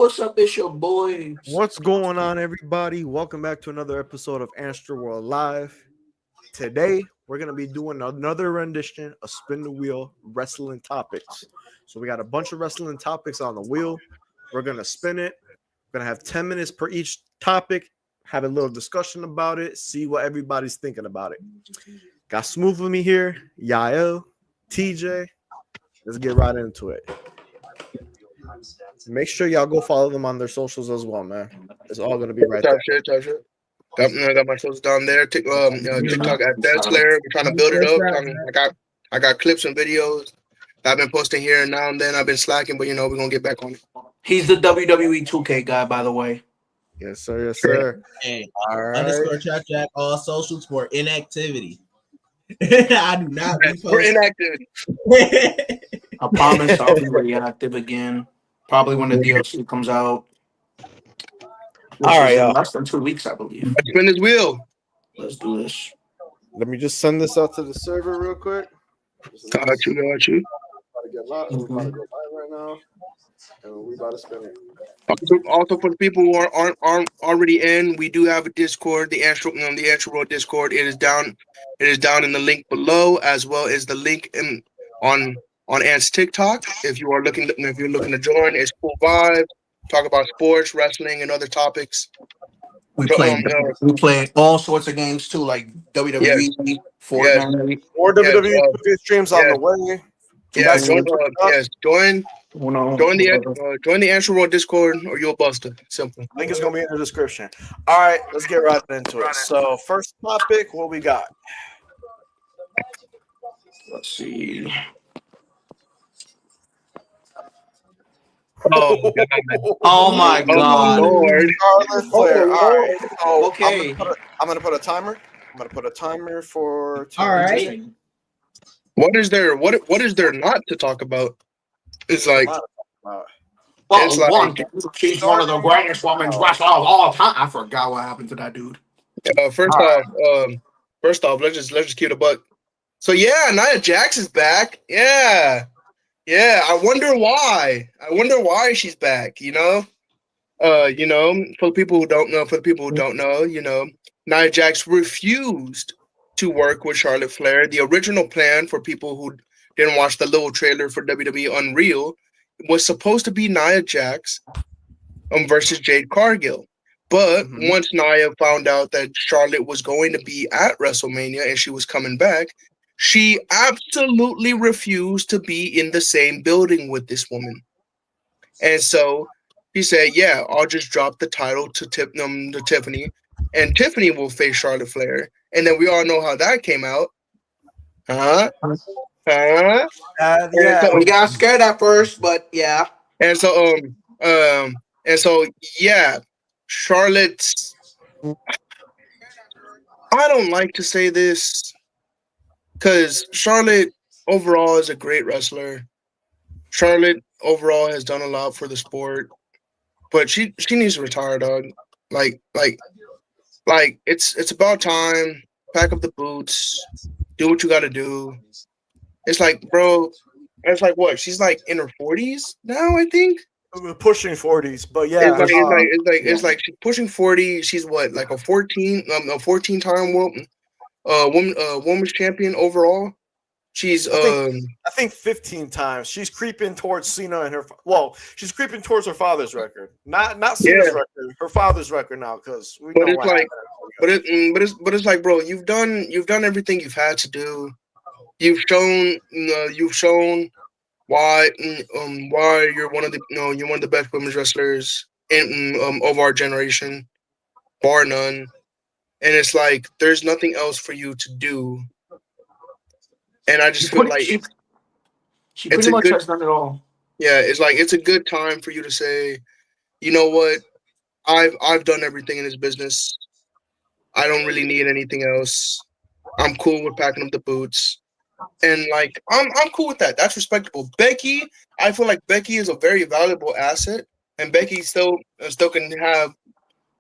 What's up? It's your boy. What's going on, everybody? Welcome back to another episode of Antstroworld Live. Today, we're going to be doing another rendition of Spin the Wheel wrestling topics. So, we got a bunch of wrestling topics on the wheel. We're going to spin it. We're going to have 10 minutes per each topic, have a little discussion about it, see what everybody's thinking about it. Got Smooth with me here, Yael, TJ. Let's get right into it. Make sure y'all go follow them on their socials as well, man. It's all gonna be right there. Top shit. Got my socials down there. TikTok at Antstroworld. We're trying to build it up. I got clips and videos I've been posting here and now and then. I've been slacking, but we're gonna get back on it. He's the WWE 2K guy, by the way. Yes, sir. Yes, sir. Hey, All right. _Jack Jack all socials for inactivity. I do not. We're inactive. I promise I'll be reactive again. Probably when the DLC comes out. All right, y'all. Less than 2 weeks, I believe. Let's spin this wheel. Let's do this. Let me just send this out to the server real quick. Got you. About to get live. We're about to go live right now, and we about to spin it. Also, for the people who aren't already in, we do have a Discord, the Antstroworld Discord. It is down in the link below, as well as the link on Ant's TikTok. If you're looking to join, it's cool vibes. Talk about sports, wrestling, and other topics. We play all sorts of games too, like WWE, Fortnite. More WWE streams on the way. Join the Antstroworld Discord, or you'll bust it. Simple. Link is gonna be in the description. All right, let's get right into it. So, first topic, what we got? Let's see. Oh my God! Lord. Charlotte Flair. All right. So Okay. I'm gonna put a timer. I'm gonna put a timer for. All right. What is there not to talk about? It's like Well, it's like- she's one of the greatest women's wrestlers of all time. I forgot what happened to that dude. first off, let's just keep the buck. So yeah, Nia Jax is back. Yeah. I wonder why she's back. For the people who don't know, Nia Jax refused to work with Charlotte Flair. The original plan, for people who didn't watch the little trailer for WWE Unreal, was supposed to be Nia Jax versus Jade Cargill. But once Nia found out that Charlotte was going to be at WrestleMania and she was coming back, she absolutely refused to be in the same building with this woman. And so he said, yeah, I'll just drop the title to Tiffany, and Tiffany will face Charlotte Flair. And then we all know how that came out. Yeah. We got scared at first, but yeah. And so Charlotte's, I don't like to say this because Charlotte overall is a great wrestler. Charlotte overall has done a lot for the sport, but she needs to retire, dog. Like it's about time. Pack up the boots, do what you got to do. It's like, bro, it's like what? She's like in her 40s now, I think. Pushing 40s, but yeah, it's like she's pushing 40. She's what, like a 14-time women's champion overall. She's I think 15 times. She's creeping towards Cena and she's creeping towards her father's record. Not Cena's record, her father's record now, because it's like, bro, you've done everything you've had to do. You've shown why you're one of the best women's wrestlers of our generation, bar none. And it's like there's nothing else for you to do. And I just feel like she pretty much has done it all. Yeah, it's like it's a good time for you to say, you know what, I've done everything in this business. I don't really need anything else. I'm cool with packing up the boots. And like I'm cool with that. That's respectable. Becky, I feel like Becky is a very valuable asset, and Becky still can have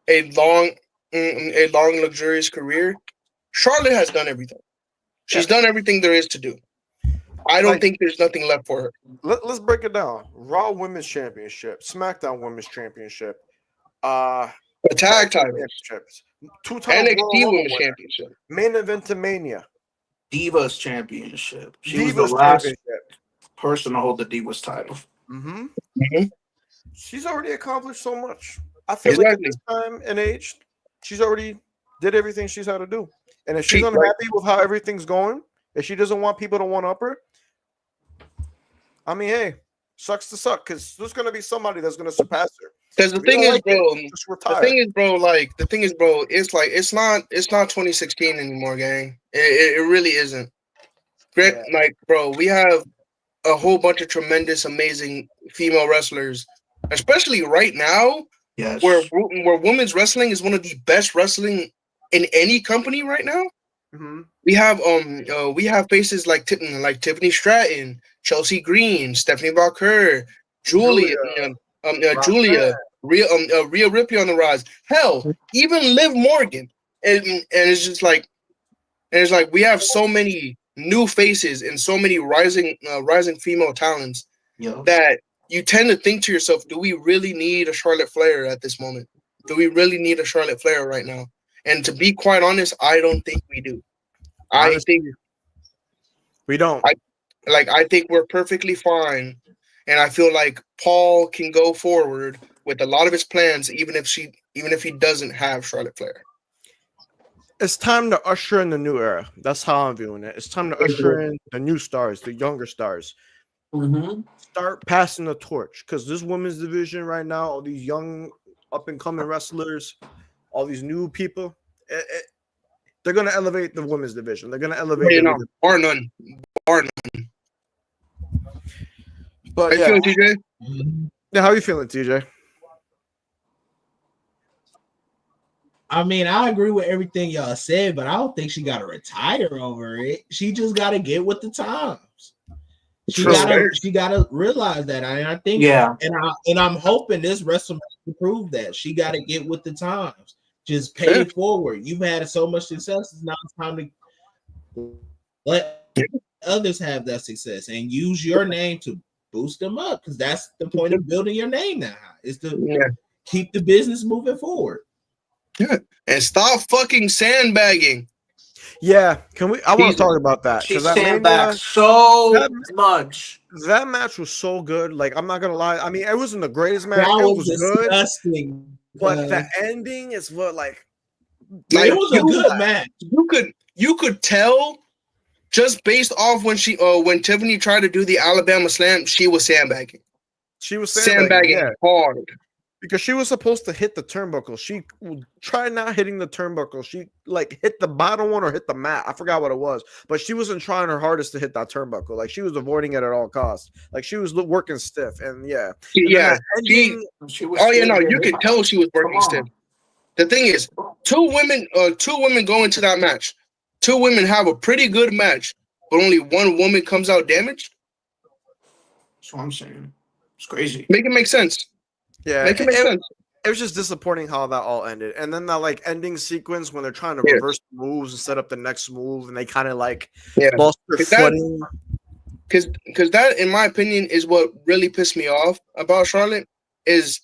a long, luxurious career. Charlotte has done everything. She's done everything there is to do. I don't think there's nothing left for her. Let's break it down. Raw Women's Championship, SmackDown Women's Championship, The tag titles, championships, 2-time NXT Royal Rumble Women's winner, Championship, main event to Mania, Divas Championship. She was the Divas last Championship. person to hold the Divas title. Mm-hmm. Mm-hmm. She's already accomplished so much. I feel like at this time and age, she's already did everything she's had to do. And if she's unhappy with how everything's going, if she doesn't want people to one up her, I mean, hey, sucks to suck, because there's gonna be somebody that's gonna surpass her. Because the thing is, bro, it's not 2016 anymore, gang. It really isn't. Like, bro, we have a whole bunch of tremendous, amazing female wrestlers, especially right now, where women's wrestling is one of the best wrestling in any company right now. Mm-hmm. We have faces like Tiffany Stratton, Chelsea Green, Stephanie Valkyrie, Julia, Rhea Ripley on the rise. Hell, even Liv Morgan, and it's just like, we have so many new faces and so many rising female talents that you tend to think to yourself, do we really need a Charlotte Flair at this moment? Do we really need a Charlotte Flair right now? And to be quite honest, I don't think we do. I think we don't. I think we're perfectly fine, and I feel like Paul can go forward with a lot of his plans, even if he doesn't have Charlotte Flair. It's time to usher in the new era. That's how I'm viewing it. It's time to usher in the new stars, the younger stars. Mm-hmm. Start passing the torch, because this women's division right now, all these young up and coming wrestlers, all these new people, they're gonna elevate the women's division. They're gonna elevate. Bar none. But how you feeling, TJ? Yeah, how you feeling, TJ? I mean, I agree with everything y'all said, but I don't think she got to retire over it. She just got to get with the times. She gotta realize that. I think, and I'm hoping this WrestleMania to prove that she got to get with the times. Just pay it forward. You've had so much success. Now it's time to let others have that success and use your name to boost them up, because that's the point of building your name now. Is to keep the business moving forward. Yeah, and stop fucking sandbagging. Yeah, can we? I want to talk about that, because that sandbagged so much. That match was so good. Like, I'm not gonna lie. I mean, it wasn't the greatest match. That was disgusting. Good, but the ending is what it was a good match. You could tell just based off when Tiffany tried to do the Alabama Slam, she was sandbagging. She was sandbagging hard. Because she was supposed to hit the turnbuckle. She tried not hitting the turnbuckle. She hit the bottom one or hit the mat. I forgot what it was. But she wasn't trying her hardest to hit that turnbuckle. Like, she was avoiding it at all costs. Like, she was working stiff. And you could tell she was working stiff. The thing is, two women go into that match. Two women have a pretty good match, but only one woman comes out damaged. That's what I'm saying. It's crazy. Make it make sense. Yeah, make it make sense. It was just disappointing how that all ended. And then that ending sequence when they're trying to reverse moves and set up the next move, and they kind of lost their footing. Because that, in my opinion, is what really pissed me off about Charlotte. Is,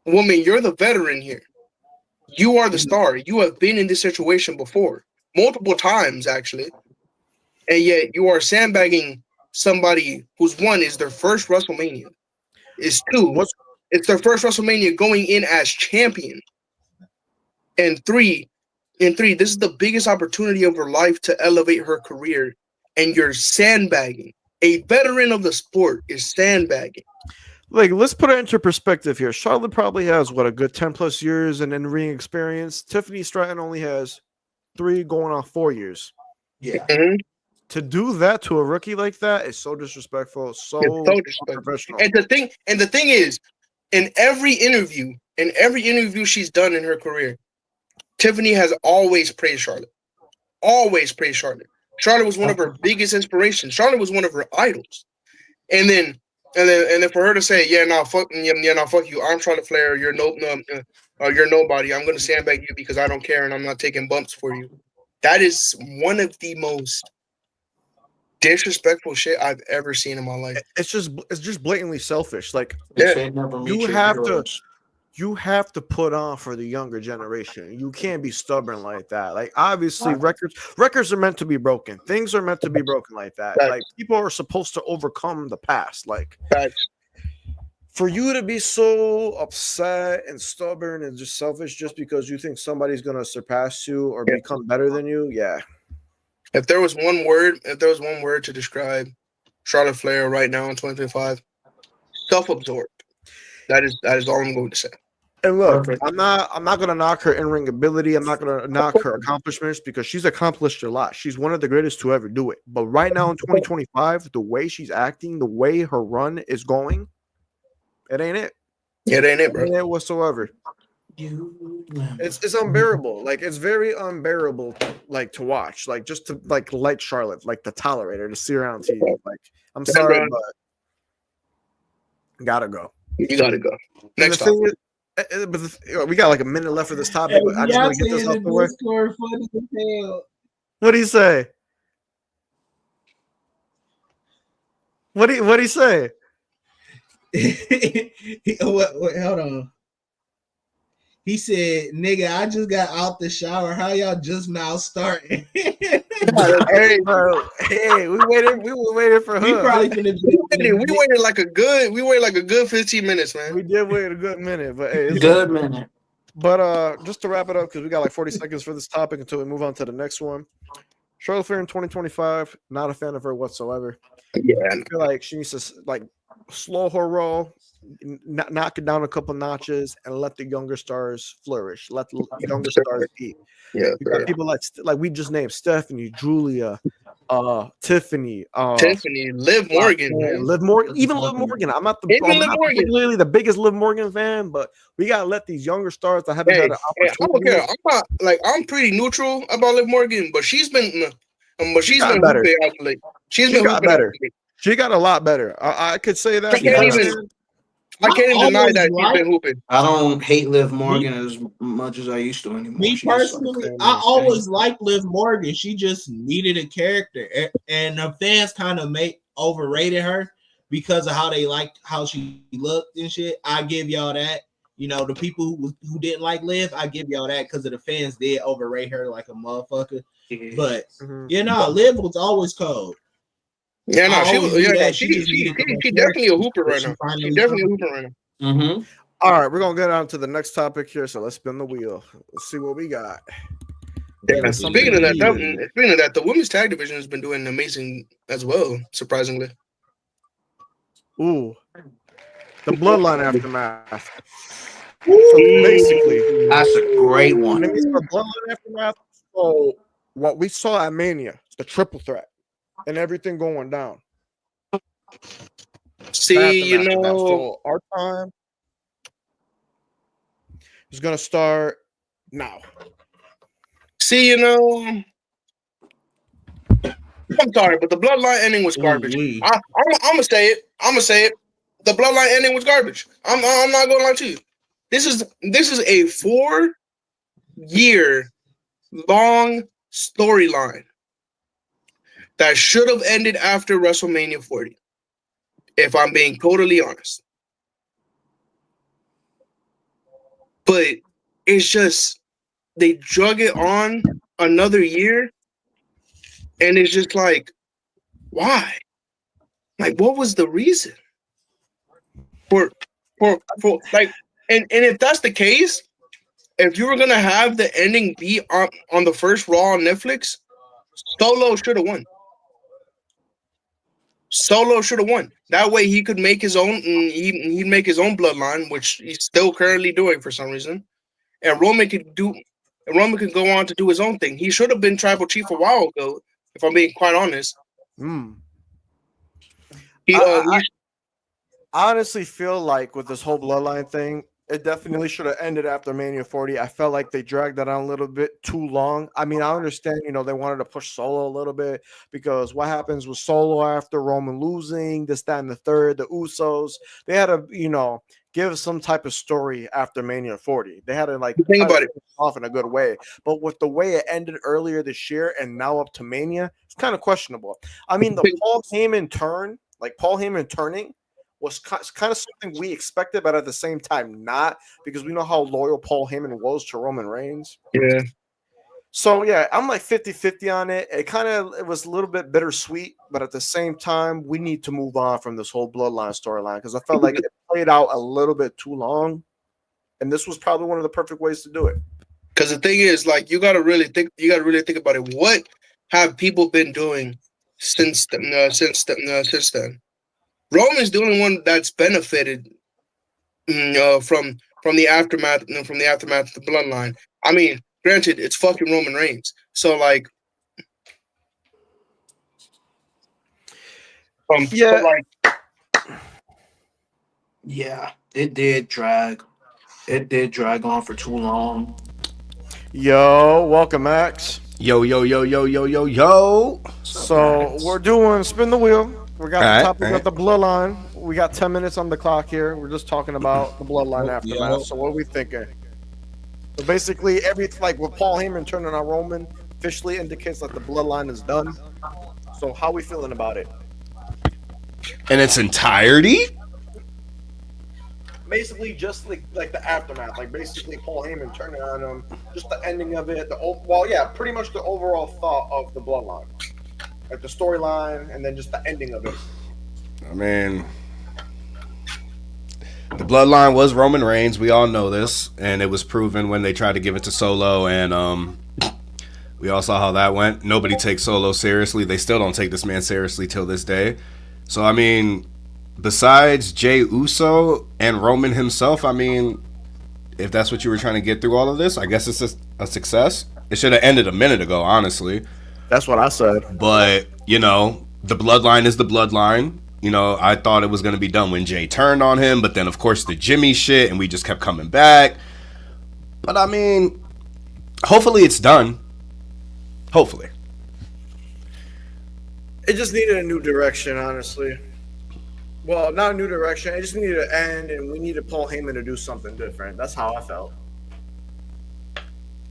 woman, you're the veteran here. You are the star. You have been in this situation before, multiple times actually, and yet you are sandbagging somebody whose one is their first WrestleMania, is two. It's their first WrestleMania going in as champion. And three, this is the biggest opportunity of her life to elevate her career. And you're sandbagging. A veteran of the sport is sandbagging. Let's put it into perspective here. Charlotte probably has, a good 10 plus years in ring experience. Tiffany Stratton only has 3 going on 4 years. Yeah. Mm-hmm. To do that to a rookie like that is so disrespectful, so unprofessional. And the thing is, in every interview she's done in her career, Tiffany has always praised Charlotte. Always praised Charlotte. Charlotte was one of her biggest inspirations. Charlotte was one of her idols. And then for her to say, fuck you. I'm Charlotte Flair. You're nobody. I'm gonna sandbag you because I don't care and I'm not taking bumps for you. That is one of the most disrespectful shit I've ever seen in my life. It's just blatantly selfish. Like Never you have to put on for the younger generation. You can't be stubborn like that. Like obviously records are meant to be broken. Things are meant to be broken like that. Facts. Like people are supposed to overcome the past. Like Facts. for you to be so upset and stubborn and just selfish just because you think somebody's gonna surpass you or become better than you, yeah. If there was one word to describe Charlotte Flair right now in 2025, self-absorbed. That is all I'm going to say. And look, I'm not gonna knock her in-ring ability. I'm not gonna knock her accomplishments because she's accomplished a lot. She's one of the greatest to ever do it. But right now in 2025, the way she's acting, the way her run is going, it ain't it. It ain't it, bro. It ain't it whatsoever. It's unbearable. Like it's very unbearable, like to watch, like just to like Charlotte, like to tolerate her, to see her on TV. Like I'm sorry, but gotta go. You gotta go. Next topic. We got like a minute left for this topic, but I just want to get this off the way. What do you say? What do you say? Hold on. He said, "Nigga, I just got out the shower. How y'all just now starting?" Hey, bro. Hey, we were waiting for her. We waited like a good 15 minutes, man. We did wait a good minute, but hey, good minute. But just to wrap it up, because we got like 40 seconds for this topic until we move on to the next one. Charlotte Flair in 2025, not a fan of her whatsoever. Yeah, I feel like she needs to like slow her roll, knock it down a couple notches, and let the younger stars flourish. Let the younger stars eat. Yeah, you got people like we just named Stephanie, Julia, Tiffany, Liv Morgan, man. Liv Morgan. I'm not particularly the biggest Liv Morgan fan, but we gotta let these younger stars that haven't had an opportunity. I don't care. I'm pretty neutral about Liv Morgan, but she's been better. She's been better. She got a lot better. I could say that. I can't even deny that she's been hooping. I don't hate Liv Morgan as much as I used to anymore. Me personally, I always liked Liv Morgan. She just needed a character, and the fans kind of overrated her because of how she looked and shit. I give y'all that. You know, the people who didn't like Liv, I give y'all that because of the fans did overrate her like a motherfucker. Yeah. But Liv was always cold. Yeah, no, she definitely a hooper right now. She's definitely a hooper right now. Mm-hmm. All right, we're gonna get on to the next topic here. So let's spin the wheel. Let's see what we got. Yeah, speaking of that, the women's tag division has been doing amazing as well, surprisingly. Ooh, the Bloodline Aftermath. So basically, that's a great one. Bloodline Aftermath. So what we saw at Mania, the triple threat. And everything going down. See, so our time is gonna start now. See, I'm sorry, but the Bloodline ending was garbage. I'm gonna say it. The Bloodline ending was garbage. I'm not gonna lie to you. This is a 4-year long storyline that should have ended after WrestleMania 40, if I'm being totally honest. But it's just, they drug it on another year, and it's just like, why? Like, what was the reason? For like, and if that's the case, if you were going to have the ending be on the first Raw on Netflix, Solo should have won. Solo should have won. That way he could make his own. He'd make his own bloodline, which he's still currently doing for some reason. And Roman could go on to do his own thing. He should have been tribal chief a while ago, if I'm being quite honest. I honestly feel like with this whole bloodline thing, It definitely should have ended after Mania 40. I felt like they dragged that on a little bit too long. I mean, I understand, they wanted to push Solo a little bit because what happens with Solo after Roman losing, this, that, and the third, the Usos, they had to, give some type of story after Mania 40. They had to Think about it. Off in a good way. But with the way it ended earlier this year and now up to Mania, it's kind of questionable. I mean, the Paul Heyman turn, Paul Heyman turning, was kind of something we expected, but at the same time not, because we know how loyal Paul Heyman was to Roman Reigns. Yeah. So, yeah, I'm 50-50 on it. It was a little bit bittersweet, but at the same time, we need to move on from this whole Bloodline storyline because I felt like it played out a little bit too long, and this was probably one of the perfect ways to do it. Because the thing is, you got to really think about it. What have people been doing since then? Roman's the only one that's benefited from the aftermath of the Bloodline. I mean, granted, it's fucking Roman Reigns, so yeah, it did drag. It did drag on for too long. Yo, welcome, Max. Yo. So we're doing spin the wheel. We got the topic right. of the Bloodline. We got 10 minutes on the clock here. We're just talking about the Bloodline aftermath. So what are we thinking? So basically, with Paul Heyman turning on Roman, officially indicates that the Bloodline is done. So how are we feeling about it? In its entirety? Basically, just like the aftermath. Basically, Paul Heyman turning on him. Just the ending of it. Pretty much the overall thought of the Bloodline. The storyline, and then just the ending of it. I mean, the Bloodline was Roman Reigns. We all know this, and it was proven when they tried to give it to Solo, and we all saw how that went. Nobody takes Solo seriously. They still don't take this man seriously till this day. So, I mean, besides Jey Uso and Roman himself, I mean, if that's what you were trying to get through all of this, I guess it's a success. It should have ended a minute ago, honestly. That's what I said. But, the Bloodline is the Bloodline. I thought it was going to be done when Jay turned on him, but then, of course, the Jimmy shit, and we just kept coming back. But, I mean, hopefully it's done. Hopefully. It just needed a new direction, honestly. Well, not a new direction. It just needed to end, and we needed Paul Heyman to do something different. That's how I felt.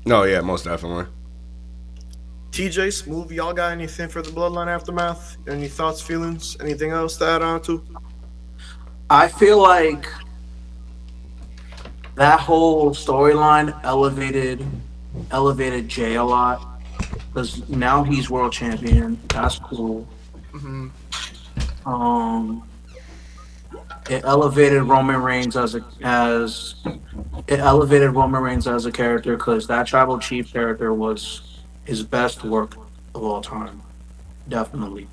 No, yeah, most definitely. TJ, Smooth, y'all got anything for the Bloodline aftermath? Any thoughts, feelings, anything else to add on to? I feel like that whole storyline elevated Jay a lot because now he's world champion. That's cool. Mm-hmm. It elevated Roman Reigns as a character because that tribal chief character was his best work of all time, definitely.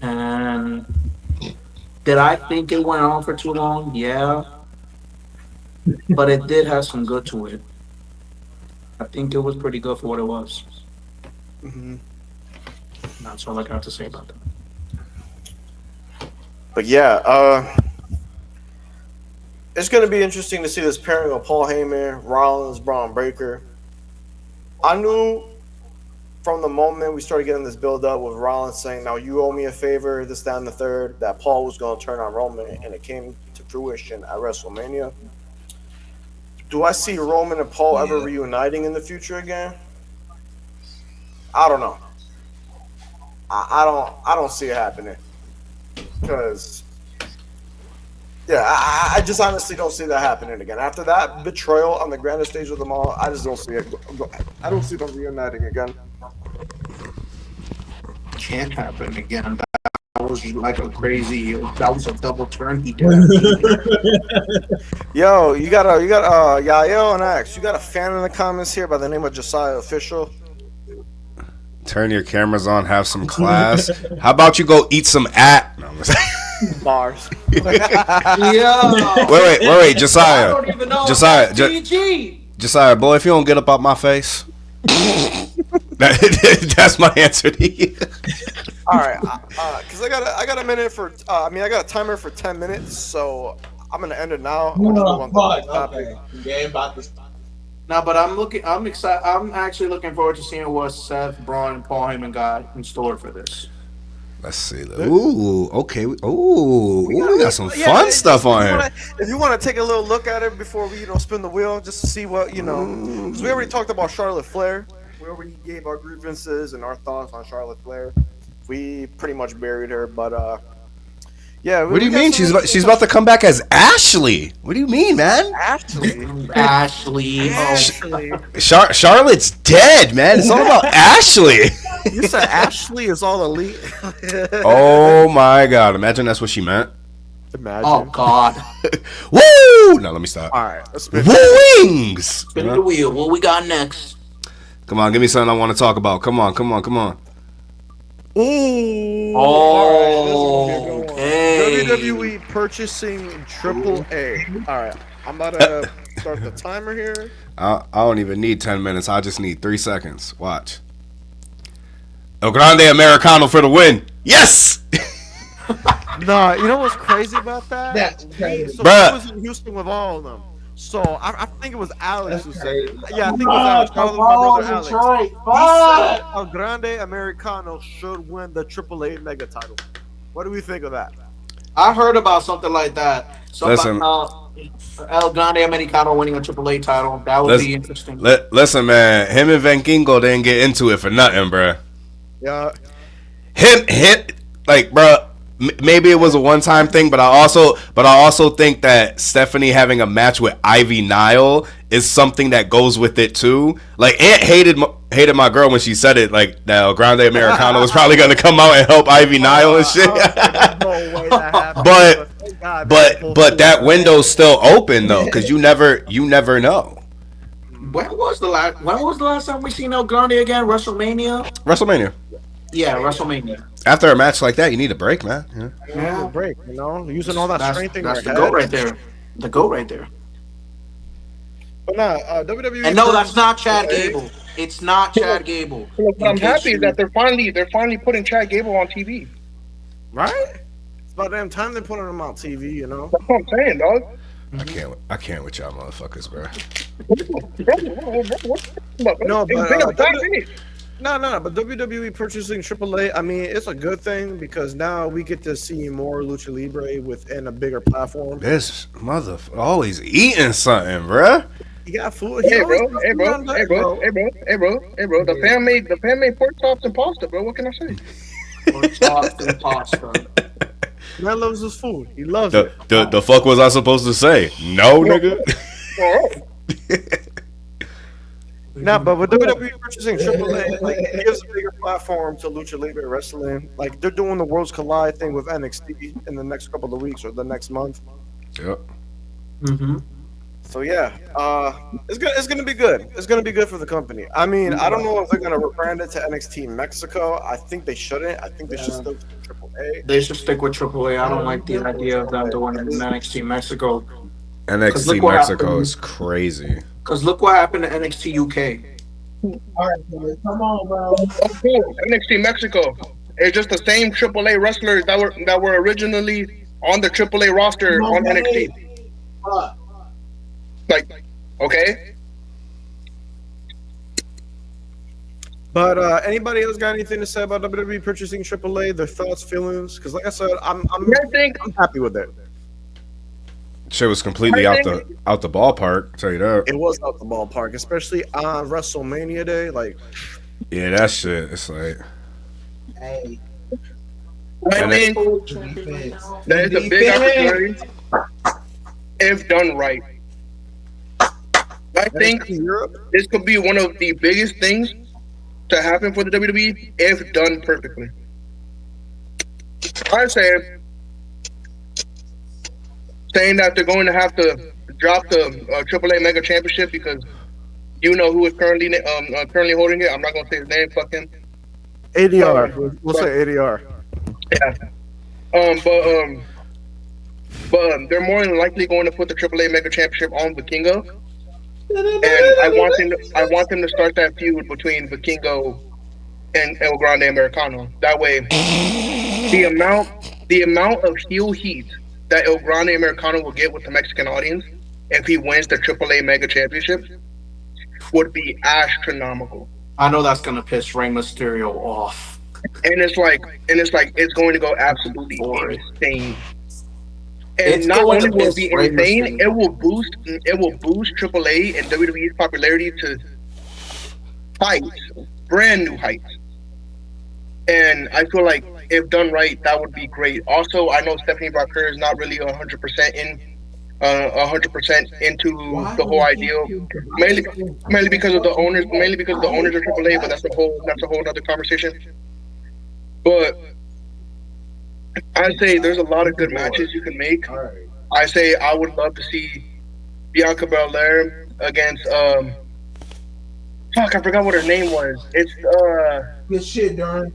And did I think it went on for too long? Yeah, but it did have some good to it. I think it was pretty good for what it was. Mm-hmm. That's all I got to say about that. But yeah, it's going to be interesting to see this pairing of Paul Heyman, Rollins, Braun Breaker. I knew from the moment we started getting this build up with Rollins saying, now you owe me a favor, this, that, and the third, that Paul was going to turn on Roman, and it came to fruition at WrestleMania. Do I see Roman and Paul ever reuniting in the future again? I don't know. I don't see it happening. Because, I just honestly don't see that happening again. After that betrayal on the grandest stage of them all, I just don't see it. I don't see them reuniting again. Can't happen again. That was like a crazy. That was a double turn he did. Yo, you got Yael and Axe. You got a fan in the comments here by the name of Josiah Official. Turn your cameras on, have some class. How about you go eat some Bars. Yeah. Wait, Josiah. I don't even know. Josiah, Josiah, boy, if you don't get up out my face, that's my answer to you. All right, because I got a minute for. I got a timer for 10 minutes, so I'm gonna end it now. I'm gonna just move on to the next topic. Okay. Game about to start. No, but I'm excited. I'm actually looking forward to seeing what Seth, Braun, and Paul Heyman got in store for this. Let's see. Ooh, okay. Ooh, we got some fun stuff on here. If you want to take a little look at it before we, spin the wheel, just to see what because we already talked about Charlotte Flair. We already gave our grievances and our thoughts on Charlotte Flair. We pretty much buried her, but yeah. What do you mean? She's about to come back as Ashley. What do you mean, man? Ashley. Charlotte's dead, man. It's all about Ashley. You said Ashley is all elite. Oh my god! Imagine that's what she meant. Imagine. Oh God! Woo! Now let me stop. All right. Let's spin. Wings. Spin the wheel. What we got next? Come on, give me something I want to talk about. Come on. Ooh. Oh, okay. WWE purchasing AAA. All right. I'm about to start the timer here. I don't even need 10 minutes. I just need 3 seconds. Watch. El Grande Americano for the win. Yes! Nah, you know what's crazy about that? That's crazy. So he was in Houston with all of them. So I think it was Alex who said it. Yeah, I think it was Alex. Probably my brother Alex. Detroit. He said El Grande Americano should win the AAA Mega title. What do we think of that? I heard about something like that. Listen. El Grande Americano winning a AAA title. That would be interesting. Listen, man. Him and Van Gingo didn't get into it for nothing, bruh. Yeah. Him, like, bruh. Maybe it was a one-time thing, but I also think that Stephanie having a match with Ivy Nile is something that goes with it too. Like, Aunt hated my girl when she said it. Like, that El Grande Americano was probably gonna come out and help Ivy Nile and shit. But that window's still open though, because you never know. When was the last time we seen El Grande again? WrestleMania. Yeah, WrestleMania. After a match like that, you need a break, man. Yeah, break. Using all that strength in your head. That's the goat right there. The goat right there. But nah, WWE. And no, that's not Chad Gable. It's not Chad Gable. What I'm happy is that they're finally putting Chad Gable on TV. Right? It's about damn time they're putting him on TV. That's what I'm saying, dog. I can't with y'all motherfuckers, bro. No, but WWE purchasing AAA, I mean, it's a good thing because now we get to see more Lucha Libre within a bigger platform. This motherfucker always eating something, bruh. You got food. Hey, bro. The fan made pork chops and pasta, bro. What can I say? Pork chops and pasta. Man loves his food. He loves it. The fuck was I supposed to say? No, nigga. Nah, but with WWE purchasing AAA, like, it gives a bigger platform to Lucha Libre Wrestling. Like, they're doing the Worlds Collide thing with NXT in the next couple of weeks or the next month. Yep. Mm-hmm. So yeah, it's gonna be good. It's gonna be good for the company. I mean, I don't know if they're gonna rebrand it to NXT Mexico. I think they shouldn't. I think they should still do AAA. They should stick with AAA. I don't like the idea of them doing NXT Mexico. NXT Mexico is crazy. Because look what happened to NXT UK. All right, boys, come on, bro. Okay, NXT Mexico. It's just the same AAA wrestlers that were originally on the AAA roster on NXT. Like, okay. But anybody else got anything to say about WWE purchasing AAA? Their thoughts, feelings? Because like I said, I'm happy with it. Shit was completely out the ballpark. I'll tell you that. It was out the ballpark, especially on WrestleMania Day. Like, yeah, that shit. It's like, Hey, I think that is a big opportunity if done right. I think this could be one of the biggest things to happen for the WWE if done perfectly. I'm saying that they're going to have to drop the AAA Mega Championship because you know who is currently holding it. I'm not going to say his name. Fuck him. ADR. We'll say ADR. Yeah. But they're more than likely going to put the AAA Mega Championship on Vikingo, and I want them to start that feud between Vikingo and El Grande Americano. That way, the amount of heel heat that El Grande Americano will get with the Mexican audience if he wins the AAA Mega Championship would be astronomical. I know that's gonna piss Rey Mysterio off. And it's going to go absolutely For it. insane. And It's not going only to will it piss be Rey insane, Mysterio. it will boost AAA and WWE's popularity to heights, brand new heights. And I feel like if done right, that would be great. Also, I know Stephanie Barker is not really 100% in, 100% into the whole idea. Mainly because of the owners, mainly because of the owners of AAA. But that's a whole other conversation. But I say there's a lot of good matches you can make. I say I would love to see Bianca Belair against fuck, I forgot what her name was. It's Good shit, darn.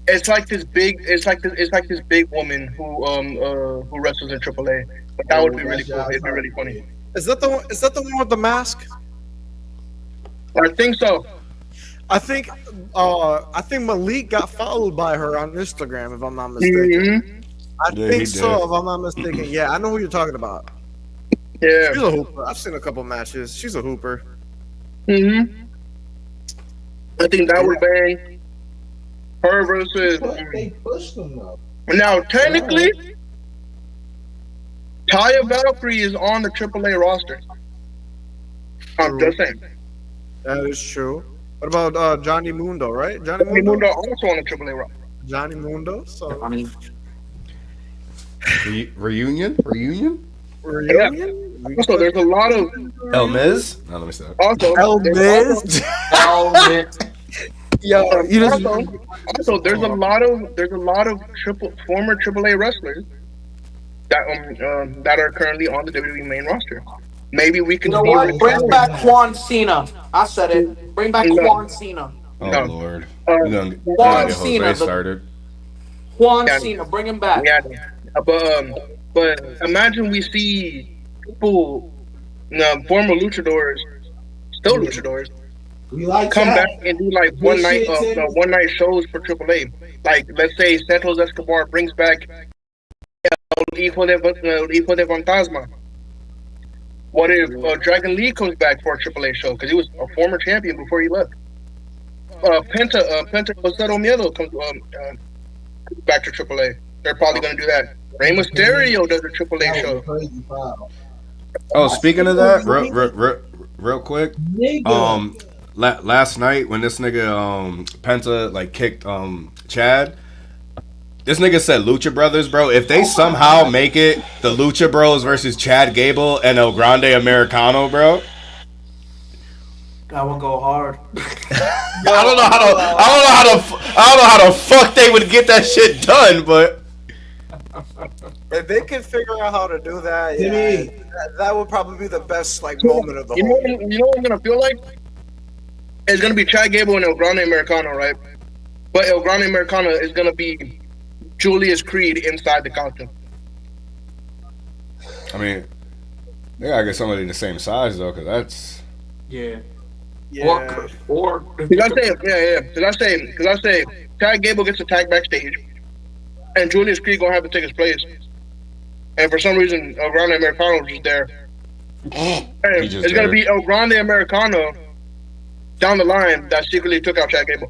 it's like this big woman who wrestles in AAA. But that would be really cool. It'd be really funny. Is that the one? Is that the one with the mask? I think so. I think Malik got followed by her on Instagram, if I'm not mistaken. Mm-hmm. I Yeah, think he so, did. if I'm not mistaken. Yeah, I know who you're talking about. Yeah. She's a hooper. I've seen a couple matches. She's a hooper. Mm-hmm. I think that would bang. Her versus. They pushed them though. Now, technically, Taya Valkyrie is on the AAA roster. I'm just saying. That is true. What about Johnny Mundo, right? Johnny Johnny Mundo? Mundo also on the AAA roster. Johnny Mundo. So I mean, Reunion? reunion? Also, there's a lot of. El Miz? No, let me stop. Also, El there's Miz? Also, You just also, there's a lot of former AAA wrestlers that are currently on the WWE main roster. Maybe we can you know see what? a Bring return. back Juan Cena. I said it. Bring back No. Juan Cena. Oh, No. Lord. Uh, We're gonna Juan get Cena, Jose the- started. Juan Yeah. Cena. Bring him back. Yeah, but imagine we see people, former luchadors, still luchadors, We like come that. back and do like one night shows for AAA. Like let's say Santos Escobar brings back El Hijo de Fantasma. What if Dragon Lee comes back for a AAA show because he was a former champion before he left? Penta Cero Miedo comes back to AAA. They're probably going to do that. Rey Mysterio does a AAA That was a show. crazy foul. Oh, speaking of that, real quick, Nigga. last night when this nigga Penta like kicked Chad, this nigga said Lucha Brothers, bro. If they somehow make it the Lucha Bros versus Chad Gable and El Grande Americano, bro, That would go hard. I don't know how the fuck they would get that shit done, but if they could figure out how to do that, Timmy. that would probably be the best moment of the You whole. know what I'm gonna feel like? It's gonna be Chad Gable and El Grande Americano, right? But El Grande Americano is gonna be Julius Creed inside the costume. I mean, they gotta get somebody the same size though, cause that's Yeah. Yeah. Or Cause I say Chad Gable gets attacked backstage, and Julius Creed gonna have to take his place. And for some reason, El Grande Americano is just there. And He just it's gonna there. be El Grande Americano down the line that secretly took out Chad Gable.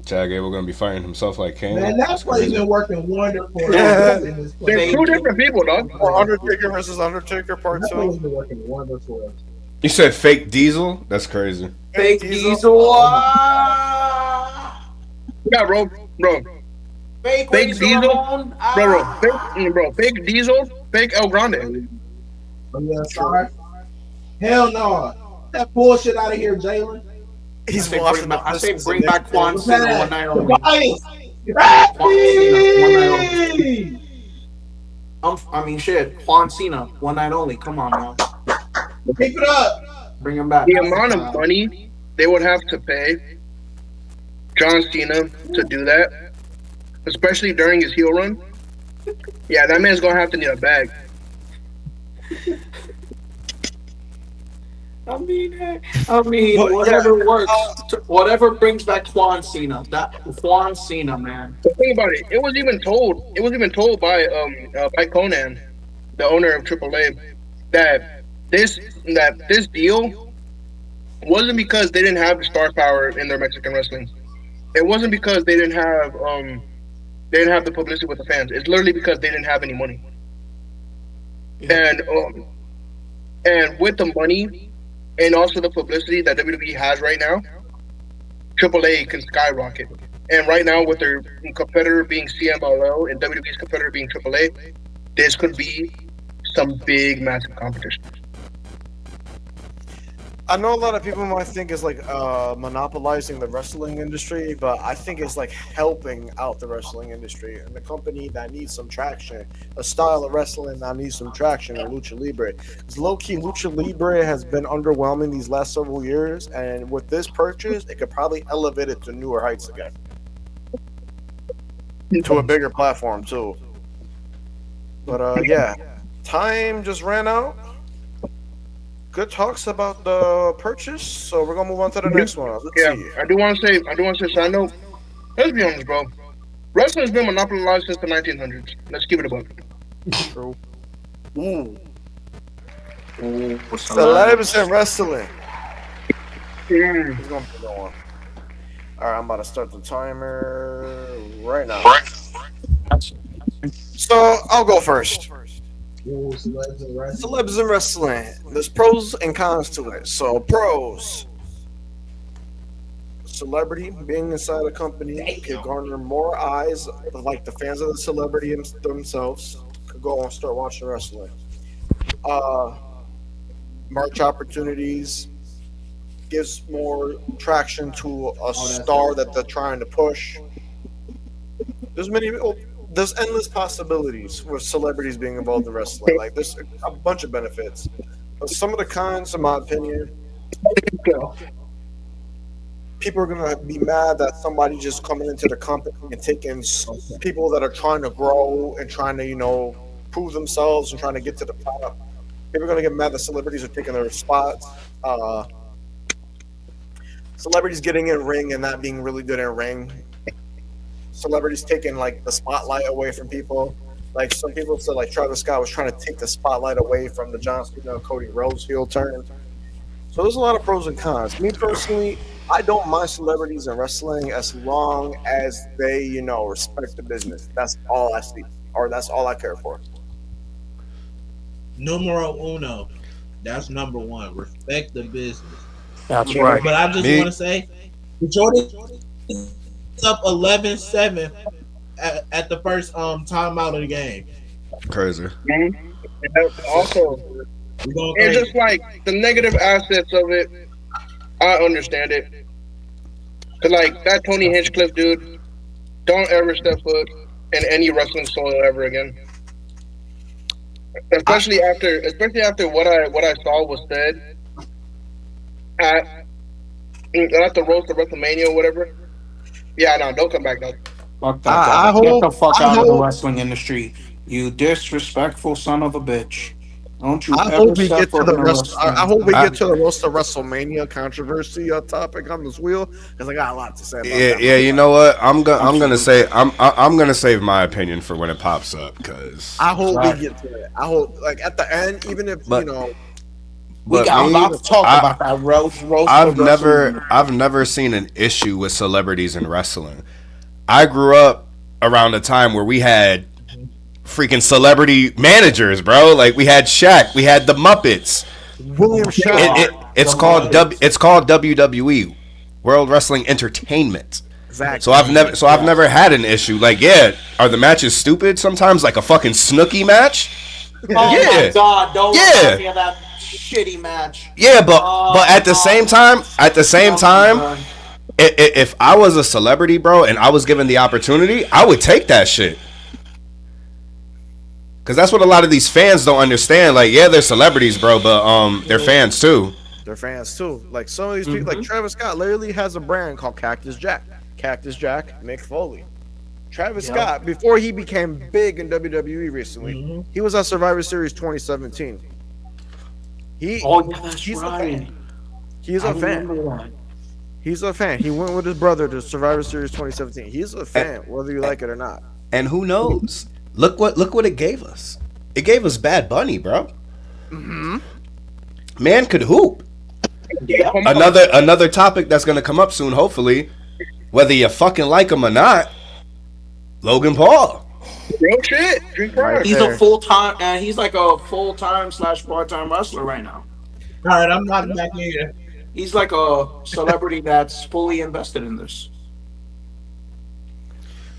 Chad Gable gonna be fighting himself like Kane. Man, that's why he's crazy. been working wonderful. Yeah. in this They're place. two different people, dog. Or Undertaker versus Undertaker part That's why he's 2. been working wonderful. You said fake Diesel? That's crazy. fake Diesel. Yeah, bro. Fake Fake Razor Diesel? Ramon. Fake Diesel, fake El Grande. Oh, yeah, sorry. Hell no. That bullshit out of here, Jalen. He's I washing say the bring back Juan What's Cena that? one night only. Hey! I mean, shit. Juan Cena one night only. Come on now. Keep it up. Bring him back. The amount of money they would have to pay John Cena to do that, especially during his heel run. Yeah, that man's gonna have to need a bag. I mean, I mean, But yeah, whatever works, whatever brings back Juan Cena. That Juan Cena, man. The thing about it, it was even told. It was even told by Conan, the owner of AAA, that this that this deal wasn't because they didn't have the star power in their Mexican wrestling. It wasn't because they didn't have the publicity with the fans. It's literally because they didn't have any money. Yeah. And with the money and also the publicity that WWE has right now, AAA can skyrocket. And right now, with their competitor being CMLL and WWE's competitor being AAA, this could be some big, massive competition. I know a lot of people might think it's like monopolizing the wrestling industry, but I think it's like helping out the wrestling industry and the company that needs some traction, a style of wrestling that needs some traction in Lucha Libre. Because low key, Lucha Libre has been underwhelming these last several years, and with this purchase, it could probably elevate it to newer heights again, to a bigger platform too. But yeah, time just ran out. Good talks about the purchase, so we're gonna move on to the next one. Let's Yeah, see. I do want to say, side note. Let's be honest, bro. Wrestling has been monopolized since the 1900s. Let's keep it a buck. True. Ooh, Celebs and wrestling. Mm. It's gonna be going. All right, I'm about to start the timer right now. So I'll go first. Ooh, celebs and wrestling. Celebs and wrestling. There's pros and cons to it. So pros. Celebrity being inside a company could garner more eyes, like the fans of the celebrity themselves could go and start watching wrestling. Uh, Merch opportunities gives more traction to a star that they're trying to push. There's many. There's endless possibilities with celebrities being involved in wrestling. Like there's a bunch of benefits. But some of the cons, in my opinion, people are gonna be mad that somebody just coming into the company and taking people that are trying to grow and trying to, prove themselves and trying to get to the top. People are gonna get mad that celebrities are taking their spots. Celebrities getting in ring and not being really good in ring. Celebrities taking like the spotlight away from people. Like some people said, like Travis Scott was trying to take the spotlight away from the John Cena Cody Rhodes heel turn. So there's a lot of pros and cons. Me personally, I don't mind celebrities in wrestling as long as they, respect the business. That's all I see, or that's all I care for. Numero uno. That's number one. Respect the business. that's right. But I just Me- want to say, Jordan is up 11-7 at the first timeout of the game. Crazy. And also, We're going and crazy. just like the negative assets of it, I understand it. Cause like that Tony Hinchcliffe dude, don't ever step foot in any wrestling soil ever again. Especially after what I saw was said at the roast of WrestleMania or whatever. Yeah, no, don't come back, no. Fuck that I guy. Get hope. the fuck I out of the hope. wrestling industry. You disrespectful son of a bitch. Don't you I ever hope we step get to foot the in a rest. I wrestling. hope we I- get to the roast of WrestleMania controversy topic on this wheel because I got a lot to say about Yeah, that. yeah. You know what? I'm gonna Absolutely. say I'm gonna save my opinion for when it pops up because. I hope Right. we get to it. I hope, like at the end, even if But- We But got a me, lot to talk I- about that roast I've of never WrestleMania. I've never seen an issue with celebrities in wrestling. I grew up around a time where we had freaking celebrity managers, bro. Like we had Shaq, we had the Muppets. William Shatner. It's called WWE, World Wrestling Entertainment. Exactly. So I've never had an issue. Like, yeah, are the matches stupid sometimes? Like a fucking Snooki match? Oh Yeah. my god, don't Yeah. remind me of that shitty match. Yeah, but at the same time, if I was a celebrity, bro, and I was given the opportunity, I would take that shit. Cause that's what a lot of these fans don't understand. Like, yeah, they're celebrities, bro, but they're fans too. They're fans too. Like some of these people, like Travis Scott, literally has a brand called Cactus Jack. Cactus Jack, Mick Foley. Travis Yeah. Scott, before he became big in WWE recently, he was at Survivor Series 2017. Oh, yeah, that's he's right. the He's a fan. He's a fan. He went with his brother to Survivor Series 2017. He's a fan, whether you like it or not. And who knows? Look what it gave us. It gave us Bad Bunny, bro. Mm-hmm. Man could hoop. Yeah. Another topic that's gonna come up soon, hopefully, whether you fucking like him or not. Logan Paul. Real shit. Drink Right. He's there. a full-time, and he's like a full-time / part-time wrestler right now. All right, I'm not back in. He's like a celebrity that's fully invested in this.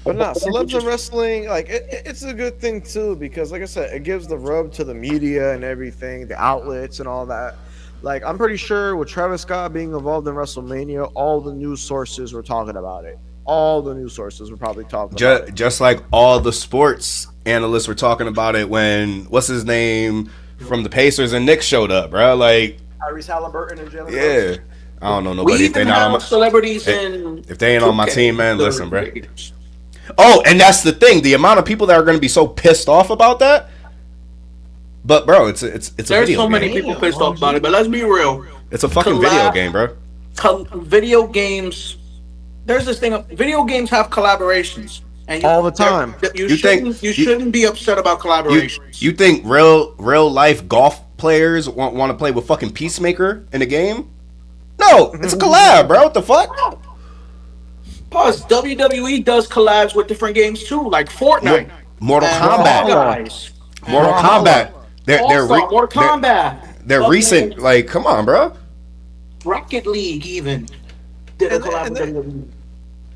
But no, celebs in wrestling, like it's a good thing too, because like I said, it gives the rub to the media and everything, the outlets and all that. Like I'm pretty sure with Travis Scott being involved in WrestleMania, all the news sources were talking about it. All the news sources were probably talking about it. Just like all the sports analysts were talking about it when what's his name from the Pacers and Knicks showed up, bro. Like Tyrese Halliburton and Jalen yeah, I don't know We nobody if they even not on have my celebrities in. if they ain't on my 2K team, man. that are Listen, bro. creators. Oh, and that's the thing. The amount of people that are going to be so pissed off about that. But bro, it's a There's video so game. many people pissed off about it, but let's be real. It's a fucking video game, bro. Video games. There's this thing. Video games have collaborations, and All the time. You think- shouldn't be upset about collaborations. You think real life golf players want to play with fucking Peacemaker in a game? No, it's a collab, bro. What the fuck? Plus, WWE does collabs with different games too, like Fortnite, Mortal and Kombat. Fall Guys, Mortal Kombat. Mortal Kombat. They're Fucking recent. Like, come on, bro. Rocket League even did a And- collab and with then- WWE.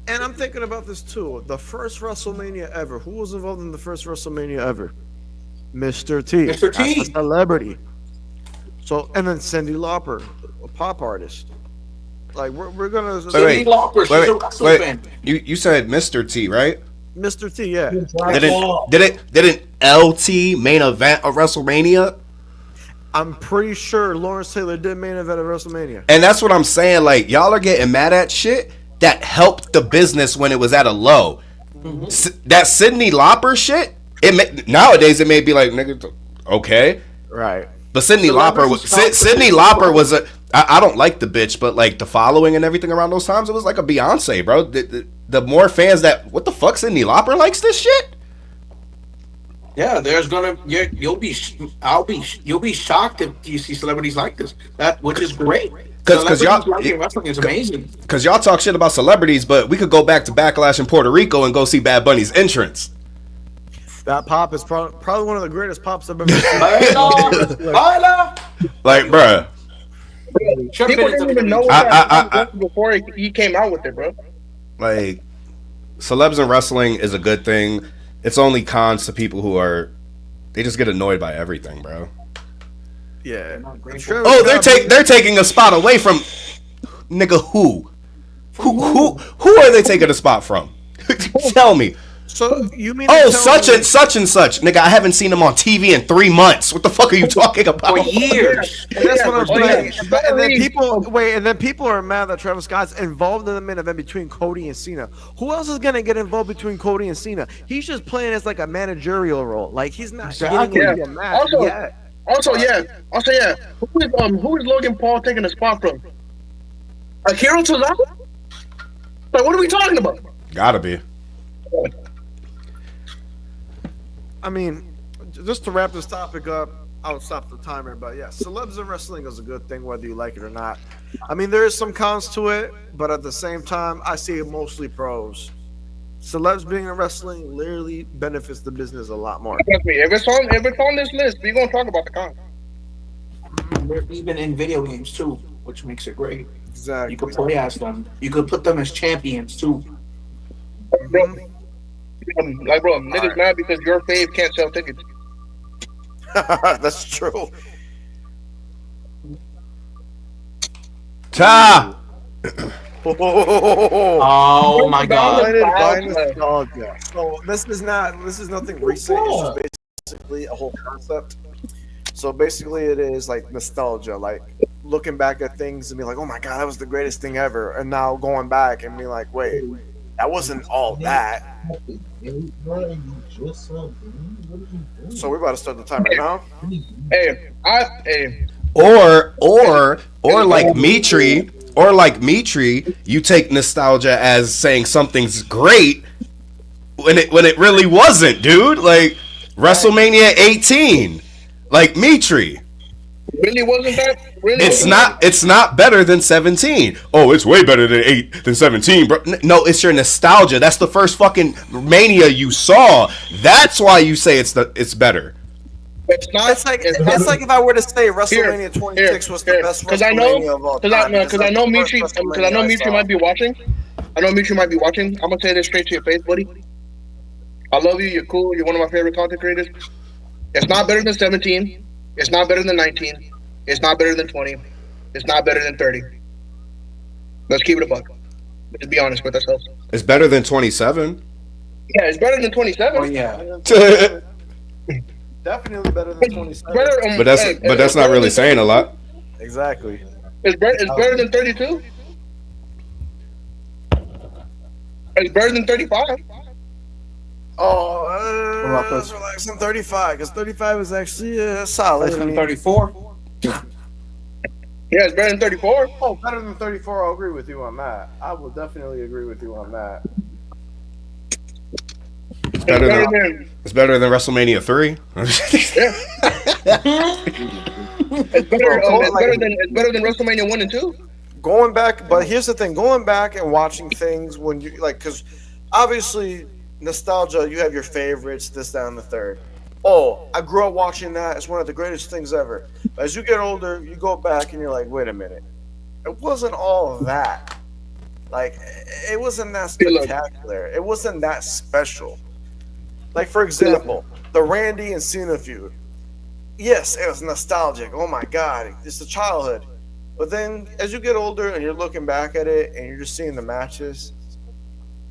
And I'm thinking about this too. The first WrestleMania ever. Who was involved in the first WrestleMania ever? Mr. T. Mr. T. That's a celebrity. So and then Cyndi Lauper, a pop artist. Like we're gonna Wait, Cyndi Lauper, she's a wrestling fan. You said Mr. T, right? Mr. T, yeah. Didn't LT main event of WrestleMania? I'm pretty sure Lawrence Taylor did main event of WrestleMania. And that's what I'm saying. Like, y'all are getting mad at shit that helped the business when it was at a low. That Cyndi Lauper shit, nowadays it may be like, nigga, okay. Right. But Cyndi Lauper was a. I don't like the bitch, but like the following and everything around those times, it was like a Beyonce, bro. The more fans that, what the fuck, Cyndi Lauper likes this shit? Yeah, you'll be shocked if you see celebrities like this. Which is great. Because y'all liking wrestling is amazing. Because y'all talk shit about celebrities, but we could go back to Backlash in Puerto Rico and go see Bad Bunny's entrance. That pop is probably one of the greatest pops I've ever seen. Like, bruh. People didn't even know what before he came out with it, bro. Like, celebs in wrestling is a good thing. It's only cons to people who they just get annoyed by everything, bro. Yeah. Oh, they're taking a spot away from nigga who are they taking a spot from? Tell me. So you mean such and such, nigga? I haven't seen him on TV in 3 months. What the fuck are you talking about? For years. And that's what I'm saying. Yeah. And then people are mad that Travis Scott's involved in the main event between Cody and Cena. Who else is gonna get involved between Cody and Cena? He's just playing as like a managerial role. Like he's not getting into a match yet. Also, who is Logan Paul taking a spot from? Akira Tozawa? Like, what are we talking about? Gotta be. I mean, just to wrap this topic up, I'll stop the timer. But yeah, celebs in wrestling is a good thing, whether you like it or not. I mean, there is some cons to it, but at the same time, I see it mostly pros. Celebs being in wrestling literally benefits the business a lot more. Trust me, if it's on this list, we're gonna talk about the cons. They're even in video games too, which makes it great. Exactly. You could play as them. You could put them as champions too. Bro, niggas mad because your fave can't sell tickets. That's true. Ta! Oh my god. By nostalgia. So this is nothing recent. It's just basically a whole concept. So basically, it is like nostalgia, like looking back at things and be like, "Oh my god, that was the greatest thing ever," and now going back and be like, "Wait, that wasn't all that." So we're about to start the timer now. Hey, Or like Mitri, you take nostalgia as saying something's great when it really wasn't, dude. Like WrestleMania 18, like Mitri. Really wasn't that? Really It's wasn't not. that? It's not better than 17. Oh, it's way better than 17, bro. No, it's your nostalgia. That's the first fucking Mania you saw. That's why you say it's better. It's not. It's like if I were to say WrestleMania 26 was the best WrestleMania of all time. Because I know Mitri might be watching. I know Mitri might be watching. I'm gonna say this straight to your face, buddy. I love you. You're cool. You're one of my favorite content creators. It's not better than 17. It's not better than 19. It's not better than 20. It's not better than 30. Let's keep it a buck. Let's be honest with ourselves. It's better than 27. Yeah, it's better than 27. Oh yeah. Definitely better than 27. But that's not really saying a lot. Exactly. It's better than 32. It's better than 35. Oh, let's relax on 35 because 35 is actually solid. Better than 34. Yeah, it's better than 34. Oh, better than 34. I'll agree with you on that. I will definitely agree with you on that. It's better than WrestleMania 3. It's better than WrestleMania 1 and 2. Going back, but here's the thing: going back and watching things when you like, because obviously nostalgia, you have your favorites, this, that, and the third. Oh, I grew up watching that. It's one of the greatest things ever. But as you get older, you go back and you're like, wait a minute. It wasn't all of that. Like, it wasn't that spectacular. It wasn't that special. Like, for example, the Randy and Cena feud. Yes, it was nostalgic. Oh my God, it's the childhood. But then as you get older and you're looking back at it and you're just seeing the matches,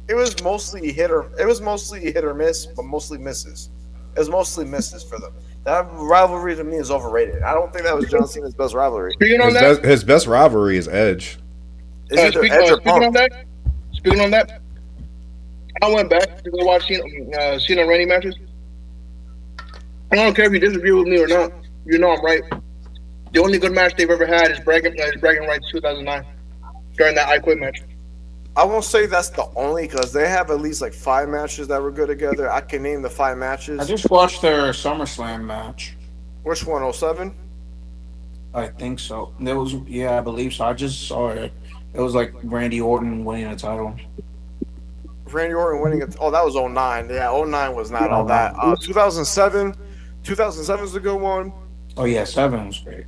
it was mostly hit or miss, but mostly misses. It was mostly misses for them. That rivalry to me is overrated. I don't think that was John Cena's best rivalry. His best rivalry is Edge. Speaking on that, I went back to go watch Cena and Randy matches. I don't care if you disagree with me or not. You know I'm right. The only good match they've ever had is Bragging Rights 2009 during that I Quit match. I won't say that's the only, because they have at least like 5 matches that were good together. I can name the 5 matches. I just watched their SummerSlam match. Which one? 07? I think so. I believe so. I just saw it. It was like Randy Orton winning a title. Randy Orton winning it. Oh, that was 09. Yeah, 09 was not all that. 2007 is a good one. Oh yeah, 7 was great.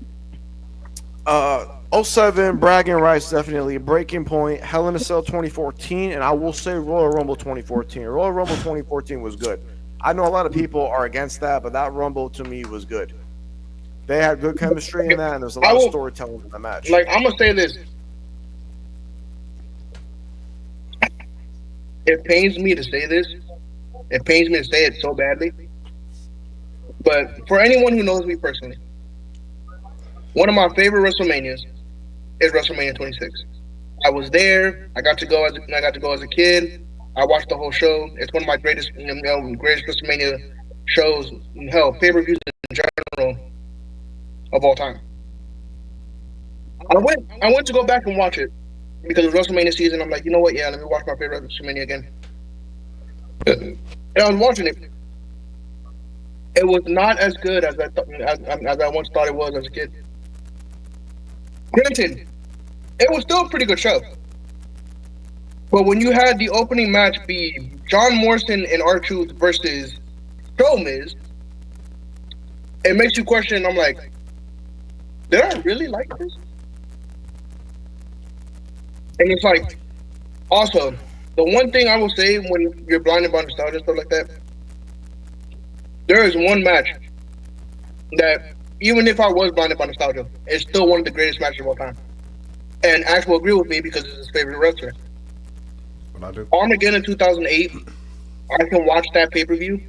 07, Bragging Rights, definitely. Breaking Point, Hell in a Cell 2014, and I will say Royal Rumble 2014. Royal Rumble 2014 was good. I know a lot of people are against that, but that Rumble to me was good. They had good chemistry in that, and there's a lot of storytelling in the match. Like, I'm gonna say this. It pains me to say this. It pains me to say it so badly. But for anyone who knows me personally, one of my favorite WrestleManias is WrestleMania 26. I was there. I got to go as a kid. I watched the whole show. It's one of my greatest WrestleMania shows. Hell, pay-per-views in general of all time. I went to go back and watch it because it was WrestleMania season. I'm like, you know what? Yeah, let me watch my favorite WrestleMania again. And I was watching it. It was not as good as I once thought it was as a kid. Granted, it was still a pretty good show. But when you had the opening match be John Morrison and R-Truth versus Show Miz, it makes you question. I'm like, did I really like this? And it's like, also, the one thing I will say when you're blinded by nostalgia, stuff like that, there is one match that, even if I was blinded by nostalgia, it's still one of the greatest matches of all time. And Ash will agree with me because it's his favorite wrestler. What I do? Armageddon 2008, I can watch that pay-per-view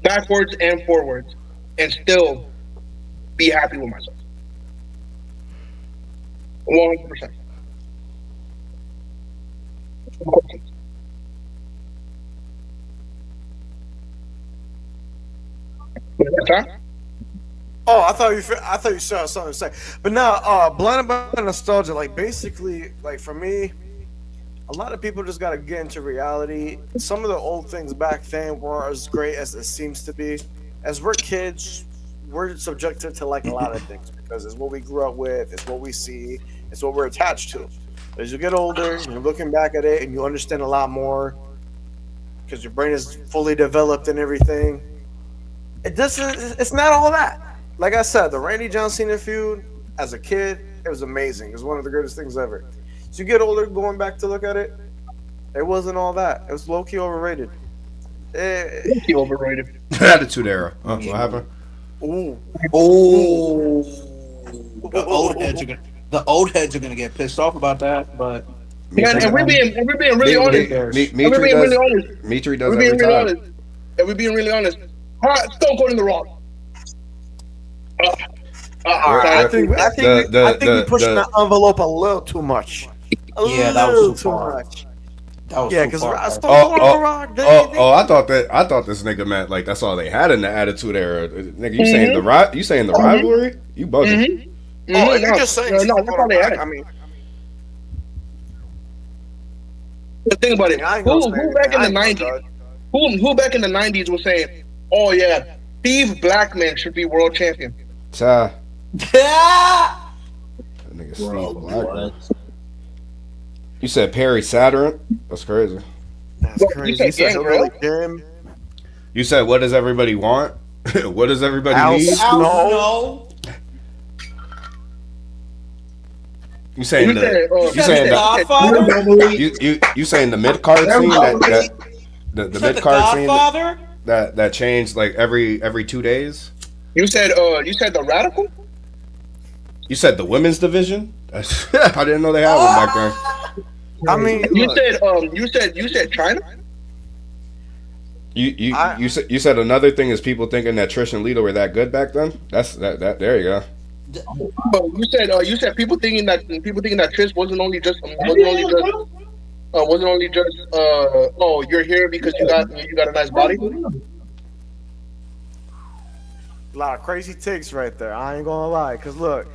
backwards and forwards and still be happy with myself. 100%. Was that time? Oh, I thought you saw something to say. But now, blinded by nostalgia, like basically, like for me, a lot of people just gotta get into reality. Some of the old things back then weren't as great as it seems to be. As we're kids, we're subjected to like a lot of things because it's what we grew up with, it's what we see, it's what we're attached to. As you get older, you're looking back at it and you understand a lot more because your brain is fully developed and everything. It doesn't. It's not all that. Like I said, the Randy John Cena feud as a kid, it was amazing. It was one of the greatest things ever. So you get older, going back to look at it, it wasn't all that. It was low key overrated. He overrated. Attitude Era. What happened? Ooh. Oh, the old heads are gonna get pissed off about that, but Yeah, and we're being really honest. And we're being really honest. Mitri does We're being every really time. honest. And we're being really honest. Stone Cold in the Rock. I think we're pushing the envelope a little too much. Yeah, that was too far. much. that was Yeah, too because far. I thought this nigga meant like that's all they had in the Attitude Era. Nigga, you saying the rivalry? You bugging? Oh, if you're just saying, no, that's all they had. I mean, But think about it. I ain't gonna Who say back in the anything. '90s? Who back in the '90s was saying, "Oh yeah, Steve Blackman should be world champion"? That nigga Steve Blackman. You said Perry Saturn? That's crazy. That's crazy. You said Gangrel? Jim. You said what does everybody want? What does everybody Al need? Snow. You saying You said, you saying Godfather? you saying the mid card scene that the mid card scene that changed like every 2 days? You said the Radical? You said the women's division? I didn't know they had one back then. I mean, You look, said China? You said another thing is people thinking that Trish and Lita were that good back then. That's that. There you go. Oh, you said people thinking that Trish wasn't only just oh, you're here because you got a nice body. a lot of crazy takes right there. I ain't gonna lie, cause look,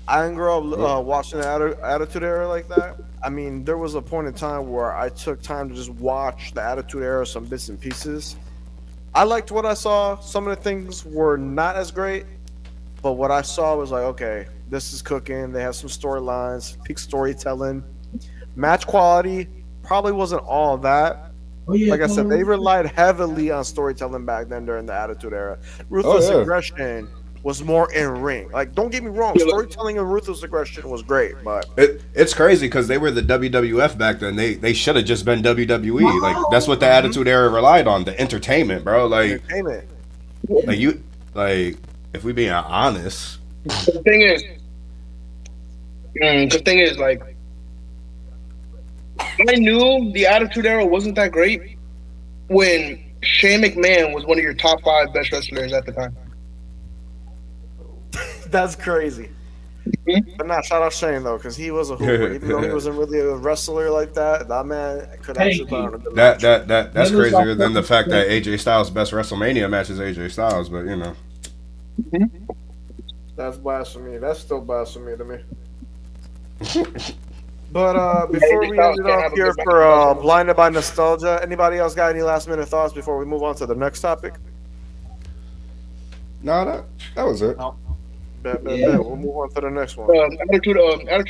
I didn't grow up watching the Attitude Era like that. I mean, there was a point in time where I took time to just watch the Attitude Era, some bits and pieces. I liked what I saw. Some of the things were not as great, but what I saw was like, okay, this is cooking. They have some storylines, peak storytelling, match quality. Probably wasn't all that. Like I said, they relied heavily on storytelling back then during the Attitude Era. Ruthless aggression was more in ring. Like, don't get me wrong, storytelling and ruthless aggression was great, but it's crazy because they were the WWF back then. They should have just been WWE. Like that's what the Attitude Era relied on, the entertainment, bro. Like if we being honest, The thing is, like, I knew the Attitude Era wasn't that great when Shane McMahon was one of your top 5 best wrestlers at the time. that's crazy. But nah, shout out Shane though, because he was a hooper. Even though he wasn't really a wrestler like that, that man could actually put on a good match. That's crazier than the fact that AJ Styles' best WrestleMania match is AJ Styles, but you know. That's blasphemy. That's still blasphemy to me. But before we end it off here for Blinded by Nostalgia, anybody else got any last minute thoughts before we move on to the next topic? No, that was it. Bet. We'll move on to the next one. Attitude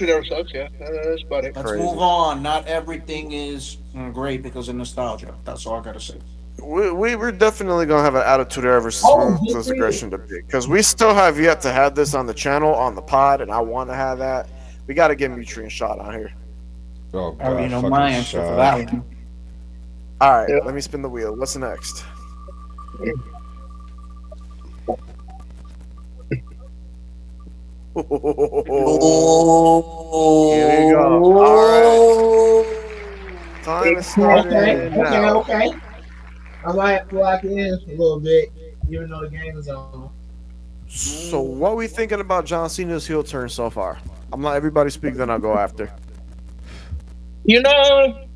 Era sucks, yeah. That's about it. Let's move on. Not everything is great because of nostalgia. That's all I gotta say. We're definitely gonna have an Attitude Era versus Ruthless Aggression debate because we still have yet to have this on the channel, on the pod, and I want to have that. We got to get Mitri and Shot on here. Oh, God, I already know my answer for that one. All right, Let me spin the wheel. What's next? Here we go. All right. Time is starting now. Okay. I might lock it in for a little bit, even though the game is on. So, what we thinking about John Cena's heel turn so far? I'm not everybody speak, then I'll go after. You know,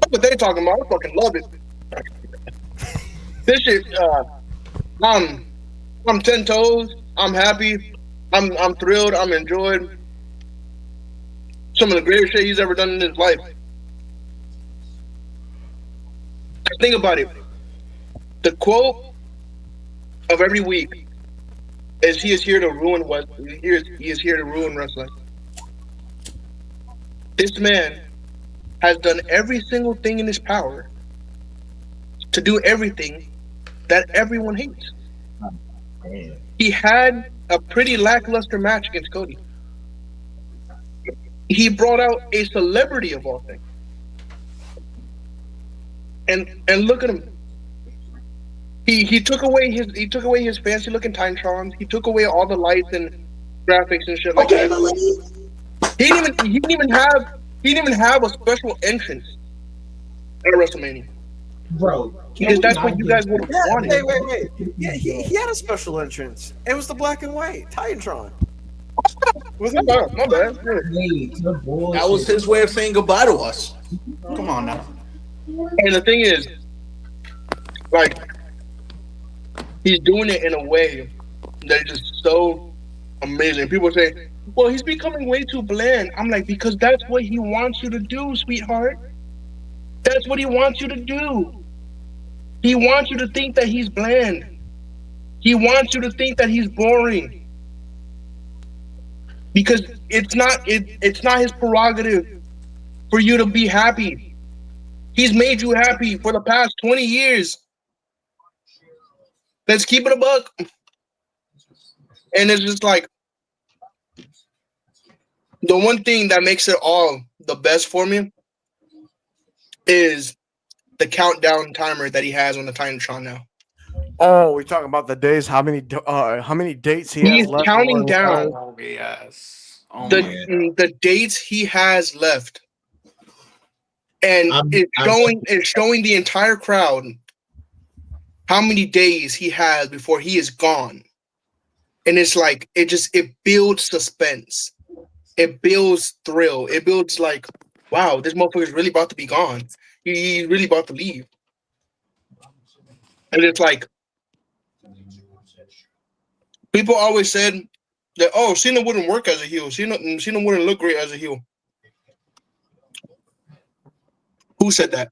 what they talking about? I fucking love it. This shit. I'm 10 toes. I'm happy. I'm thrilled. I'm enjoyed. Some of the greatest shit he's ever done in his life. Think about it. The quote of every week is he is here to ruin what he is here to ruin wrestling. This man has done every single thing in his power to do everything that everyone hates. He had a pretty lackluster match against Cody. He brought out a celebrity of all things. And look at him. He took away his fancy looking Timetrons. He took away all the lights and graphics and shit like that. He didn't even have a special entrance at WrestleMania. Bro, because that's what you guys would have wanted. Wait. Yeah, he had a special entrance. It was the black and white Titantron. Was it? My bad. That was his way of saying goodbye to us. Come on now. And the thing is, like, he's doing it in a way that is just so amazing. People say, well, he's becoming way too bland. I'm like, because that's what he wants you to do, sweetheart. That's what he wants you to do. He wants you to think that he's bland. He wants you to think that he's boring. Because it's not his prerogative for you to be happy. He's made you happy for the past 20 years. Let's keep it a buck. And it's just like, the one thing that makes it all the best for me is the countdown timer that he has on the Titantron now. Oh, we're talking about the days. How many dates he has He's left? counting down Oh, yes. Oh, the dates he has left, and it's showing the entire crowd how many days he has before he is gone. And it's like it builds suspense, it builds thrill, it builds like, wow, this motherfucker's really about to be gone. He's really about to leave. And it's like, people always said that, oh, Cena wouldn't work as a heel. Cena wouldn't look great as a heel. Who said that?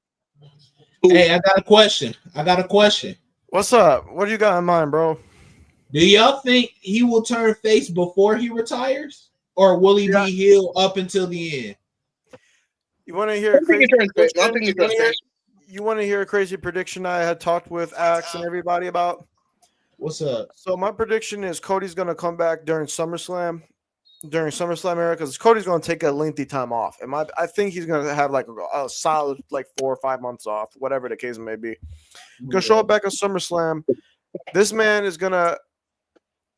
Who? Hey, I got a question. What's up? What do you got in mind, bro? Do y'all think he will turn face before he retires? Or will he be heel up until the end? You want to hear a crazy prediction? You want to hear a crazy prediction I had talked with Axe and everybody about? What's up? So my prediction is Cody's going to come back during SummerSlam era, because Cody's going to take a lengthy time off. And I think he's going to have like a solid like 4 or 5 months off, whatever the case may be. Going to show up back at SummerSlam. This man is going to,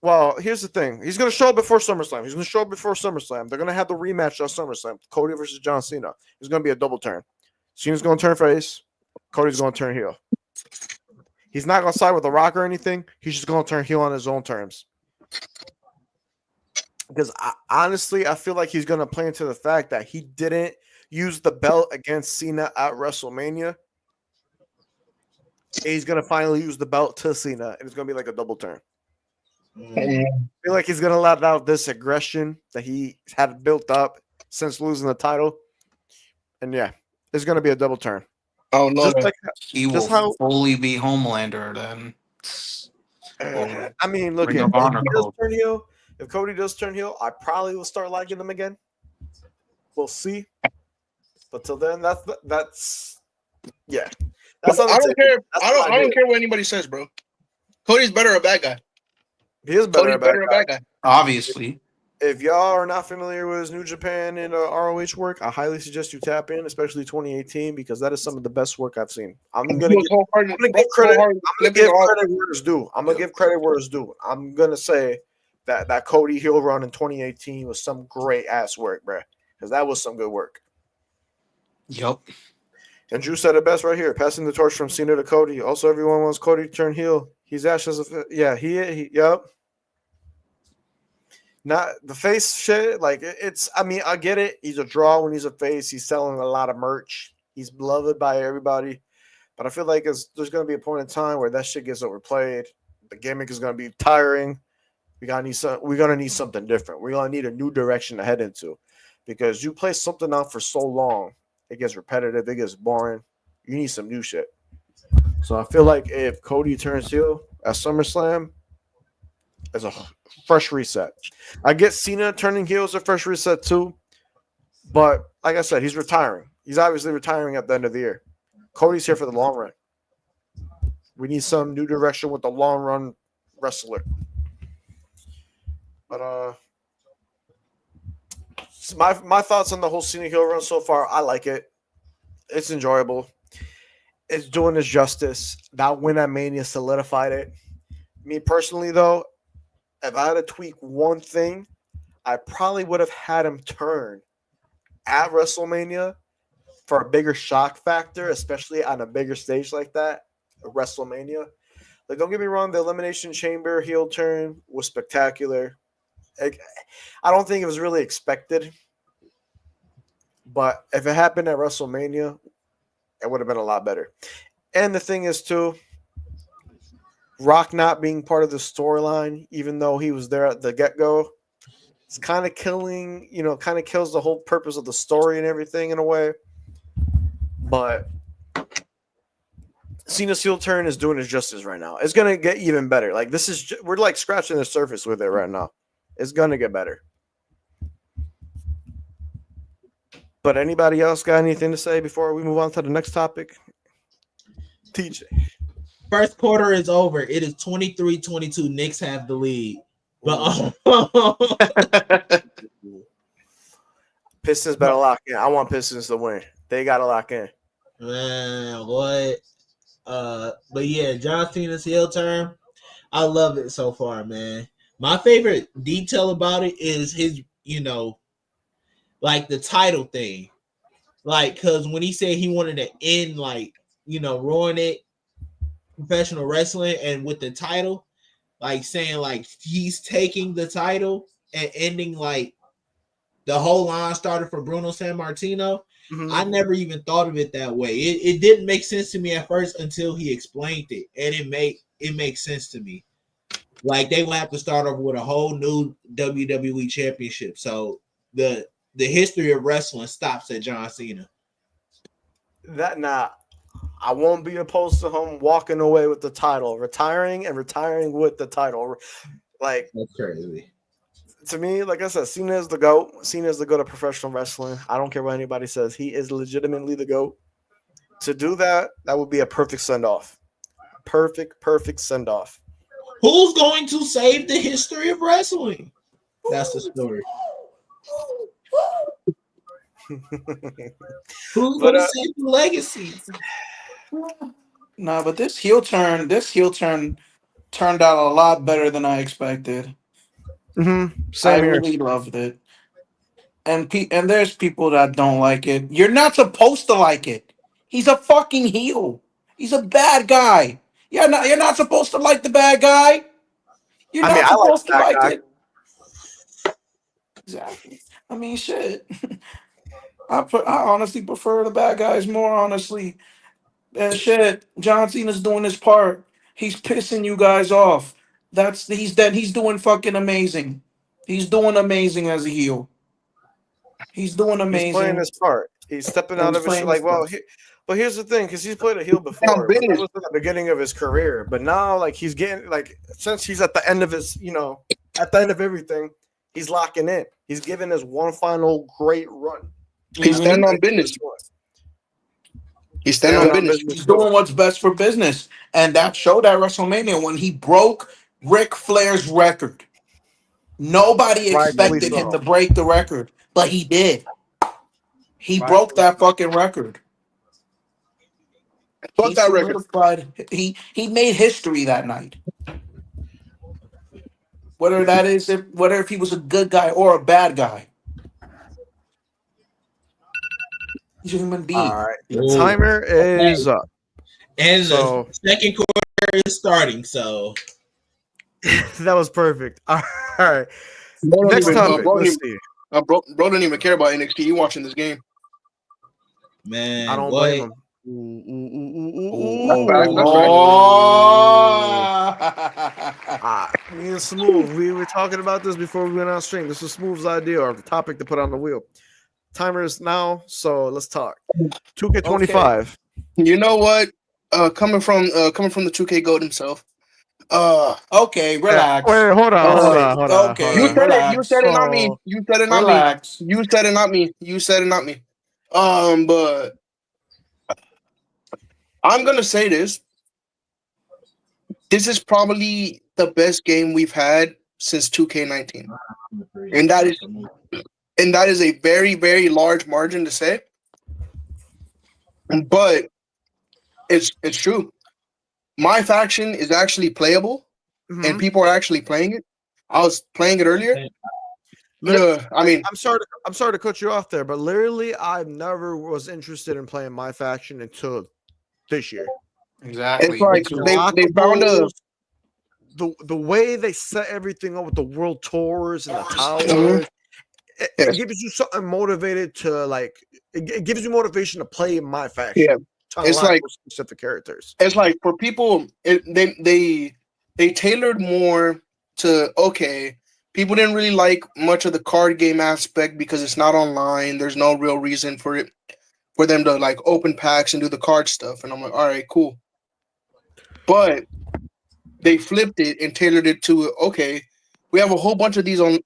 well, here's the thing. He's going to show up before SummerSlam. They're going to have the rematch of SummerSlam, Cody versus John Cena. It's going to be a double turn. Cena's going to turn face. Cody's going to turn heel. He's not going to side with The Rock or anything. He's just going to turn heel on his own terms. Because honestly, I feel like he's going to play into the fact that he didn't use the belt against Cena at WrestleMania. He's going to finally use the belt to Cena, and it's going to be like a double turn. I feel like he's going to let out this aggression that he had built up since losing the title. And yeah, it's going to be a double turn. Oh, no. He will fully be Homelander then. I mean, look, if Cody does turn heel, I probably will start liking him again. We'll see. But till then, that's yeah. I don't care. I don't care what anybody says, bro. Cody's better a bad guy. He is better a bad guy. Obviously. If y'all are not familiar with New Japan and ROH work, I highly suggest you tap in, especially 2018, because that is some of the best work I've seen. I'm gonna give credit where it's due. I'm gonna say that Cody heel run in 2018 was some great ass work, bro, because that was some good work. Yep. And Drew said it best right here, passing the torch from Cena to Cody. Also, everyone wants Cody to turn heel. He's Ash's. Yeah, yep. Not the face shit. Like it's. I mean, I get it. He's a draw when he's a face. He's selling a lot of merch. He's beloved by everybody. But I feel like there's going to be a point in time where that shit gets overplayed. The gimmick is going to be tiring. We're gonna need something different. We're gonna need a new direction to head into, because you play something out for so long, it gets repetitive, it gets boring. You need some new shit. So I feel like if Cody turns heel at SummerSlam, as a fresh reset. I get Cena turning heel as a fresh reset too, but like I said, he's retiring. He's obviously retiring at the end of the year. Cody's here for the long run. We need some new direction with the long run wrestler. But my thoughts on the whole Cena heel run so far, I like it. It's enjoyable. It's doing its justice. That win at Mania solidified it. Me personally, though, if I had to tweak one thing, I probably would have had him turn at WrestleMania for a bigger shock factor, especially on a bigger stage like that, WrestleMania. Like, don't get me wrong, the Elimination Chamber heel turn was spectacular. I don't think it was really expected, but if it happened at WrestleMania, it would have been a lot better. And the thing is, too, Rock not being part of the storyline, even though he was there at the get-go, it's kind of kills the whole purpose of the story and everything in a way. But Cena's heel turn is doing its justice right now. It's going to get even better. Like, we're like scratching the surface with it right now. It's going to get better. But anybody else got anything to say before we move on to the next topic? TJ. First quarter is over. It is 23-22. Knicks have the lead. But Pistons better lock in. I want Pistons to win. They got to lock in. Man, what? But yeah, John Cena's heel turn. I love it so far, man. My favorite detail about it is his, like the title thing. Like, because when he said he wanted to end, like, ruin it, professional wrestling, and with the title, like saying like he's taking the title and ending like the whole line started for Bruno Sammartino. Mm-hmm. I never even thought of it that way. It didn't make sense to me at first until he explained it, and it makes sense to me. Like, they will have to start over with a whole new WWE championship. So the history of wrestling stops at John Cena. I won't be opposed to him walking away with the title, retiring with the title. Like, that's crazy. To me, like I said, Cena is the GOAT. Cena is the GOAT of professional wrestling. I don't care what anybody says. He is legitimately the GOAT. To do that would be a perfect send-off. Perfect send-off. Who's going to save the history of wrestling? That's the story. Who's going to save the legacy? Nah, but this heel turn turned out a lot better than I expected. Mm-hmm. I really loved it. And there's people that don't like it. You're not supposed to like it. He's a fucking heel. He's a bad guy. You're not supposed to like the bad guy. You're not supposed to like it. Exactly. I mean, shit. I honestly prefer the bad guys more, honestly. And shit, John Cena's doing his part. He's pissing you guys off. He's doing fucking amazing. He's doing amazing as a heel. He's doing amazing. He's playing his part. He's stepping out of his like. But here's the thing, because he's played a heel before. But that was at the beginning of his career. But now, like, he's getting since he's at the end of his, at the end of everything, he's locking in. He's giving his one final great run. He's standing on business. He's standing on business. He's doing what's best for business, and that showed at WrestleMania when he broke Ric Flair's record. Nobody expected him to break the record, but he did. He broke that fucking record. Fuck that record. He made history that night. Whether if he was a good guy or a bad guy. He's a human being. All right. The timer is up. And the second quarter is starting, so that was perfect. All right. Next topic. Let's see. Bro didn't even care about NXT. You watching this game? Man, I don't blame him. That's facts. That's facts. Me and Smooth, we were talking about this before we went on stream. This was Smooth's idea or topic to put on the wheel. Timer is now, so let's talk. 2K25. You know what? Coming from the 2K goat himself. Okay, relax. Wait, hold on. Okay, You said it. You relax. said it, not me. You said it, not Relax. me. You said it, not me. You said it, not me. But I'm gonna say this. This is probably the best game we've had since 2K19, and that is a very, very large margin to say. But it's true. My faction is actually playable, and people are actually playing it. I was playing it earlier. I mean, I'm sorry to cut you off there, but literally, I never was interested in playing my faction until this year. Exactly. it's like they found a the way they set everything up with the world tours and the towers. Mhm. It Yes. gives you something motivated to like. It gives you motivation to play my faction. Yeah. To It's unlock like- those specific characters. It's like for people, they tailored more to okay. People didn't really like much of the card game aspect because it's not online. There's no real reason for them to like open packs and do the card stuff. And I'm like, all right, cool. But they flipped it and tailored it to okay. We have a whole bunch of these whole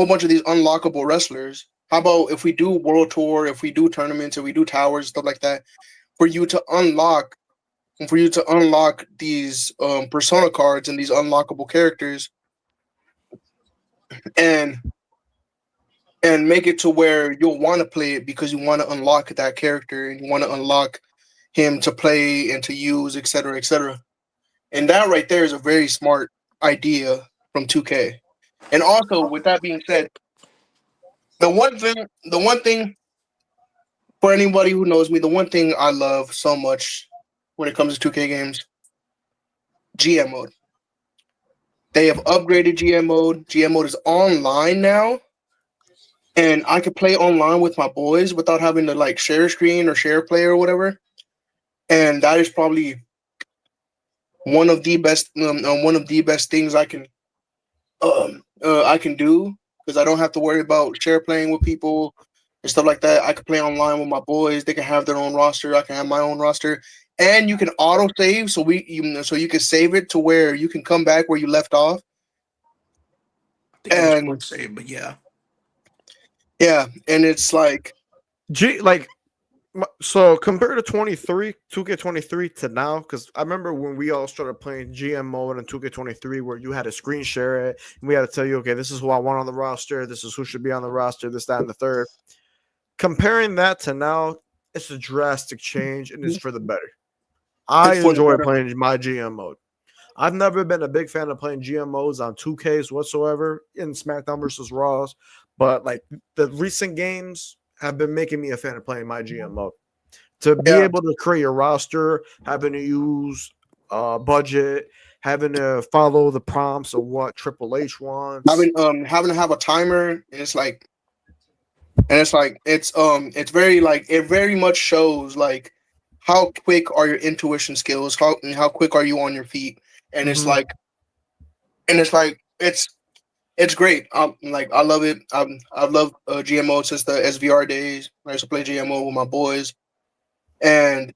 bunch of these unlockable wrestlers. How about if we do world tour, if we do tournaments, if we do towers, stuff like that, for you to unlock these persona cards and these unlockable characters, and make it to where you'll want to play it because you want to unlock that character and you want to unlock him to play and to use, etc., etc. And that right there is a very smart idea from 2K. And also, with that being said, the one thing for anybody who knows me, the one thing I love so much when it comes to 2K games, GM mode. They have upgraded GM mode. GM mode is online now, and I could play online with my boys without having to like share screen or share play or whatever. And that is probably one of the best things I can do because I don't have to worry about share playing with people and stuff like that. I can play online with my boys. They can have their own roster. I can have my own roster, and you can auto save. So you can save it to where you can come back where you left off. I think it was And- quick save, but yeah. Yeah, and it's like So compared to 2K23 to now, because I remember when we all started playing GM mode and 2K23, where you had to screen share it, and we had to tell you, okay, this is who I want on the roster, this is who should be on the roster, this, that, and the third. Comparing that to now, it's a drastic change, and it's for the better. I It's for the enjoy better. playing my GM mode. I've never been a big fan of playing GM modes on 2Ks whatsoever in SmackDown versus Raws, but like the recent games have been making me a fan of playing my GM mode. To be Yeah. able to create a roster, having to use budget, having to follow the prompts of what Triple H wants. having to have a timer, and it's very like it very much shows like how quick are your intuition skills, how quick are you on your feet, and it's Mhm. like it's great. I love it. I've loved GMO since the SVR days. I used to play GMO with my boys, and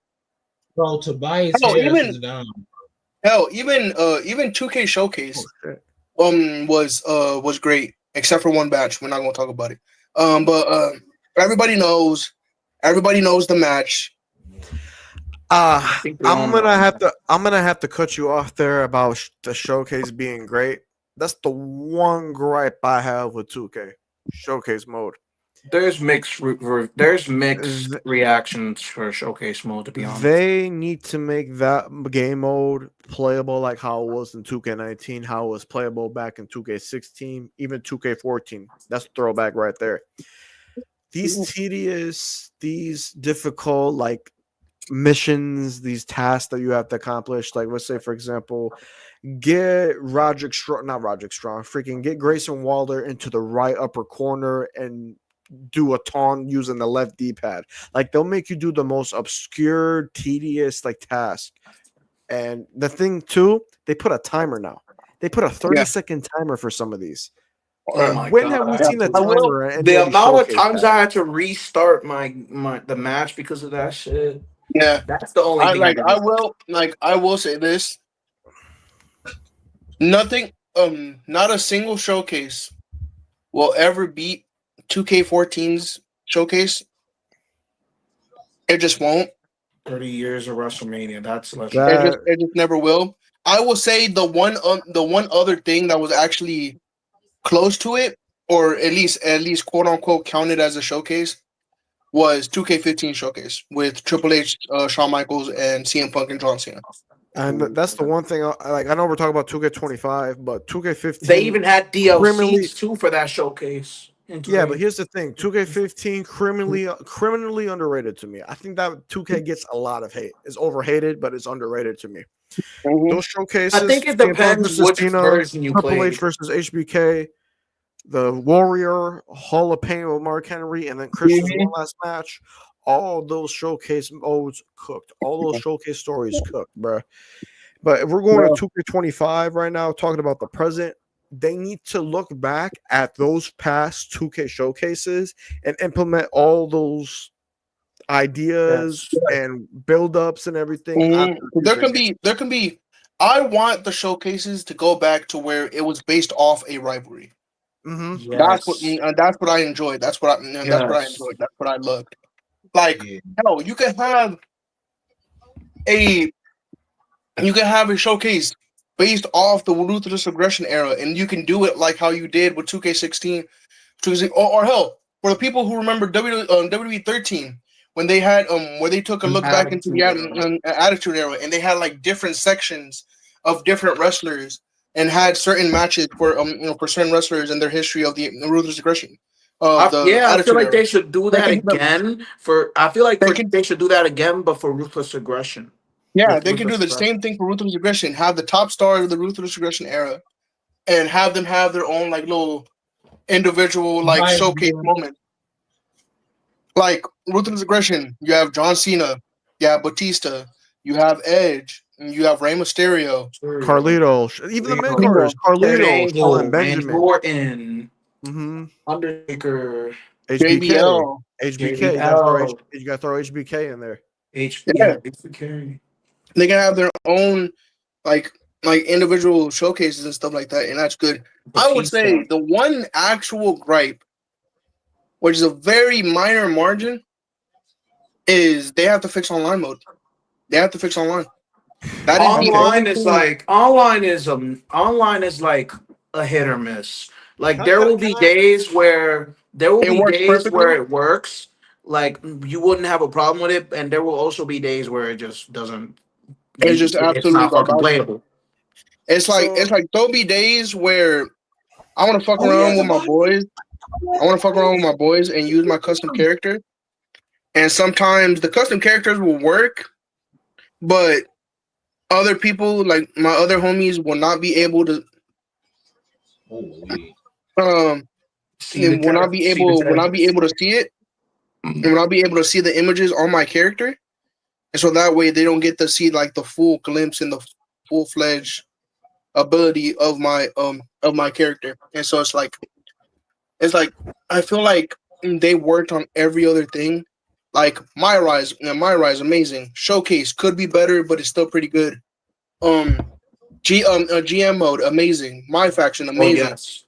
Bro, Tobias Hell, Harris even- is down. hell, even 2K Showcase Oh, shit. was great, except for one batch. We're not gonna talk about it. But everybody knows the match. think we're I'm on gonna have to cut you off there about the showcase being great. That's the one gripe I have with 2K showcase mode. There's mixed reactions for showcase mode, to be honest. They need to make that game mode playable like how it was in 2K19, how it was playable back in 2K16, even 2K14. That's throwback right there. These tedious, these difficult like missions, these tasks that you have to accomplish, like let's say for example, get freaking get Grayson Waller into the right upper corner and do a taunt using the left D-pad. Like they'll make you do the most obscure, tedious like task. And the thing too, they put a timer now. They put a 30-second timer for some of these. Oh my When god! have we I have seen a to, timer in the any amount of showcase? times I had to restart the match because of that shit. Yeah, That's the only thing I did. I will say this. Nothing, not a single showcase will ever beat 2K14's showcase. It just won't. 30 years of WrestleMania. That's That- It just never will. I will say the one other thing that was actually close to it, or at least quote unquote counted as a showcase, was 2K15 showcase with Triple H, Shawn Michaels, and CM Punk and John Cena. And that's the one thing. I know we're talking about 2K25, but 2K15. They even had DLCs criminally- too for that showcase. Yeah, but here's the thing: 2K15 criminally underrated to me. I think that 2K gets a lot of hate. It's overhated, but it's underrated to me. Those showcases. I think it CM Punk depends versus which Cena, version you Triple play. H versus HBK, the Warrior Hall of Pain with Mark Henry, and then Christian's one last match. All those showcase modes cooked. All those showcase stories cooked, bro. But if we're going to 2K25 right now, talking about the present, they need to look back at those past 2K showcases and implement all those ideas and build-ups and everything. There can be. I want the showcases to go back to where it was based off a rivalry. Mm-hmm. That's what I enjoyed. That's what I enjoyed. That's what I loved. Like hell, you can have a showcase based off the Ruthless Aggression era, and you can do it like how you did with 2K16, or hell, for the people who remember WWE 13 when they had where they took a look back into the Attitude Era, and they had like different sections of different wrestlers and had certain matches for for certain wrestlers and their history of the Ruthless Aggression. I feel like era. they should do that again. They should do that again, but for Ruthless Aggression. Yeah, they can do the same thing for Ruthless Aggression. Have the top stars of the Ruthless Aggression era, and have them have their own like little individual like showcase moment. Like Ruthless Aggression, you have John Cena, you have Batista, you have Edge, and you have Rey Mysterio, Carlito, even the mid carders, Carlito, Shawn Benjamin, Orton, mm-hmm. Undertaker, JBL, HBK. You got to throw HBK in there. HBK. They can have their own like individual showcases and stuff like that, and that's good. I would say the one actual gripe, which is a very minor margin, is they have to fix online mode. They have to fix online. Online is like a hit or miss. Like there will be days where it works. Like you wouldn't have a problem with it, and there will also be days where it just doesn't. It's just absolutely not fucking playable. It's like there'll be days where I want to fuck around with my boys. I want to fuck around with my boys and use my custom character. And sometimes the custom characters will work, but other people, like my other homies, will not be able to. Will not be able to see it. And will not be able to see the images on my character. And so that way they don't get to see like the full glimpse and the full-fledged ability of my character. And so it's like I feel like they worked on every other thing. Like my rise, amazing. Showcase could be better, but it's still pretty good. GM mode, amazing. My faction, amazing. Yes.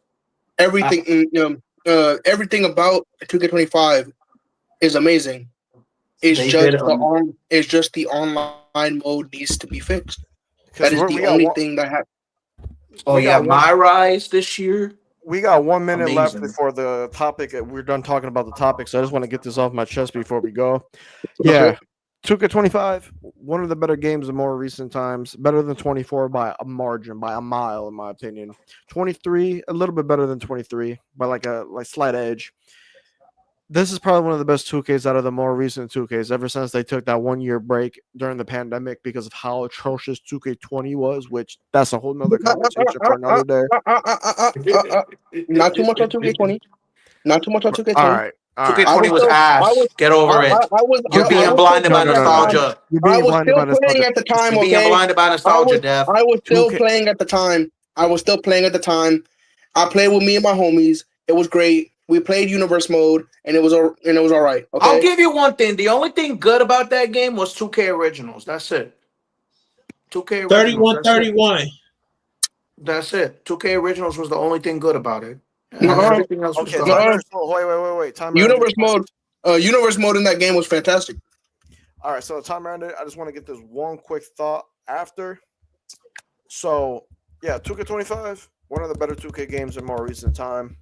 Everything, everything about 2K25 is amazing. It's just the online mode needs to be fixed. That is the only thing that happened. Oh yeah, my rise this year. We got 1 minute left before the topic. We're done talking about the topic, so I just want to get this off my chest before we go. Yeah, 2K25, one of the better games of more recent times. Better than 24 by a margin, by a mile, in my opinion. 23, a little bit better than 23, by like a slight edge. This is probably one of the best 2Ks out of the more recent 2Ks ever since they took that 1 year break during the pandemic because of how atrocious 2K20 was, which that's a whole nother conversation for another day. Not too much on 2K20. Not too much on 2K20. All right. All right. 2K20 was ass. Get over it. You're being blinded by nostalgia. You're I being was blinded still by playing nostalgia. at the time, You're being okay? blinded by nostalgia, Dev. I was still 2K playing at the time. I was still playing at the time. I played with me and my homies. It was great. We played universe mode, and it was all right. I'll Okay. give you one thing. The only thing good about that game was 2K Originals. That's it. 2K Originals. 31 That's it. 31. That's it. 2K Originals was the only thing good about it. No, Everything else was Okay, garbage. timer. Wait. Timer ended. Universe mode in that game was fantastic. All right, so the timer ended. I just want to get this one quick thought after. So, yeah, 2K25, one of the better 2K games in more recent time.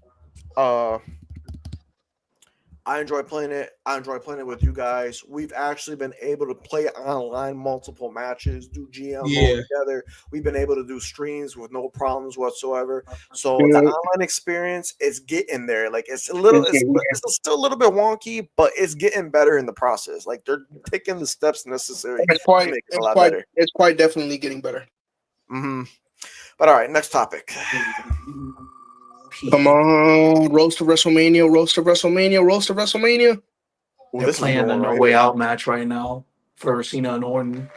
I enjoy playing it. I enjoy playing it with you guys. We've actually been able to play online multiple matches, do GM mode together. We've been able to do streams with no problems whatsoever. So the online experience is getting there. Like it's still a little bit wonky, but it's getting better in the process. Like they're taking the steps necessary to make it a lot better. It's quite definitely getting better. Mm-hmm. But all right, next topic. Come on, roast to WrestleMania. They're playing a No Way Out match right now for Cena and Orton.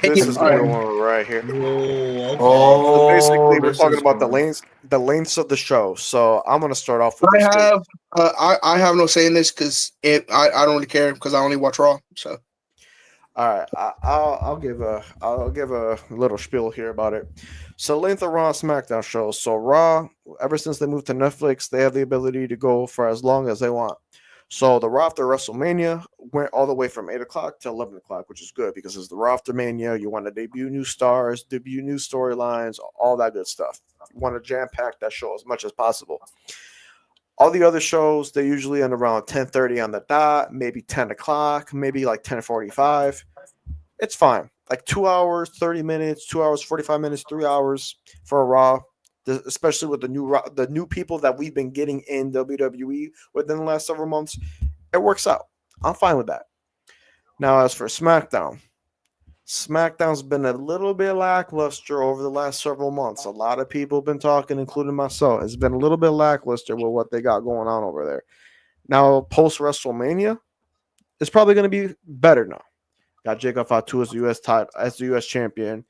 This is the one right here. Oh, okay. So basically, we're talking about the lengths of the show. So I'm gonna start off with. I have no say in this because I don't really care because I only watch Raw. So. All right, I'll give a little spiel here about it. So length of Raw and SmackDown shows. So Raw, ever since they moved to Netflix, they have the ability to go for as long as they want. So the Raw after WrestleMania went all the way from 8 o'clock to 11 o'clock, which is good because it's the Raw after Mania. You want to debut new stars, debut new storylines, all that good stuff. You want to jam pack that show as much as possible. All the other shows, they usually end around 10:30 on the dot, maybe 10 o'clock, maybe like 10:45. It's fine. Like 2 hours, 30 minutes, 2 hours, 45 minutes, 3 hours for a Raw, especially with the new people that we've been getting in WWE within the last several months. It works out. I'm fine with that. Now, as for SmackDown, SmackDown's been a little bit lackluster over the last several months. A lot of people have been talking, including myself. It's been a little bit lackluster with what they got going on over there. Now, post WrestleMania, it's probably going to be better now. Got Jacob Fatu as the US champion.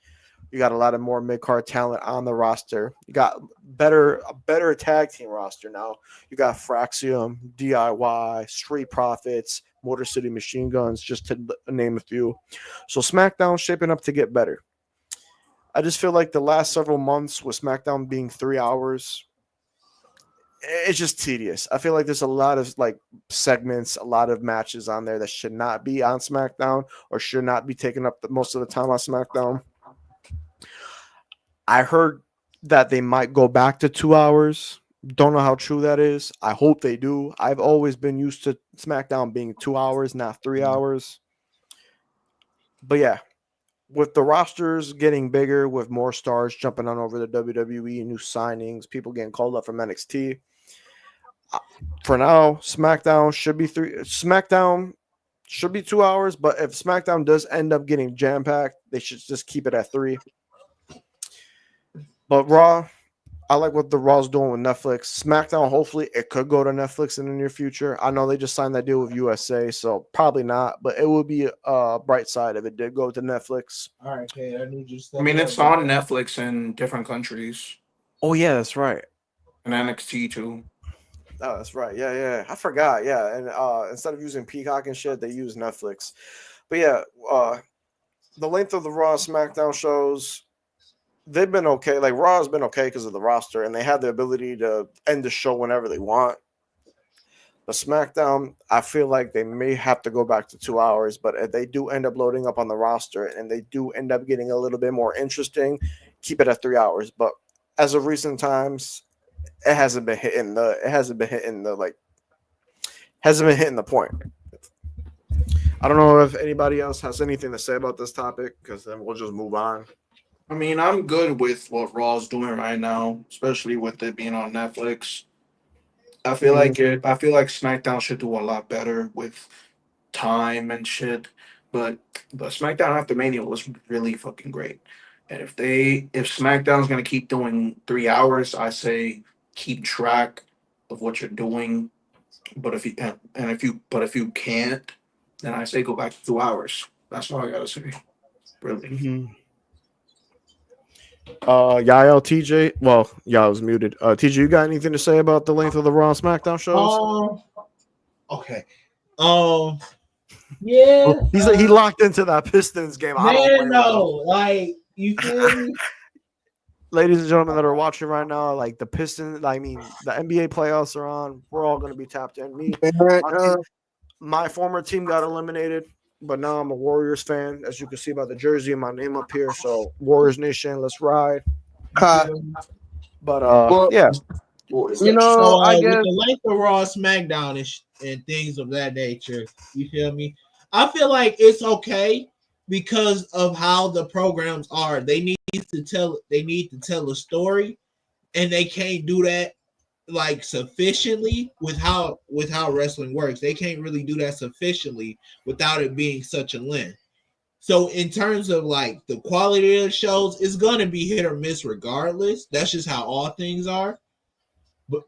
You got a lot of more mid-card talent on the roster. You got a better tag team roster now. You got Fraxium, DIY, Street Profits, Motor City Machine Guns, just to name a few. So SmackDown shaping up to get better. I just feel like the last several months with SmackDown being 3 hours, it's just tedious. I feel like there's a lot of like segments, a lot of matches on there that should not be on SmackDown or should not be taking up most of the time on SmackDown. I heard that they might go back to 2 hours. Don't know how true that is. I hope they do. I've always been used to SmackDown being 2 hours, not 3 hours. But yeah, with the rosters getting bigger, with more stars jumping on over the WWE, new signings, people getting called up from NXT. For now, SmackDown should be 2 hours. But if SmackDown does end up getting jam packed, they should just keep it at 3. But Raw, I like what the Raw's doing with Netflix. SmackDown, hopefully it could go to Netflix in the near future. I know they just signed that deal with USA, so probably not. But it would be a bright side if it did go to Netflix. All right, okay. I mean, it's on Netflix in different countries. Oh, yeah, that's right. And NXT, too. Oh, that's right. Yeah. I forgot. Yeah. And instead of using Peacock and shit, they use Netflix. But yeah, the length of the Raw SmackDown shows, they've been okay. Like Raw has been okay because of the roster, and they have the ability to end the show whenever they want. The SmackDown, I feel like they may have to go back to 2 hours, but if they do end up loading up on the roster and they do end up getting a little bit more interesting, keep it at 3 hours. But as of recent times, it hasn't been hitting the point. I don't know if anybody else has anything to say about this topic, because then we'll just move on. I mean, I'm good with what Raw's doing right now, especially with it being on Netflix. I feel like SmackDown should do a lot better with time and shit. But SmackDown after Mania was really fucking great. And if SmackDown's gonna keep doing 3 hours, I say keep track of what you're doing But if you can't, then I say go back to 2 hours. That's all I gotta say. Really. Mm-hmm. Yael, TJ. Well, Yael was muted. TJ, you got anything to say about the length of the Raw and SmackDown shows? Okay. Yeah. He locked into that Pistons game. I don't blame him, though. Like you feel me? Ladies and gentlemen that are watching right now, like the Pistons, I mean, the NBA playoffs are on. We're all going to be tapped in. My former team got eliminated, but now I'm a Warriors fan, as you can see by the jersey and my name up here. So, Warriors Nation, let's ride. But, Well, yeah. you know, I with guess the length of Raw, SmackDown, and things of that nature, you feel me? I feel like it's okay because of how the programs are. They need to tell a story, and they can't do that like sufficiently with how wrestling works. They can't really do that sufficiently without it being such a length. So in terms of like the quality of the shows, it's gonna be hit or miss regardless. That's just how all things are. But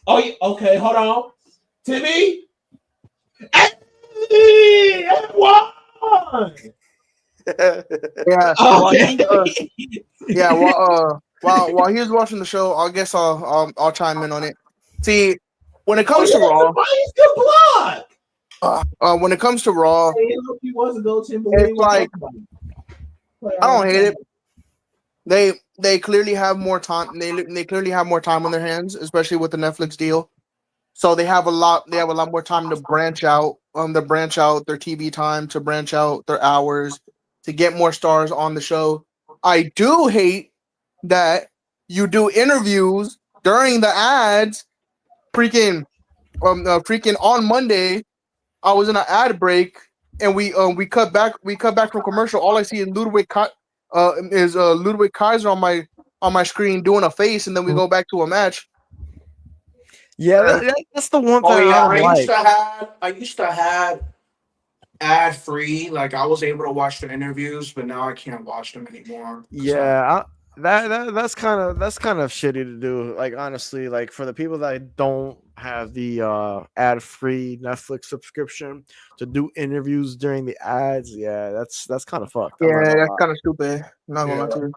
okay, hold on, Timmy. Hey, everyone! yeah. Okay. While he was watching the show, I guess I'll chime in on it. See, when it comes to Raw, when it comes to Raw, it's like I don't hate it. They clearly have more time. They clearly have more time on their hands, especially with the Netflix deal. So they have a lot. They have a lot more time to branch out. To branch out their TV time, to branch out their hours, to get more stars on the show. I do hate that you do interviews during the ads. Freaking on Monday, I was in an ad break, and we cut back from commercial. All I see is Ludwig Kaiser on my screen doing a face, and then we go back to a match. Yeah, that's the one thing I used to have ad free. Like I was able to watch the interviews, but now I can't watch them anymore. Yeah, that's kind of shitty to do. Like honestly, like for the people that don't have the ad free Netflix subscription to do interviews during the ads, yeah, that's kind of fucked. Yeah, that's kind of stupid. I'm not gonna lie to you.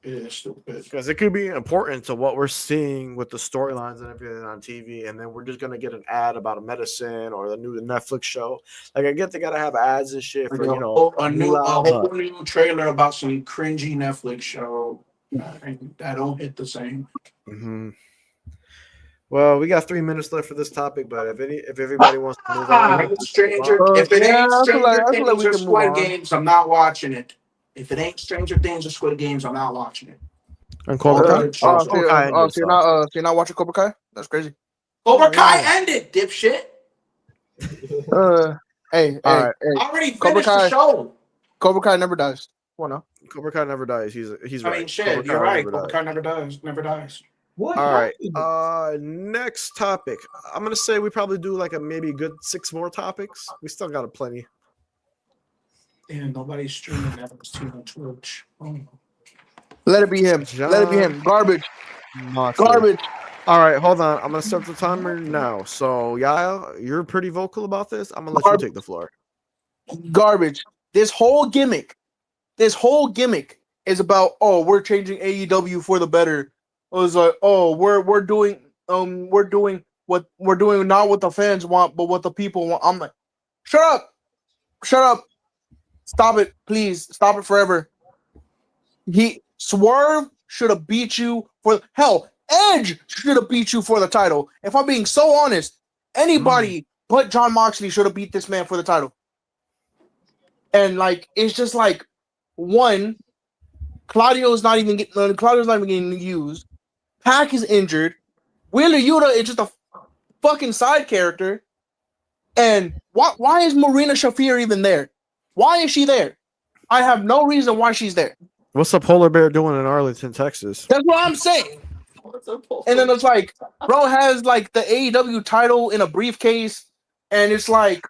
It is stupid because it could be important to what we're seeing with the storylines and everything on TV, and then we're just gonna get an ad about a medicine or the new Netflix show. Like I get they gotta have ads and shit for a whole new trailer about some cringy Netflix show that don't hit the same. Mm-hmm. Well, we got 3 minutes left for this topic, but if everybody wants to move on, if it ain't Stranger Things or Squid Games, I'm not watching it. If it ain't Stranger Things or Squid Games, I'm not watching it. And Cobra Kai. So you're not watching Cobra Kai? That's crazy. Cobra Kai ended, dipshit. Hey, I already finished the show. Cobra Kai never dies. Well, no. Cobra Kai never dies. He's right. I mean, shit, you're right. Cobra Kai never dies. Never dies. What? All right. Next topic. I'm gonna say we probably do like maybe good 6 more topics. We still got a plenty. Damn, nobody's streaming that on Twitch. Oh. Let it be him. Let it be him. Garbage. Garbage. All right, hold on. I'm gonna start the timer now. So, Yael, you're pretty vocal about this. I'm gonna let you take the floor. Garbage. This whole gimmick is about we're changing AEW for the better. It was like we're doing what we're doing, not what the fans want, but what the people want. I'm like, shut up, stop it, please, stop it forever. Swerve should have beat you for hell. Edge should have beat you for the title. If I'm being so honest, anybody but Jon Moxley should have beat this man for the title. And like, it's just like, one, Claudio's not even getting used. Pac is injured. Wheeler Yuta is just a fucking side character. And why is Marina Shafir even there? Why is she there? I have no reason why she's there. What's the polar bear doing in Arlington, Texas? That's what I'm saying. And then it's like, bro has like the AEW title in a briefcase, and it's like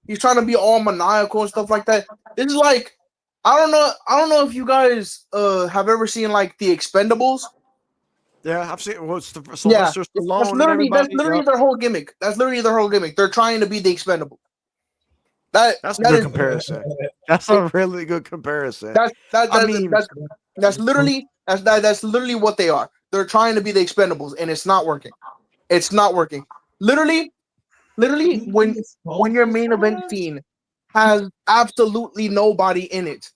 he's trying to be all maniacal and stuff like that. This is like, I don't know if you guys have ever seen like the Expendables. Yeah, I've seen what's the Yeah, Sylvester that's Stallone and literally everybody. Yep. their whole gimmick. That's literally their whole gimmick. They're trying to be the expendable. That That's a that good is comparison. That's a really good comparison. that's that, I that mean, that's literally that's literally what they are. They're trying to be the expendables, and it's not working. It's not working. Literally, when your main event scene has absolutely nobody in it,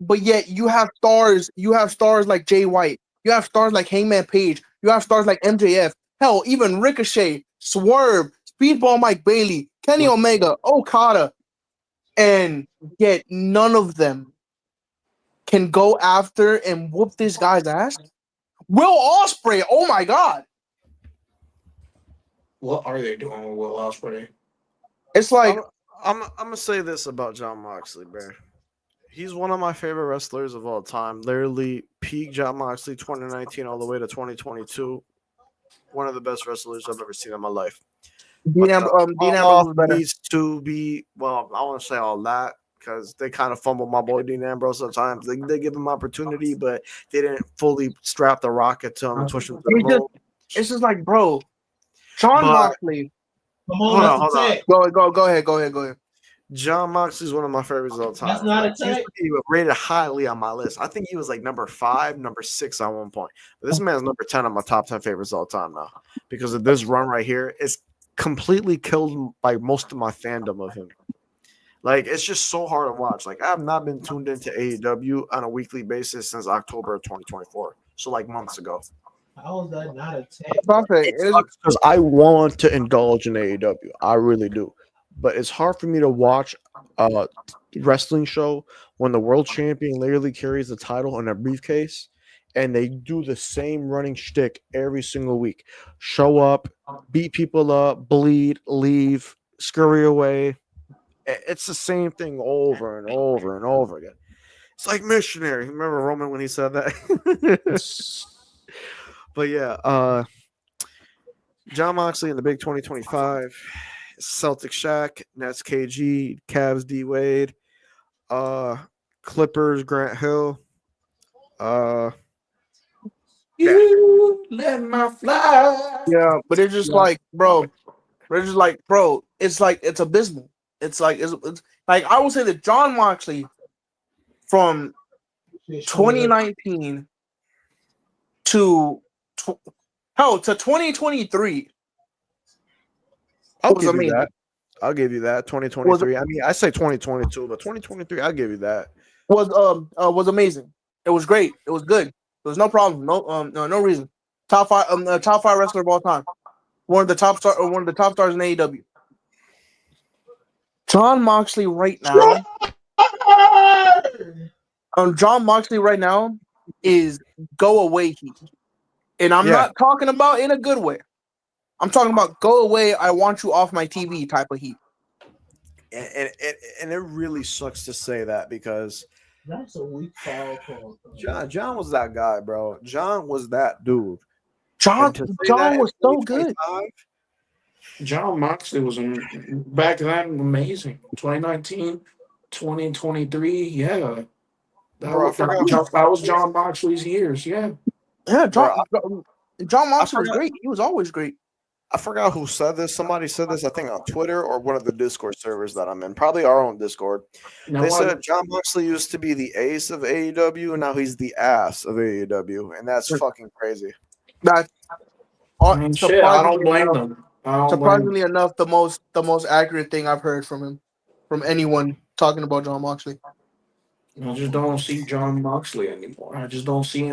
but yet you have stars like Jay White, you have stars like Hangman Page, you have stars like MJF, hell, even Ricochet, Swerve, Speedball Mike Bailey, Kenny Omega, Okada, and yet none of them can go after and whoop this guy's ass. Will Ospreay, oh my god. What are they doing with Will Ospreay? It's like I'm gonna say this about Jon Moxley, bro. He's one of my favorite wrestlers of all time. Literally, peak Jon Moxley 2019 all the way to 2022. One of the best wrestlers I've ever seen in my life. Dean Ambrose was better. Needs to be, well, I want to say all that because they kind of fumble my boy Dean Ambrose sometimes. They give him opportunity, but they didn't fully strap the rocket to him and push him to the moon. It's just like, bro, Jon Moxley. Come on, Hold on. Go ahead. Jon Moxley is one of my favorites of all time. That's not a tag. He was rated highly on my list. I think he was like number 5, number 6 at one point. But this man's number 10 on my top 10 favorites of all time now because of this run right here. It's completely killed by most of my fandom of him. Like, it's just so hard to watch. Like, I have not been tuned into AEW on a weekly basis since October of 2024. So, like, months ago. How is that not a tag? Because I want to indulge in AEW. I really do. But it's hard for me to watch a wrestling show when the world champion literally carries the title in a briefcase and they do the same running shtick every single week. Show up, beat people up, bleed, leave, scurry away. It's the same thing over and over and over again. It's like missionary. Remember Roman when he said that? But yeah, Jon Moxley in the big 2025. Celtic Shaq, Nets KG, Cavs D Wade, Clippers Grant Hill. You let my fly. Yeah, but it's just like, bro, it's abysmal. It's like I would say that Jon Moxley from 2019 to 2023. I'll give you that. I'll give you that. 2023. I mean, I say 2022, but 2023, I'll give you that. Was amazing. It was great. It was good. There was no problem. No reason. Top 5 wrestler of all time. One of the top stars in AEW. Jon Moxley right now. Jon Moxley right now is go away heat. And I'm not talking about in a good way. I'm talking about go away, I want you off my TV type of heat. And it really sucks to say that because that's a weak foul call. John was that guy, bro. John was that dude. John was so good. Jon Moxley was back then amazing. 2019, 2023, yeah. That was Jon Moxley's years, yeah. Yeah, Jon Moxley was great. He was always great. I forgot who said this. Somebody said this, I think, on Twitter or one of the Discord servers that I'm in. Probably our own Discord. They said Jon Moxley used to be the ace of AEW, and now he's the ass of AEW, and that's fucking crazy. That's I don't blame them. Surprisingly enough, the most accurate thing I've heard from him, from anyone talking about Jon Moxley. I just don't see Jon Moxley anymore. I just don't see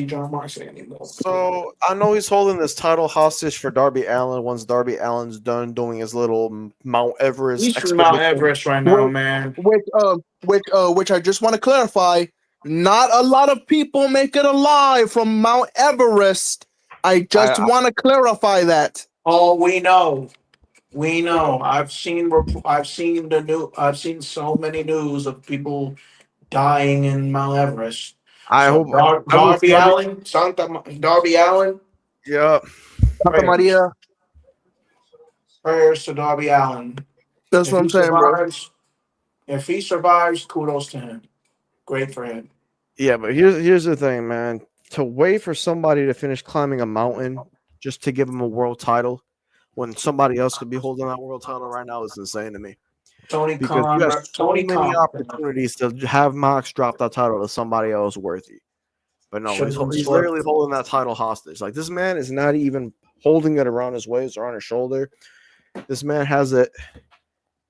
Jon Moxley anymore. So I know he's holding this title hostage for Darby Allin once Darby Allin's done doing his little Mount Everest. He's Mount Everest right now, man. Which I just want to clarify. Not a lot of people make it alive from Mount Everest. I just want to clarify that. Oh, we know. I've seen so many news of people dying in Mount Everest. Darby Allin. Yeah. Santa Maria. Prayers to Darby Allin. That's what I'm saying, bro. If he survives, kudos to him. Great for him. Yeah, but here's the thing, man. to wait for somebody to finish climbing a mountain just to give him a world title when somebody else could be holding that world title right now is insane to me. Tony Because Khan, you have so Tony many Khan opportunities to have Mox drop that title to somebody else worthy. But no, should have been he's swept. literally holding that title hostage. Like, this man is not even holding it around his waist or on his shoulder. This man has it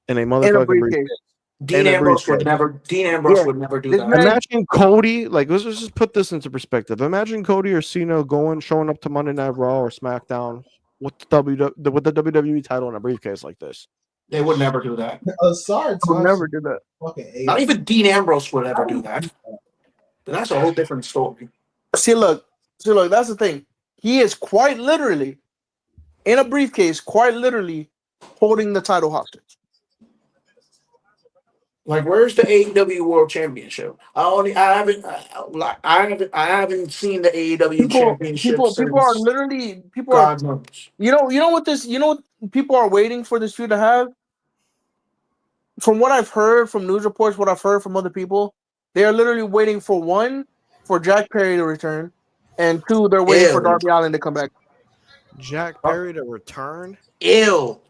in a In a motherfucking briefcase. briefcase. Dean In a Ambrose would briefcase. never. Dean Ambrose Yeah. would never do This that. man- Imagine Cody, like, let's just put this into perspective. Imagine Cody or Cena showing up to Monday Night Raw or SmackDown with the WWE title in a briefcase like this. They would never do that. Sorry, I'll Tom. never do that. Fucking Not even Dean Ambrose would ever do that. But that's a whole different story. See, look, that's the thing. He is quite literally in a briefcase, quite literally holding the title hostage. Like, where's the AEW World Championship? I haven't seen the AEW Championship People since are literally God knows. you know what people are waiting for this feud to have? From what I've heard from news reports, what I've heard from other people, they are literally waiting for one, for Jack Perry to return, and two, they're waiting for Ew. Darby Allin to come back. Jack Perry to return. Ew.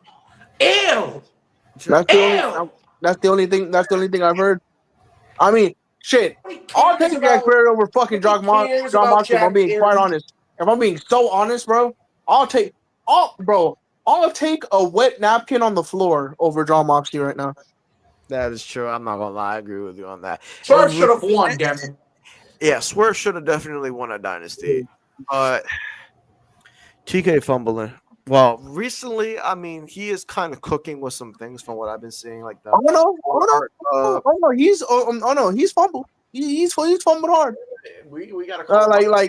That's the only thing I've heard. I mean, shit. I'll take Jack Perry over fucking John Moxley if I'm being quite honest. If I'm being so honest, bro, I'll take a wet napkin on the floor over John Moxley right now. That is true. I'm not gonna lie. I agree with you on that. Swerve should have won, damn it. Yeah, Swerve should have definitely won a dynasty. But TK fumbling. Well, recently, I mean, he is kind of cooking with some things from what I've been seeing, like that. He's fumbled. He's fumbled hard. We gotta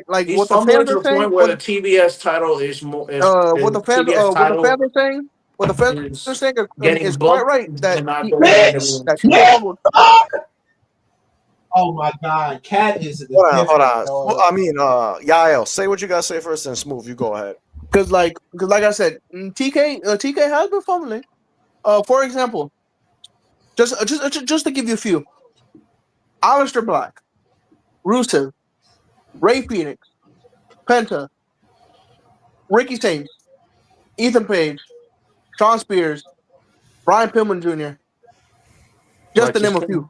Like He's what the fumbling fans to are the saying. point where the TBS title is more. What the fans are saying. What the fans are saying is quite right. That he fumbled. Oh my God, Cat is. Hold on. Well, I mean, Yael, say what you gotta say first, and Smooth, you go ahead. Because like I said, TK has been fumbling. For example, just to give you a few: Aleister Black, Rusev, Ray Phoenix, Penta, Ricky Saints, Ethan Page, Shawn Spears, Brian Pillman Jr. Just to name a few.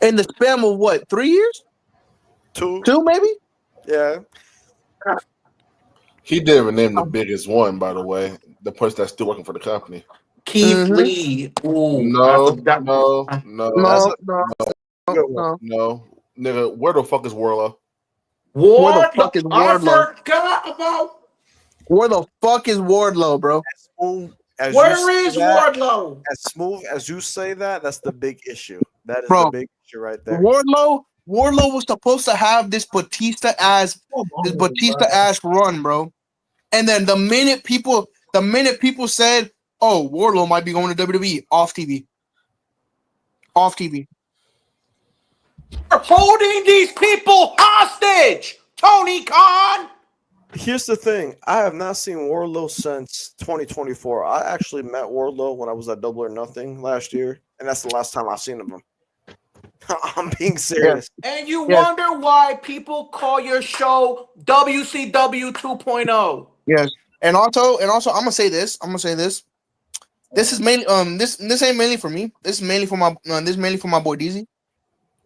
In the span of what, 3 years? Two maybe? Yeah. He didn't even name the biggest one, by the way. The person that's still working for the company. Keith Lee. Ooh, No. Nigga, where the fuck is Warlow? Where the fuck is I Wardlow? forgot about. Where the fuck is Wardlow, bro? Where is Wardlow? As smooth as you say that, that's the big issue. That is Bro, the big issue right there. Wardlow was supposed to have this Batista ass run, bro. And then the minute people said, "Oh, Wardlow might be going to WWE," off TV. You're holding these people hostage, Tony Khan. Here's the thing. I have not seen Wardlow since 2024. I actually met Wardlow when I was at Double or Nothing last year, and that's the last time I've seen him. I'm being serious. And you wonder why people call your show WCW 2.0. Yes. And also, I'm gonna say this. This is mainly this ain't mainly for me. This is mainly for my boy DZ.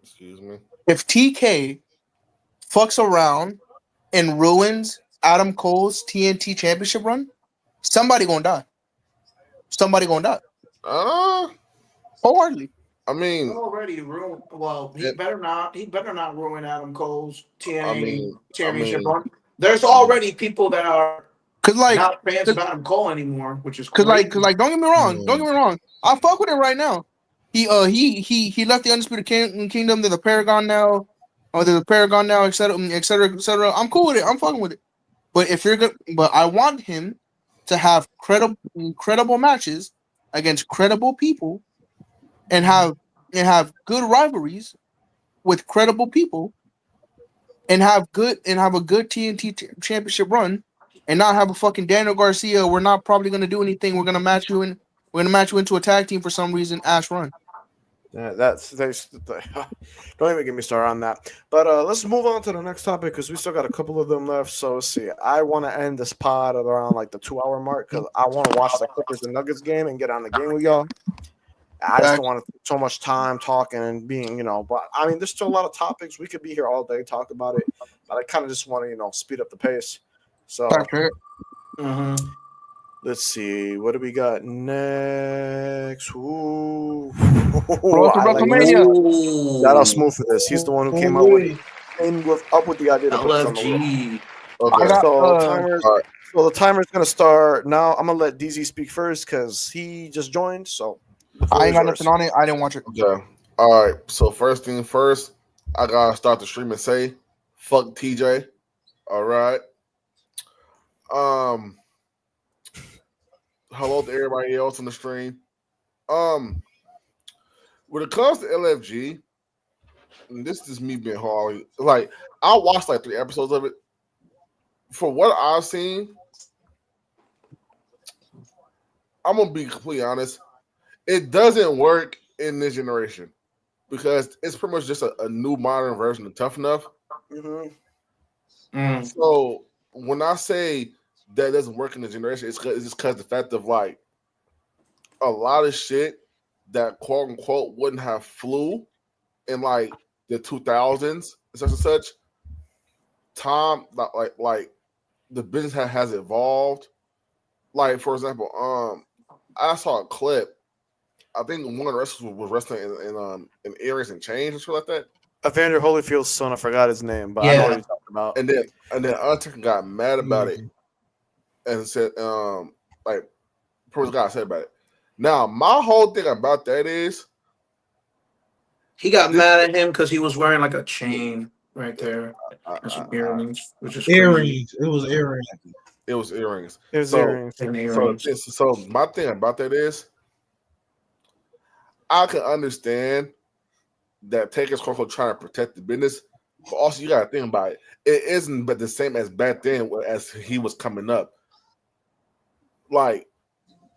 Excuse me. If TK fucks around and ruins Adam Cole's TNT Championship run, somebody gonna die. Wholeheartedly. I mean, Already ruined. Well, he better not ruin Adam Cole's TNT Championship run. There's already people that are not fans of Adam Cole anymore, which is crazy. Cause don't get me wrong. I fuck with it right now. He left the Undisputed Kingdom to the Paragon now, etc. I'm cool with it. I'm fucking with it. But I want him to have credible matches against credible people, and have good rivalries with credible people, and have a good TNT Championship run, and not have a fucking Daniel Garcia. We're not probably gonna do anything. We're gonna match you into a tag team for some reason. Ash run. Yeah, don't even get me started on that. But let's move on to the next topic because we still got a couple of them left. So let's see. I want to end this pod at around like the 2 hour mark because I want to watch the Clippers and Nuggets game and get on the game with y'all. I just don't want to take so much time talking and being, But I mean, there's still a lot of topics. We could be here all day talk about it, but I kind of just want to, speed up the pace. So Mm-hmm. let's see. What do we got next? Ooh. Road to I like this. WrestleMania. Shout out Smooth for this. He's the one who came up with the idea to put this on the wheel. LFG. Okay. I got, So the timer's gonna start now. I'm gonna let DZ speak first because he just joined. So the floor I is ain't got yours. nothing on it. I didn't watch it. Okay. All right. So first thing first, I gotta start the stream and say, fuck TJ. All right. Hello to everybody else on the stream. When it comes to LFG, and this is me being hard. Like I watched like 3 episodes of it. For what I've seen, I'm gonna be completely honest. It doesn't work in this generation because it's pretty much just a new modern version of Tough Enough. Mhm. So when I say that doesn't work in the generation, it's just because the fact of like a lot of shit that quote unquote wouldn't have flew in like the 2000s such and such. Time like the business has evolved. Like for example, I saw a clip. I think one of the wrestlers was wrestling in earrings and chains or something like that. Evander Holyfield's son, I forgot his name, but I know what you're talking about. And then Undertaker got mad about it and said, like, pretty much God said about it. Now, my whole thing about that is He got mad at him because he was wearing like a chain right there and some earrings, which is crazy. Earrings. It was earrings. It was earrings. It was So, earrings. And earrings. so my thing about that is I can understand that Taker's quote trying to protect the business, but also you got to think about it. It isn't but the same as back then as he was coming up. Like,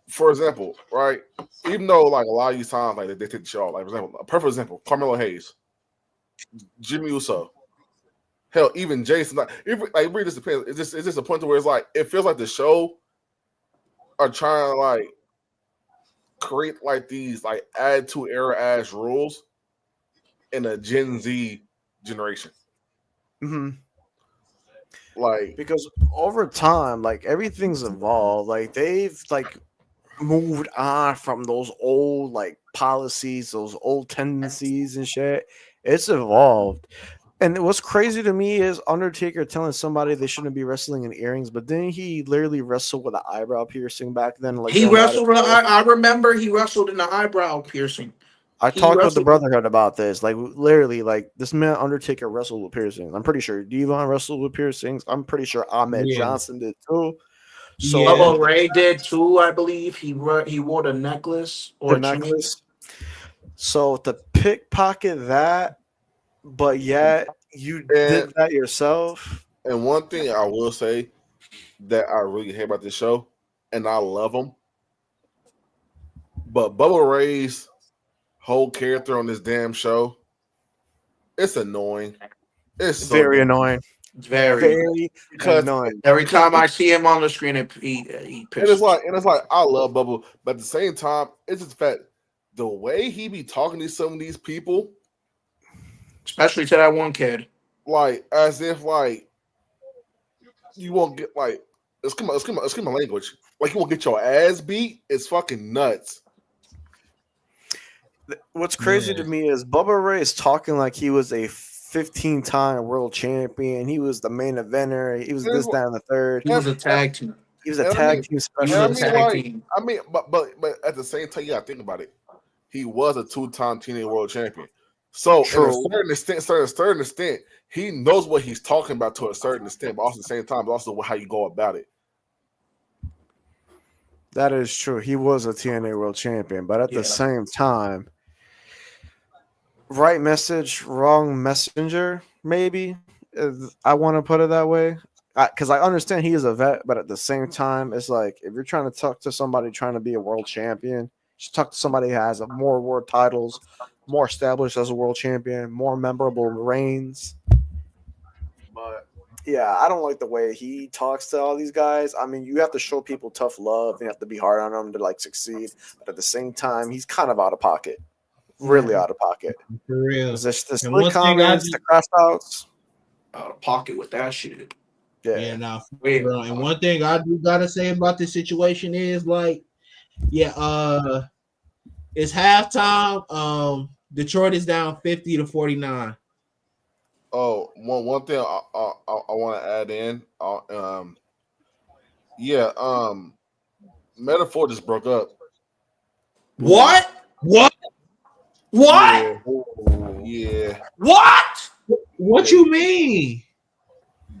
for example, right? Even though like a lot of these times like they take the show off. Like for example, a perfect example: Carmelo Hayes, Jimmy Uso, hell, even Jason. Like, it really just depends. It's just a point to where it's like it feels like the show are trying to like create like these like attitude era ass rules in a Gen Z generation. Mm-hmm. Like Because over time, like everything's evolved. Like they've like moved on from those old like policies, those old tendencies and shit. It's evolved. And what's crazy to me is Undertaker telling somebody they shouldn't be wrestling in earrings, but didn't he literally wrestle with an eyebrow piercing back then? Like He during the wrestled. Attitude Era? I remember he wrestled in the eyebrow piercing. I He talked with the wrestled- Brotherhood about this. Like literally, like this man Undertaker wrestled with piercings. I'm pretty sure Devon wrestled with piercings. I'm pretty sure Ahmed Yeah. Johnson did too. So Yeah. Bubba Ray did too, I believe. He wore the necklace or the chain. necklace. So to pickpocket that, but yet you did that yourself. And one thing I will say that I really hate about this show, and I love him, but Bubba Ray's whole character on this damn show, it's annoying. It's so Very annoying. Very. because annoying. Every time I see him on the screen, he and pisses. it's like I love Bubba, but at the same time, it's just the fact the way he be talking to some of these people, Especially to that one kid. like as if like you won't get like excuse my language, like you won't get your ass beat. It's fucking nuts. What's crazy to me is Bubba Ray is talking like he was a 15-time world champion. He was the main eventer. He was this, that, and the third. He was a tag team. He was a tag team He specialist. was a tag team. I mean, but at the same time, you gotta think about it. He was a 2-time teenage world champion. So True. in a certain extent, he knows what he's talking about to a certain extent, but also at the same time, also how you go about it. That is true. He was a TNA world champion, but at the same time, right message, wrong messenger, maybe. I want to put it that way. Because I understand he is a vet, but at the same time, it's like if you're trying to talk to somebody trying to be a world champion, just talk to somebody who has more world titles, more established as a world champion, more memorable reigns. But yeah, I don't like the way he talks to all these guys. I mean, you have to show people tough love. You have to be hard on them to like succeed. But at the same time, he's kind of out of pocket, really out of pocket. For real. Is this the And slick one thing I comments, do, the crash outs? Out of pocket with that shit. yeah, now, Wait. bro. And one thing I do gotta say about this situation is like, yeah, it's halftime. Detroit is down 50-49. Oh, one thing I want to add in. Metaphor just broke up. What? What? What? Yeah. What? What you mean?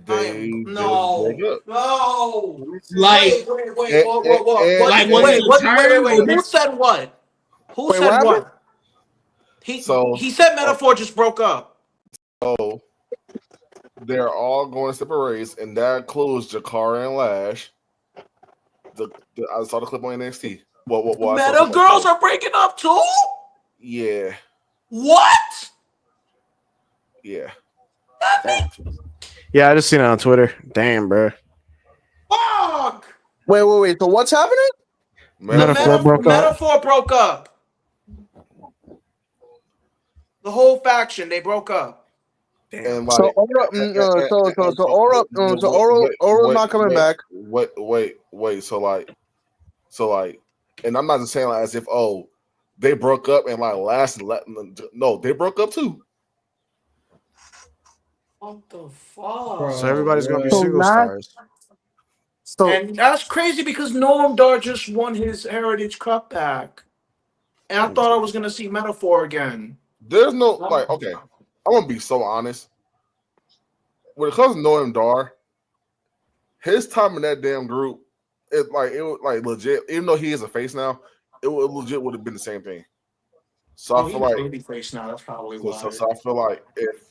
They No. just broke up. No. Like, Wait. What? Like, was it a Wait. term or Who said what? Who Wait, said what what? He So- said Metaphor just broke up. So they're all going separate ways, and that includes Jakara and Lash. I saw the clip on NXT. What? Meta girls are breaking up too? Yeah. What? Yeah. Yeah, I just seen it on Twitter. Damn, bro. Fuck. Wait. So what's happening? Metaphor broke up. Metaphor broke up. The whole faction, they broke up. And like, So Oro's not coming back. Wait. So like, and I'm not just saying like as if they broke up and like no, they broke up too. What the fuck? Bro. So everybody's gonna be So single not- stars. So And that's crazy because Noam Dar just won his Heritage Cup back. And I thought I was gonna see Metaphor again. There's no like, okay, I'm gonna be so honest. When it comes to Noam Dar, his time in that damn group, it was like legit. Even though he is a face now, it would have been the same thing. So I feel like babyface now. That's probably why. so I feel like if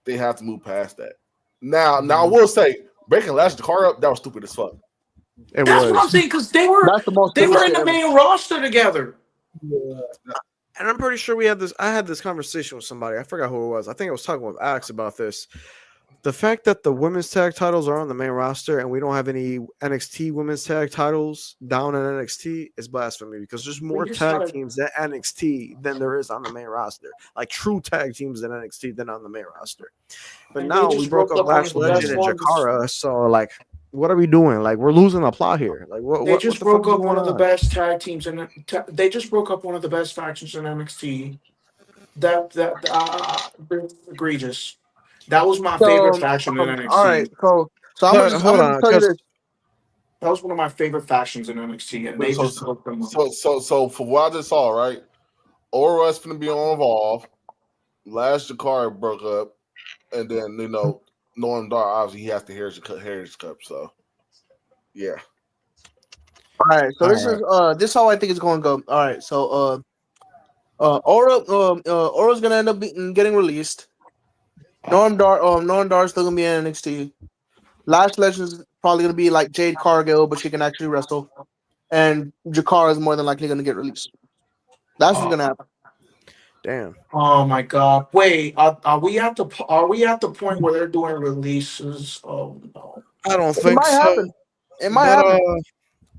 they have to move past that. Now I will say breaking Lash the car up, that was stupid as fuck. It That's what I'm was. saying because they were that's the most. in the ever. main roster together. And I'm pretty sure I had this conversation with somebody. I forgot who it was. I think I was talking with Alex about this. The fact that the women's tag titles are on the main roster and we don't have any NXT women's tag titles down in NXT is blasphemy because there's more just tag gotta- teams at NXT than there is on the main roster. Like true tag teams in NXT than on the main roster. But And they now just we broke broke up up one Lash of the best Legend and ones. Jakara. So like, what are we doing? Like we're losing the plot here. Like what? They what just the fuck broke is up one going of the on? best tag teams, and they just broke up one of the best factions in NXT. That egregious. That was my favorite faction in NXT. All right. So I'm But gonna hold on, tell you 'cause- this. That was one of my favorite factions in NXT, and they just broke them up. So for what I just saw, right? Aura's gonna be on Evolve. Lash Jakara broke up, and then Noam Dar obviously he has the Heritage Cup. So yeah. All right. So this is how I think it's going to go. All right. So Aura's gonna end up getting released. Norm Dar is still gonna be in NXT. Lash Legend's probably gonna be like Jade Cargill, but she can actually wrestle. And Jakara is more than likely gonna get released. That's what's gonna happen. Damn. Oh my god! Wait, are we at the point where they're doing releases? Oh no! I don't It think might so. happen. It might But, happen.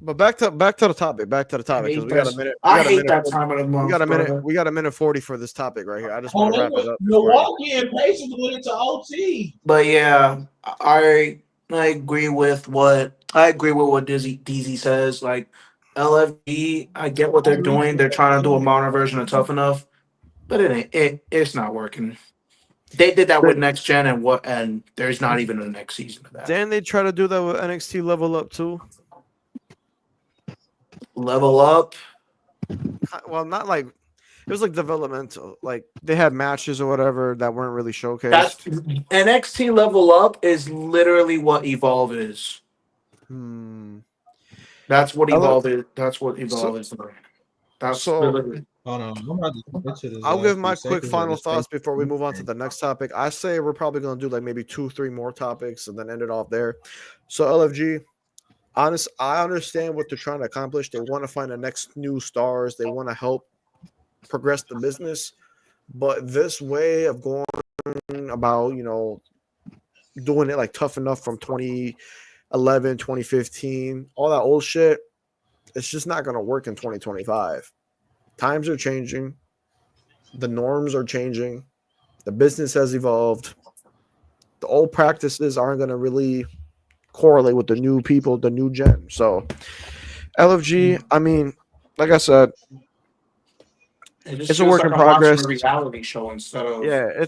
But back to the topic. Back to the topic because we got a minute. I hate that time of the month. We got a minute. brother. We got a minute 40 for this topic right here. I just Oh, want to wrap it up. Milwaukee and Pacers went into OT. But yeah, I agree with what DZ says. Like LFG, I get what they're doing. They're trying to do a modern version of Tough Enough, but it's not working. They did that with Next Gen, and there's not even a next season of that. Didn't they try to do that with NXT Level Up too? Level Up. Well, not like it was like developmental. Like they had matches or whatever that weren't really showcased. That's NXT Level Up is literally what Evolve is. That's what Evolve is. That's what Evolve is. That's so- literally. Hold on, I'm about to switch to this I'll last give few my quick seconds final of this thoughts paper. before we move on to the next topic. I say we're probably gonna do like maybe 2-3 more topics and then end it off there. So LFG, I understand what they're trying to accomplish. They want to find the next new stars. They want to help progress the business. But this way of going about, doing it like tough enough from 2011, 2015, all that old shit, it's just not going to work in 2025. Times are changing. The norms are changing. The business has evolved. The old practices aren't going to really correlate with the new people, the new gen. So LFG, I mean, like I said, It just it's a feels work like in I'm watching progress. a reality show instead of. Yeah,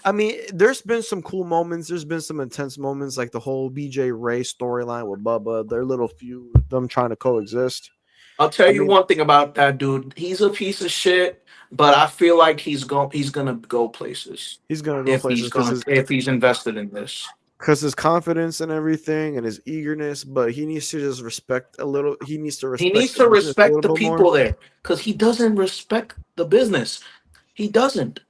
I mean, there's been some cool moments. There's been some intense moments, like the whole BJ Ray storyline with Bubba. Their little few, them trying to coexist. I'll tell I you mean, one thing about that dude. He's a piece of shit, but I feel like he's gonna go places he's gonna go places if he's invested in this. because his confidence and everything and his eagerness, but he needs to just respect a little. He needs to He respect needs the to business a respect little the bit more. people there because he doesn't respect the business. He doesn't.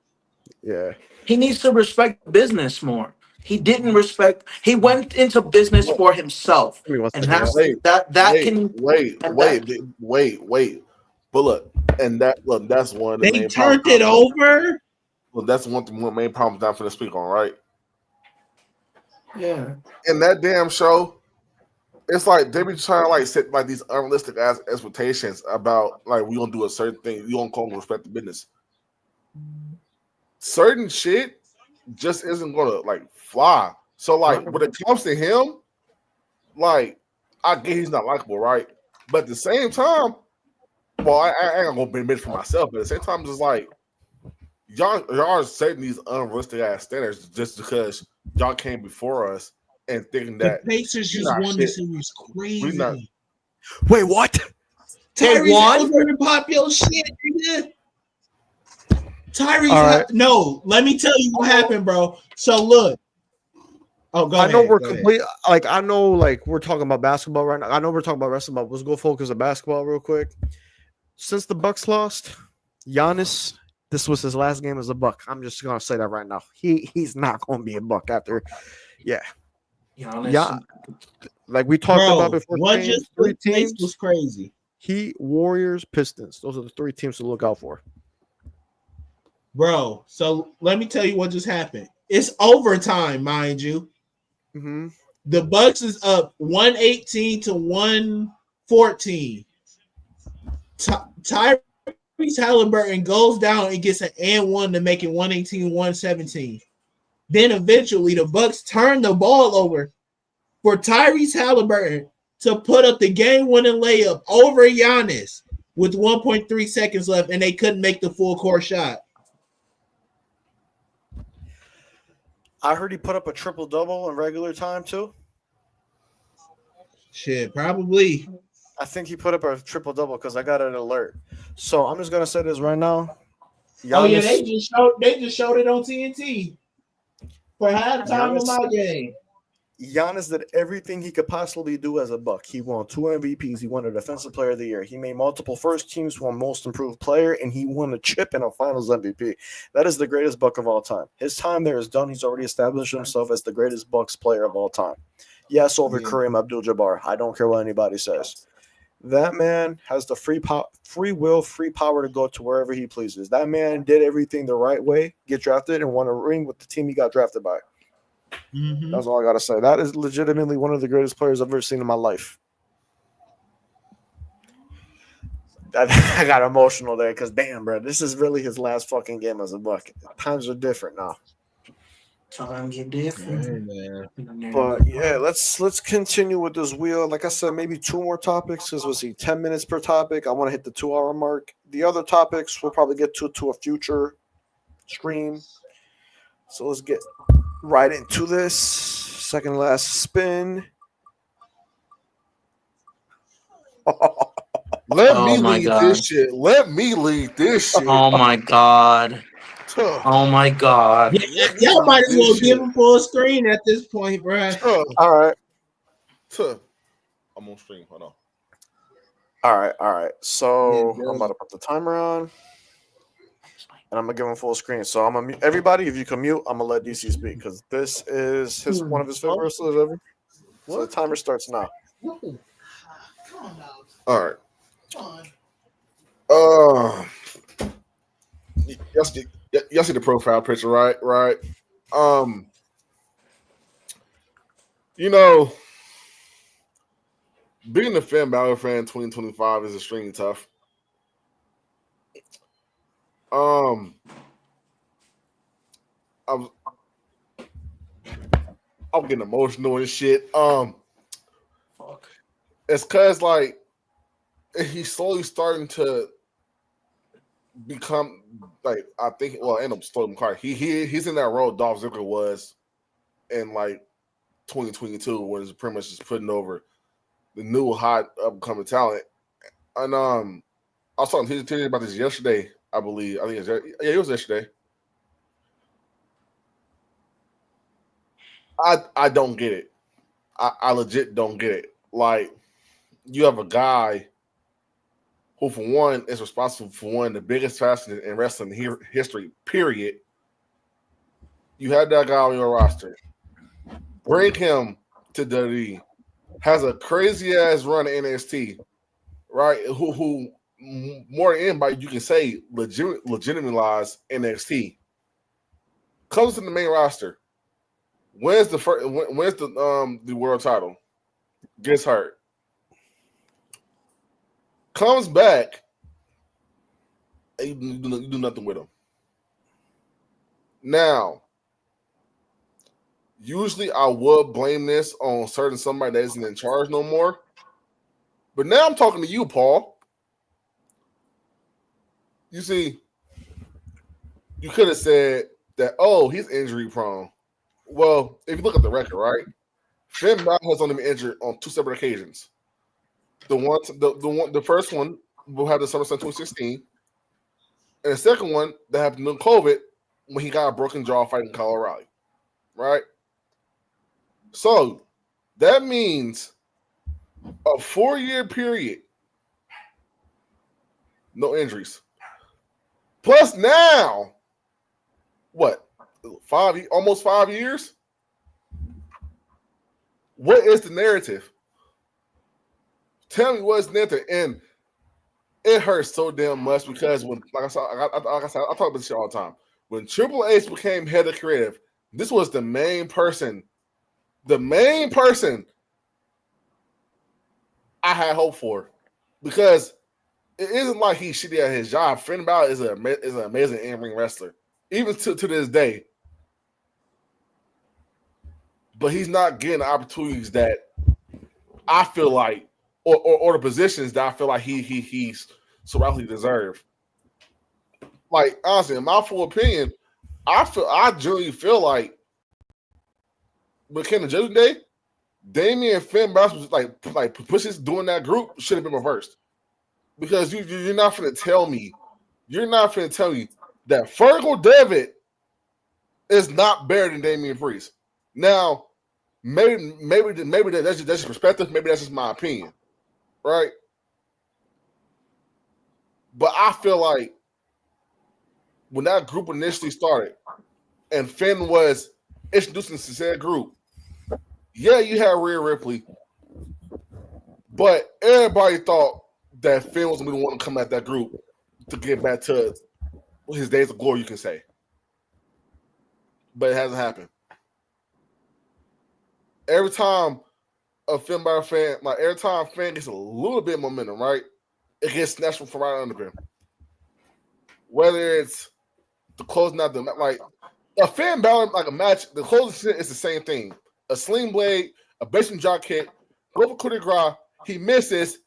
Yeah, He needs to respect business more. He didn't respect. He went into business for himself, give me 1 and second, y'all. that's Wait, that wait, can wait, and wait, that wait. But look, that's one of the They main problems. turned it over. Well, that's one of the main problems down for the speak on, right? yeah. In that damn show, it's like they be trying to like set like these unrealistic ass expectations about like we gonna do a certain thing. You don't call them respect the business. Certain shit just isn't gonna like fly. So like when it comes to him, like I get he's not likable, right? But at the same time, well, I ain't gonna admit for myself, but at the same time, it's like y'all are setting these unrealistic ass standards just because y'all came before us and thinking The that Pacers we're just not won the shit. series. We're not. Crazy. Wait, what? They Tyrese won? Halliburton pop your shit, nigga. Tyrese, All right. no. Let me tell you what happened, bro. So look. Oh, go I ahead. know we're go ahead. complete. Like I know, like we're talking about basketball right now. I know we're talking about wrestling, but let's go focus on basketball real quick. Since the Bucks lost, Giannis, this was his last game as a Buck. I'm just gonna say that right now. He's not gonna be a Buck after. Yeah, Giannis. yeah. Like we talked about Bro, before. what Teams, just three took place teams: was crazy. Heat, Warriors, Pistons. Those are the three teams to look out for. Bro, so let me tell you what just happened. It's overtime, mind you. Mm-hmm. The Bucks is up 118 to 114. Tyrese Halliburton goes down and gets an and one to make it 118-117. Then eventually the Bucks turn the ball over for Tyrese Halliburton to put up the game-winning layup over Giannis with 1.3 seconds left, and they couldn't make the full court shot. I heard he put up a triple double in regular time too. Shit, probably. I think he put up a triple double because I got an alert. So I'm just gonna say this right now. Giannis, Oh yeah, they just showed it on TNT for halftime of my game. Giannis did everything he could possibly do as a Buck. He won 2 MVPs. He won a Defensive Player of the Year. He made multiple first teams, won Most Improved Player, and he won a chip and a Finals MVP. That is the greatest Buck of all time. His time there is done. He's already established himself as the greatest Bucks player of all time. Yes, over Kareem Abdul-Jabbar. I don't care what anybody says. That man has the free will, free power to go to wherever he pleases. That man did everything the right way, get drafted, and won a ring with the team he got drafted by. Mm-hmm. That's all I gotta say. That is legitimately one of the greatest players I've ever seen in my life. I got emotional there because damn, bro, this is really his last fucking game as a Buck. Times are different now. Times are different. Hey, man. But yeah, let's continue with this wheel. Like I said, maybe 2 more topics because we'll see 10 minutes per topic. I want to hit the 2-hour mark. The other topics we'll probably get to a future stream. So let's get right into this. Second last spin. Let Oh me my lead God. this shit. Let me lead this shit. Oh my God. Oh my God. Y'all might as well give him full screen at this point, bro. All right. I'm on stream. Hold on. All right. So Yeah, I'm about to put the timer on. And I'm gonna give him full screen. So I'm gonna mute everybody. If you can mute, I'm gonna let DC speak because this is one of his favorite wrestlers ever. So the timer starts now. All right. Y'all see the profile picture, right? Right. You know, being a Finn Balor fan 2025 is extremely tough. I'm getting emotional and shit. Fuck. It's cause like he's slowly starting to become like I think. Well, end up slowly car. He's in that role Dolph Ziggler was in like 2022, when it's pretty much just putting over the new hot upcoming talent. And I was talking to you about this yesterday, I believe. I think it was yesterday. I don't get it. I legit don't get it. Like, you have a guy who, for one, is responsible for one of the biggest fashions in wrestling history, period. You had that guy on your roster. Bring him to WWE. Has a crazy ass run at NXT, right? Who more than anybody you can say legitimized NXT. Comes to the main roster. When's the world title? Gets hurt. Comes back, and you do nothing with him. Now, usually I would blame this on somebody that isn't in charge no more. But now I'm talking to you, Paul. You see, you could have said that, oh, he's injury prone. Well, if you look at the record, right? Finn Balor has only been injured on 2 separate occasions. The first one will have the SummerSlam 2016, and the second one that happened during COVID when he got a broken jaw fighting Kyle O'Reilly, right? So that means a 4-year period, no injuries. Plus now, what? Almost 5 years? What is the narrative? Tell me what's the narrative. And it hurts so damn much because when, like I said, I talk about this shit all the time. When Triple H became head of creative, this was the main person I had hope for, because it isn't like he's shitty at his job. Finn Balor is an amazing in-ring wrestler, even to this day. But he's not getting the opportunities that I feel like, or the positions that I feel like he's so rightfully deserved. Like, honestly, in my full opinion, I genuinely feel like with Ken and Judgment Day, Damian and Finn Balor was like pushes doing that group should have been reversed. Because you're not finna tell me that Fergal Devitt is not better than Damian Priest. Now, maybe that's just perspective. Maybe that's just my opinion, right? But I feel like when that group initially started and Finn was introducing to said group, yeah, you had Rhea Ripley, but everybody thought that Finn was going to be the one to come at that group to get back to his days of glory, you can say. But it hasn't happened. Every time a Finn Balor fan, like every time Finn gets a little bit of momentum, right, it gets snatched from right under him. Whether it's the closing out the, like a Finn Balor, like a match, the closing is the same thing. A sling blade, a basement drop kick, go for coup de grace, he misses,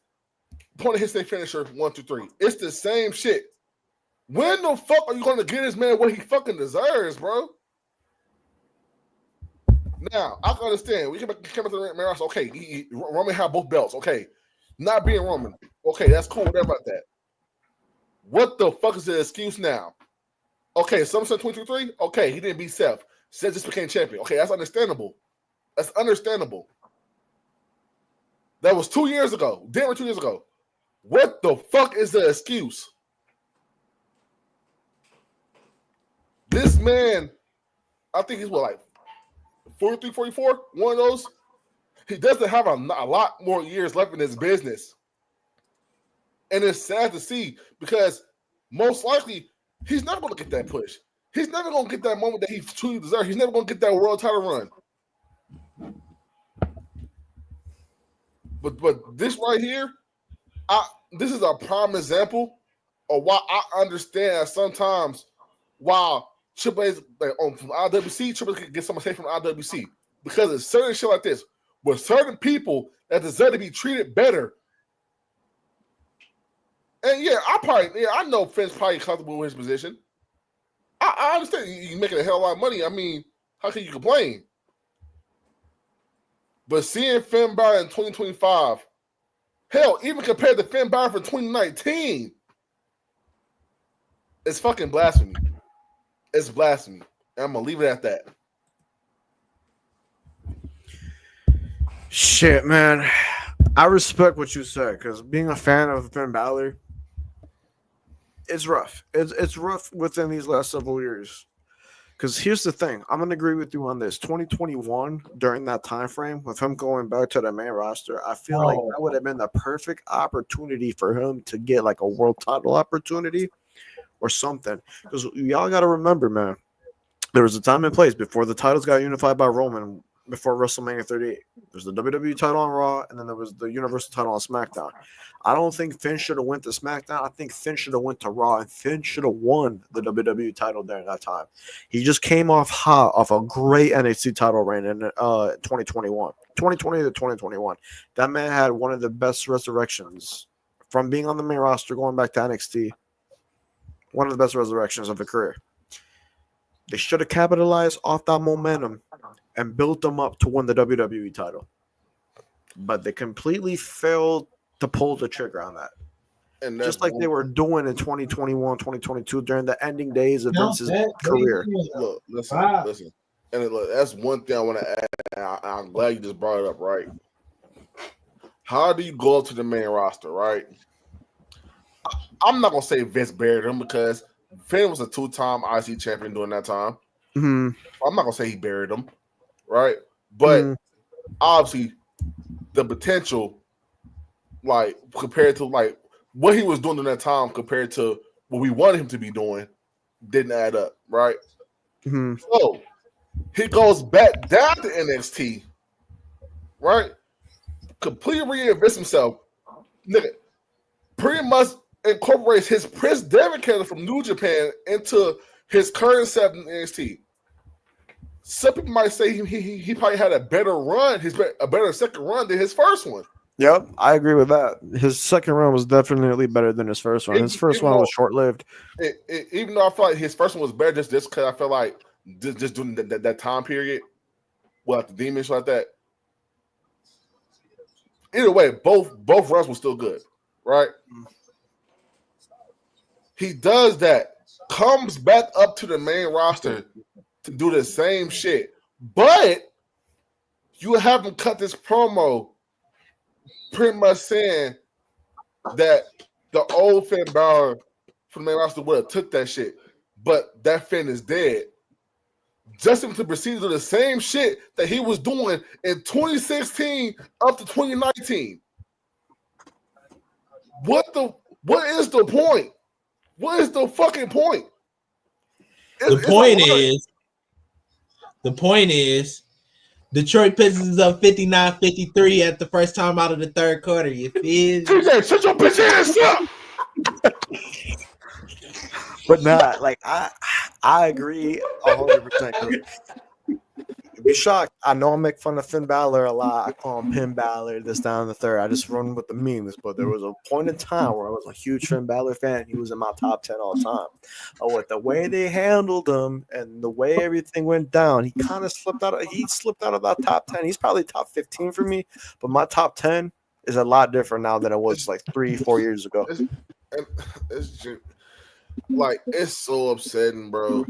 opponent hits their finisher, 1, 2, 3. It's the same shit. When the fuck are you going to get this man what he fucking deserves, bro? Now, I can understand. We came back to the Maris. Okay, Roman had both belts. Okay, not being Roman. Okay, that's cool. Whatever about that. What the fuck is the excuse now? Okay, SummerSlam 2023. Okay, he didn't beat Seth. Seth just became champion. Okay, that's understandable. That's understandable. That was 2 years ago. Damn, 2 years ago. What the fuck is the excuse? This man, I think he's what, like 43, 44? One of those. He doesn't have a lot more years left in his business. And it's sad to see because most likely He's never going to get that push. He's never going to get that moment that he truly deserves. He's never going to get that world title run. But this right here, this is a prime example of why I understand sometimes why Triple H from IWC, Triple H can get so much hate from IWC because it's certain shit like this with certain people that deserve to be treated better. And I know Finn's probably comfortable with his position. I understand you're making a hell of a lot of money. I mean, how can you complain? But seeing Finn Balor in 2025, hell, even compared to Finn Balor from 2019, it's fucking blasphemy. It's blasphemy. And I'm going to leave it at that. Shit, man. I respect what you said because being a fan of Finn Balor, it's rough. It's rough within these last several years. Because here's the thing, I'm gonna agree with you on this. 2021, during that time frame, with him going back to the main roster, I feel like that would have been the perfect opportunity for him to get like a world title opportunity or something. Because y'all got to remember, man, there was a time and place before the titles got unified by Roman. Before WrestleMania 38, there's the WWE title on Raw, and then there was the Universal title on SmackDown. I don't think Finn should have went to SmackDown. I think Finn should have went to Raw, and Finn should have won the WWE title during that time. He just came off hot off a great NXT title reign in 2020 to 2021. That man had one of the best resurrections from being on the main roster going back to NXT. One of the best resurrections of a career. They should have capitalized off that momentum and built them up to win the WWE title. But they completely failed to pull the trigger on that. And just like they were doing in 2021, 2022 during the ending days of Vince's career. Look, listen. And look, that's one thing I want to add. I'm glad you just brought it up, right? How do you go up to the main roster, right? I'm not going to say Vince buried him because Finn was a 2-time IC champion during that time. Mm-hmm. I'm not going to say he buried him. Right, but obviously the potential, like compared to like what he was doing in that time compared to what we wanted him to be doing, didn't add up. Right, so he goes back down to NXT. Right, completely reinvents himself. Nigga, pretty much incorporates his Prince Devitt character from New Japan into his current set in NXT. Some people might say he probably had a better run, a better second run than his first one. Yep, I agree with that. His second run was definitely better than his first one. His first one was short-lived. Even though I feel like his first one was better just because I feel like just doing that time period, the demons like that. Either way, both runs were still good, right? He does that, comes back up to the main roster to do the same shit, but you haven't cut this promo pretty much saying that the old Finn Balor from the main roster would have took that shit, but that Finn is dead. Justin to proceed to do the same shit that he was doing in 2016 up to 2019. What is the point? What is the fucking point? The point is, Detroit Pistons up 59-53 at the first time out of the third quarter. You feel? Shut your bitch ass up. But not like I agree 100%. Be shocked. I know I make fun of Finn Balor a lot. I call him Pin Balor, this, down, and the third. I just run with the memes. But there was a point in time where I was a huge Finn Balor fan. He was in my top 10 all time. But with the way they handled him and the way everything went down, he kind of slipped out. He slipped out of that top 10. He's probably top 15 for me. But my top 10 is a lot different now than it was like 3-4 years ago. It's just, like, it's so upsetting, bro.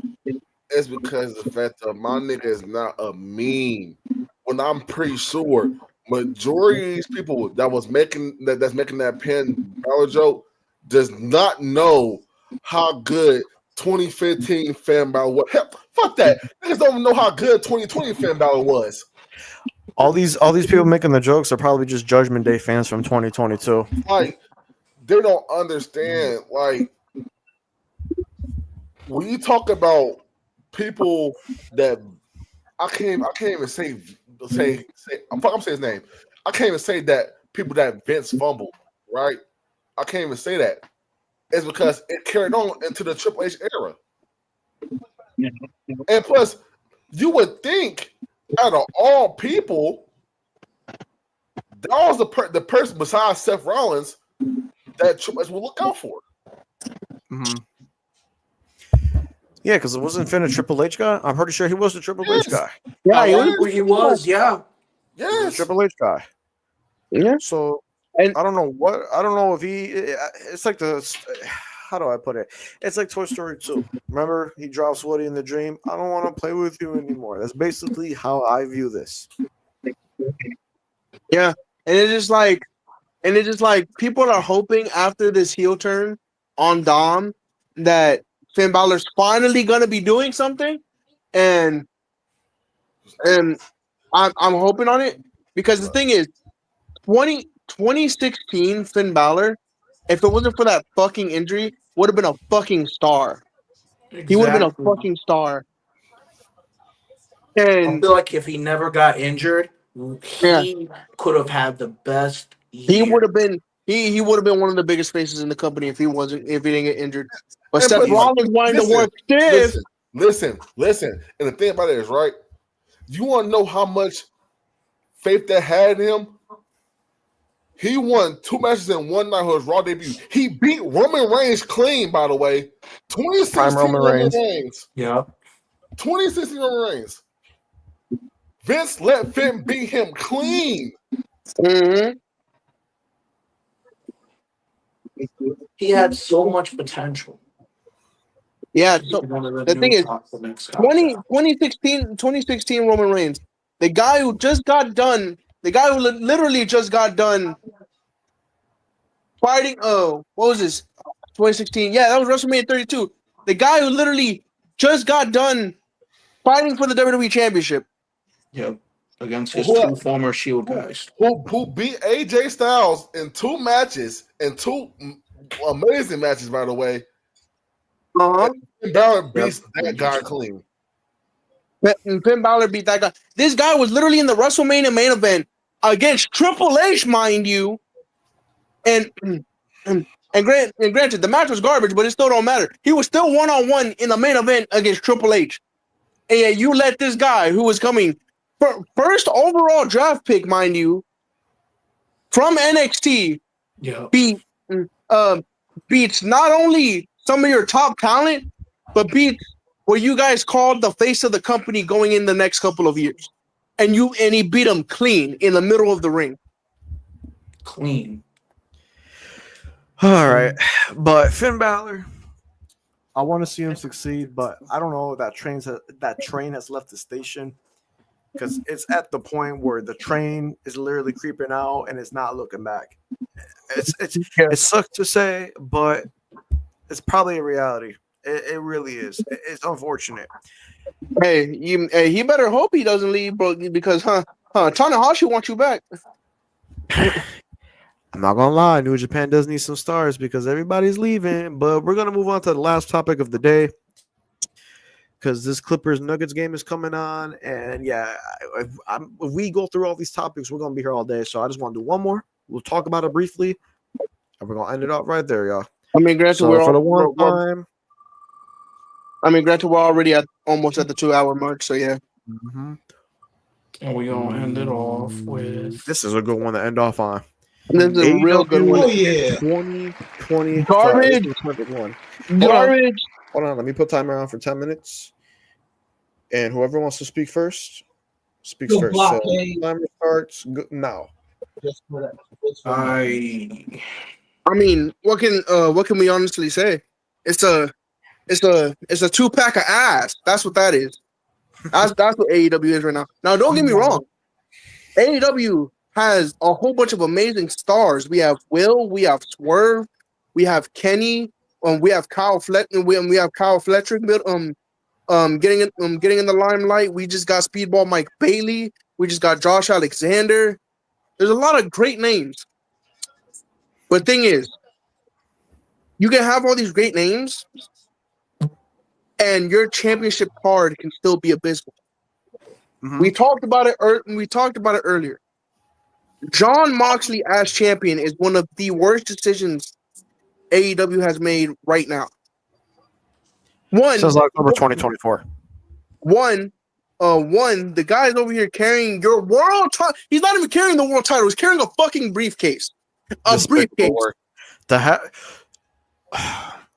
It's because of the fact that my nigga is not a meme. When I'm pretty sure majority of these people that's making that Penn Balor joke does not know how good 2015 Finn Balor was. Hell, fuck that. Niggas don't even know how good 2020 Finn Balor was. All these people making the jokes are probably just Judgment Day fans from 2022. Like, they don't understand. Like, when you talk about people that I can't even say I'm saying his name. I can't even say that people that Vince fumbled, right? I can't even say that. It's because it carried on into the Triple H era. And plus, you would think out of all people, that was the person besides Seth Rollins that Triple H would look out for. Mm-hmm. Yeah, because it wasn't Finn a Triple H guy. I'm pretty sure he was the Triple H guy. Yeah, He was, yeah. He was a Yes. Triple H guy. Yeah. So And I don't know if he. It's like how do I put it? It's like Toy Story 2. Remember, he drops Woody in the dream. I don't want to play with you anymore. That's basically how I view this. yeah, and it's just like people are hoping after this heel turn on Dom that Finn Balor's finally gonna be doing something, and I'm hoping on it because the thing is 2016 Finn Balor, if it wasn't for that fucking injury, would have been a fucking star. He would have been a Exactly. fucking star. I And feel like if he never got injured, yeah, he could have had the best he year. would have been he would have been one of the biggest faces in the company if he didn't get injured. But And Seth plus, Rollins wanted to work stiff. listen. And the thing about it is, right? You want to know how much faith that had in him? He won 2 matches in one night on his Raw debut. He beat Roman Reigns clean, by the way. 2016 Prime Roman Roman Reigns. Reigns. Yeah. 2016 Roman Reigns. Vince let Finn beat him clean. Mm-hmm. He had so much potential. Yeah, He's so one of the the new thing is, top the next guy. 2016 Roman Reigns, the guy who literally just got done fighting. Oh, what was this? 2016. Yeah, that was WrestleMania 32. The guy who literally just got done fighting for the WWE Championship. Yep. Against his Who- two former Shield guys. Who beat AJ Styles in 2 matches, in 2 amazing matches, by the way. Uh-huh. Finn Balor beats that guy clean. Finn Balor beat that guy. This guy was literally in the WrestleMania main event against Triple H, mind you. And granted, the match was garbage, but it still don't matter. He was still 1-on-1 in the main event against Triple H. And yet you let this guy who was coming first overall draft pick, mind you, from NXT, Yeah. beats not only some of your top talent, but beats what you guys called the face of the company going in the next couple of years. And he beat him clean in the middle of the ring. Clean. All right, but Finn Balor, I want to see him succeed, but I don't know if that train has left the station because it's at the point where the train is literally creeping out and it's not looking back. It sucks to say, but it's probably a reality. It really is. It's unfortunate. Hey, he better hope he doesn't leave, bro, because Tanahashi wants you back. I'm not gonna lie, New Japan does need some stars because everybody's leaving. But we're gonna move on to the last topic of the day because this Clippers Nuggets game is coming on, and yeah, if we go through all these topics, we're gonna be here all day. So I just want to do one more. We'll talk about it briefly, and we're gonna end it off right there, y'all. I mean, granted, So for the one time, we're already almost at the 2-hour mark. So yeah. mm-hmm. And we're gonna end it off with This is a good one to end off on. This is a real good one. Oh yeah. 2020 Garbage. one. Garbage. Hold on, let me put timer on for 10 minutes. And whoever wants to speak first, speaks Good first. block, So hey. timer starts now. Just for that. I mean, what can we honestly say? It's a 2-pack of ass. That's what that is. That's what AEW is right now. Now, don't get me wrong. AEW has a whole bunch of amazing stars. We have Will, we have Swerve, we have Kenny, we have Kyle we have Kyle Fletcher getting in the limelight. We just got Speedball Mike Bailey. We just got Josh Alexander. There's a lot of great names. But thing is, you can have all these great names, and your championship card can still be abysmal. Mhm. We talked about it. We talked about it earlier. John Moxley as champion is one of the worst decisions AEW has made right now. Since October 2024. One, the guy's over here carrying your world title. He's not even carrying the world title. He's carrying a fucking briefcase. Briefcase.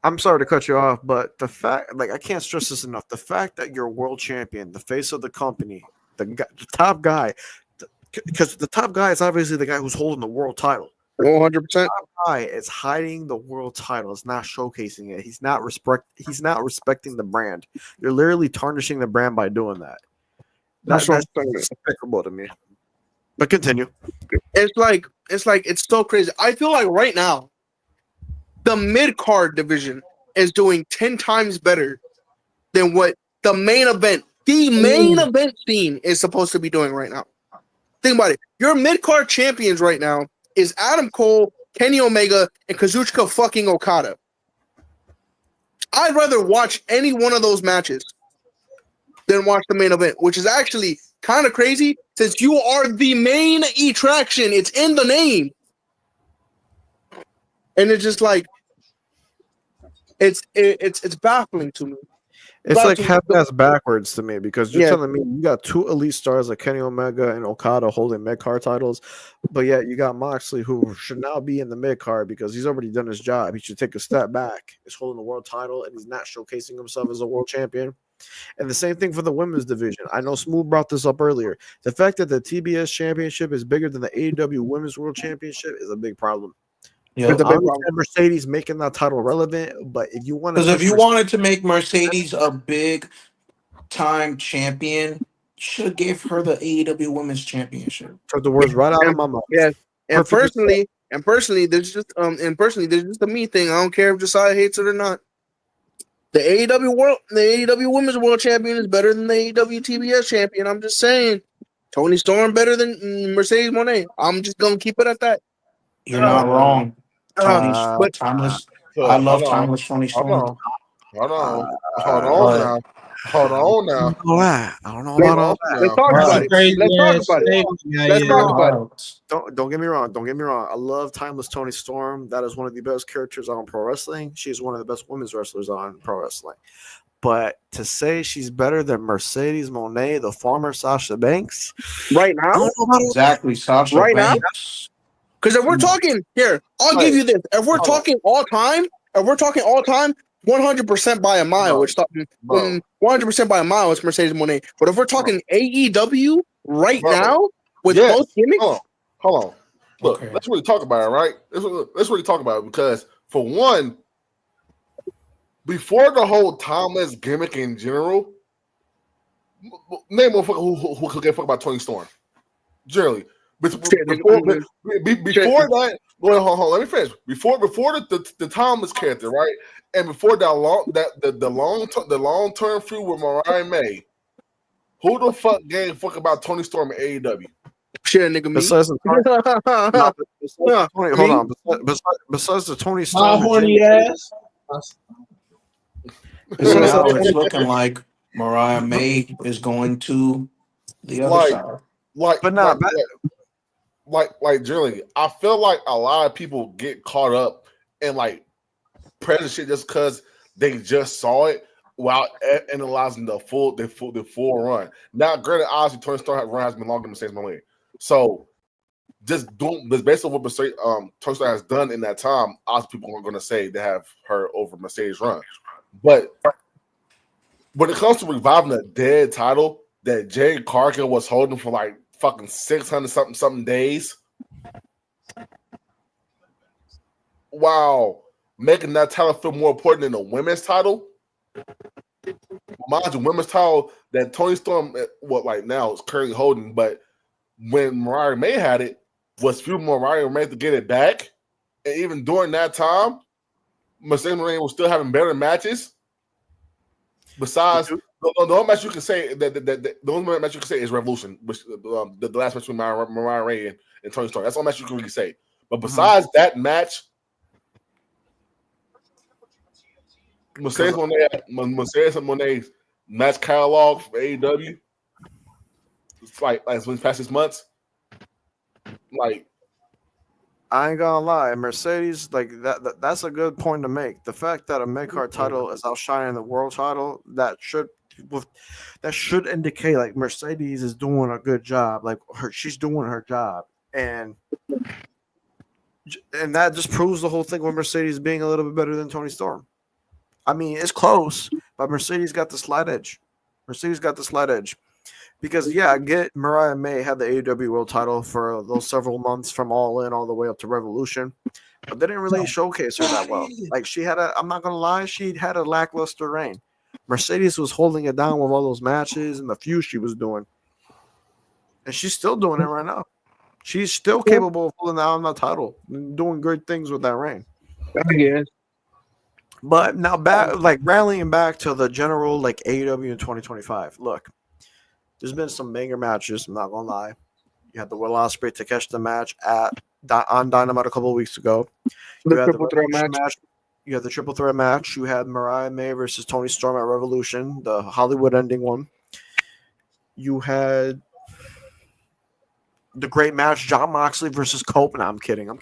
I'm sorry to cut you off, but the fact, like, I can't stress this enough. The fact that you're world champion, the face of the company, the top guy, because the top guy is obviously the guy who's holding the world title. 100%. Guy is hiding the world title. It's not showcasing it. He's not respecting the brand. You're literally tarnishing the brand by doing that. That's despicable to me. But continue. It's so crazy. I feel like right now, the mid-card division is doing 10 times better than what the main event scene is supposed to be doing right now. Think about it. Your mid-card champions right now is Adam Cole, Kenny Omega, and Kazuchika fucking Okada. I'd rather watch any one of those matches than watch the main event, which is actually kind of crazy since you are the main attraction. It's in the name. And it's just like it's baffling to me. It's like half-ass backwards to me because you're telling me you got two elite stars like Kenny Omega and Okada holding mid-card titles, but yet you got Moxley who should now be in the mid-card because he's already done his job. He should take a step back. He's holding the world title and he's not showcasing himself as a world champion. And the same thing for the women's division. I know Smooth brought this up earlier. The fact that the TBS championship is bigger than the AEW Women's World Championship is a big problem. Yeah, I understand Mercedes making that title relevant, but if you want to, because if you wanted to make Mercedes a big time champion, you should have gave her the AEW Women's Championship. Took the words right out of my mouth. Yeah, and personally, there's just a me thing. I don't care if Josiah hates it or not. The AEW Women's World Champion is better than the AEW TBS Champion. I'm just saying, Tony Storm better than Mercedes Moné. I'm just gonna keep it at that. You're not wrong. Timeless. I love hold on. timeless Tony Storm. Hold on now. I don't know about all that. Let's talk about it. Let's talk about it. Don't get me wrong. Don't get me wrong. I love timeless Tony Storm. That is one of the best characters on pro wrestling. She's one of the best women's wrestlers on pro wrestling. But to say she's better than Mercedes Moné, the former Sasha Banks, right now, exactly, Sasha right Banks. Because if we're talking here, I'll give you this. If we're talking all time, 100% by a mile, which 100% by a mile is Mercedes Moné. But if we're talking AEW right now with both gimmicks, hold on. Look, let's really talk about it, right? Let's really talk about it because for one, before the whole timeless gimmick in general, name one who could get fucked about Tony Storm. Generally. Before that, well, hold on, let me finish. Before the Thomas character, right, and before the long term feud with Mariah May, who the fuck gave a fuck about Tony Storm and AEW? Shit, nigga, me. Besides besides the Tony Storm, horny ass. So now it's looking like Mariah May is going to the other side. Like generally, I feel like a lot of people get caught up in like present shit just because they just saw it without analyzing the full run. Now, granted, obviously, Tony Storm run has been longer than Mercedes Moné, so just based on what Tony Storm has done in that time, obviously people are going to say they have her over Mercedes run. But when it comes to reviving a dead title that Jade Cargill was holding for like fucking 600 something days, wow, making that title feel more important than the women's title. Mind you, women's title that Tony Storm, now is currently holding, but when Mariah May had it, was few Mariah May to get it back, and even during that time, Mercedes Moné was still having better matches. Besides, the only match you can say the only match you can say is Revolution, which the last match between Mariah May and Tony Storm. That's the only match you can really say. But besides that match, Mercedes and Monet's match catalog for AEW, it's like within past 6 months, like I ain't gonna lie, Mercedes, like that's a good point to make. The fact that a mid-card title is outshining the world title, that should indicate like Mercedes is doing a good job. Like she's doing her job, and that just proves the whole thing with Mercedes being a little bit better than Tony Storm. I mean, it's close, but Mercedes got the slight edge. Because I get Mariah May had the AEW World Title for those several months from All In all the way up to Revolution, but they didn't really showcase her that well. Like I'm not gonna lie, she had a lackluster reign. Mercedes was holding it down with all those matches and the feud she was doing, and she's still doing it right now. She's still capable of holding down the title and doing good things with that reign. I guess. But now back, like rallying back to the general like AEW in 2025. Look, there's been some banger matches. I'm not gonna lie. You had the Will Ospreay to catch the match on Dynamite a couple of weeks ago. You had the triple threat match. You had the triple threat match. You had Mariah May versus Toni Storm at Revolution, the Hollywood ending one. You had the great match, Jon Moxley versus Cope. No, I'm kidding. Jon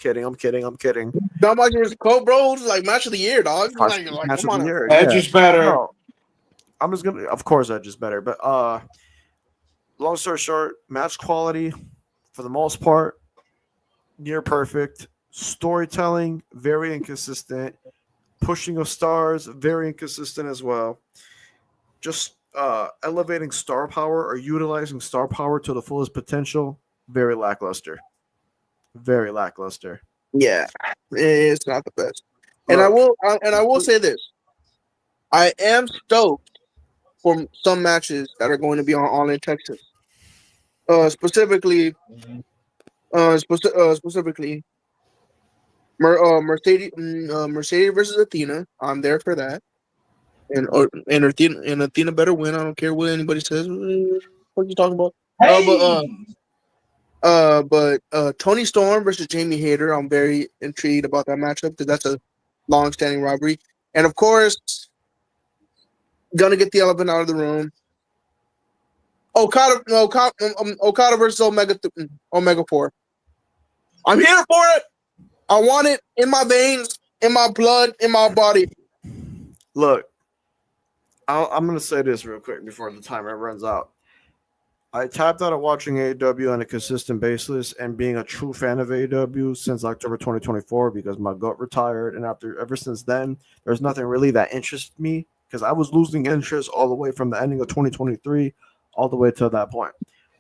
Moxley versus Cope, bro. It's like match of the year, dog. Like, match come of on. the year. Edge is better. No, I'm just gonna. Of course, Edge is better. But long story short, match quality for the most part near perfect. Storytelling very inconsistent. Pushing of stars very inconsistent as well. Just elevating star power or utilizing star power to the fullest potential. Very lackluster. Yeah, it's not the best. And I will say this: I am stoked for some matches that are going to be on All In Texas. Specifically, Mercedes versus Athena. I'm there for that. And Athena better win. I don't care what anybody says. What are you talking about? But Toni Storm versus Jamie Hayter. I'm very intrigued about that matchup because that's a long-standing rivalry. And of course, gonna get the elephant out of the room. Okada versus Omega 4. I'm here for it. I want it in my veins, in my blood, in my body. Look, I'm going to say this real quick before the timer runs out. I tapped out of watching AEW on a consistent basis and being a true fan of AEW since October 2024 because my gut retired. And ever since then, there's nothing really that interests me because I was losing interest all the way from the ending of 2023 all the way to that point.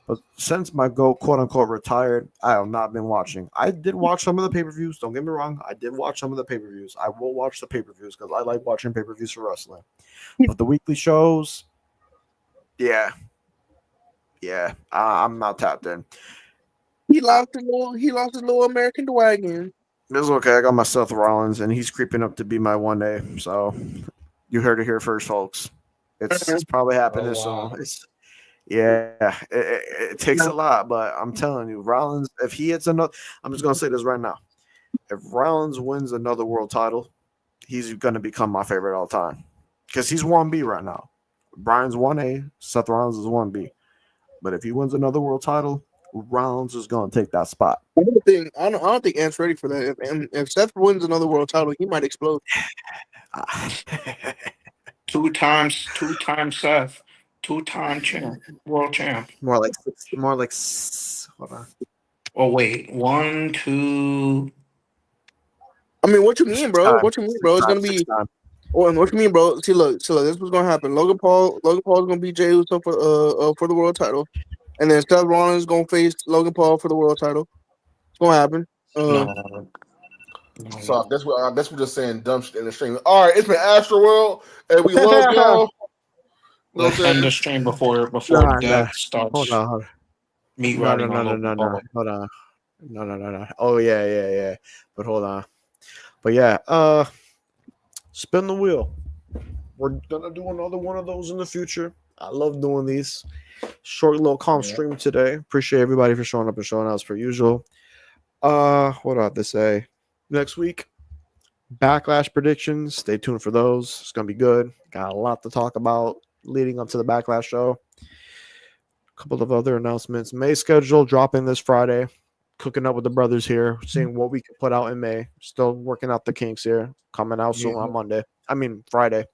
But since my GOAT, quote unquote, retired, I have not been watching. I did watch some of the pay-per-views. Don't get me wrong. I did watch some of the pay-per-views. I will watch the pay-per-views because I like watching pay-per-views for wrestling. But the weekly shows, yeah, I'm not tapped in. He lost his little American wagon. It's okay. I got my Seth Rollins, and he's creeping up to be my 1A. So you heard it here first, folks. It's probably happening soon. It takes a lot, but I'm telling you, Rollins, if he hits another, I'm just going to say this right now. If Rollins wins another world title, he's going to become my favorite all time because he's 1B right now. Brian's 1A, Seth Rollins is 1B. But if he wins another world title, Rollins is going to take that spot. I don't think Ant's ready for that. If Seth wins another world title, he might explode. Two times Seth. Two-time champ, world champ. More like hold on. Oh wait, 1, 2. I mean, what you mean, bro? What you mean, bro? It's gonna be. Oh, and what you mean, bro? See, look. This is what's gonna happen. Logan Paul is gonna beat Jey Uso for the world title, and then Seth Rollins is gonna face Logan Paul for the world title. It's gonna happen. No. So I guess we're just saying dumb shit in the stream. All right, it's been Astroworld, and we love y'all. Let's end the stream before Death starts. Hold on. Me No. Hold on. No. Oh yeah. But hold on. But yeah, spin the wheel. We're gonna do another one of those in the future. I love doing these. Short little calm stream today. Appreciate everybody for showing up and showing out as per usual. What do I have to say? Next week, Backlash predictions. Stay tuned for those. It's gonna be good. Got a lot to talk about leading up to the Backlash show. A couple of other announcements. May schedule dropping this Friday. Cooking up with the brothers here, seeing what we can put out in May. Still working out the kinks here. Coming out soon on Monday. I mean Friday.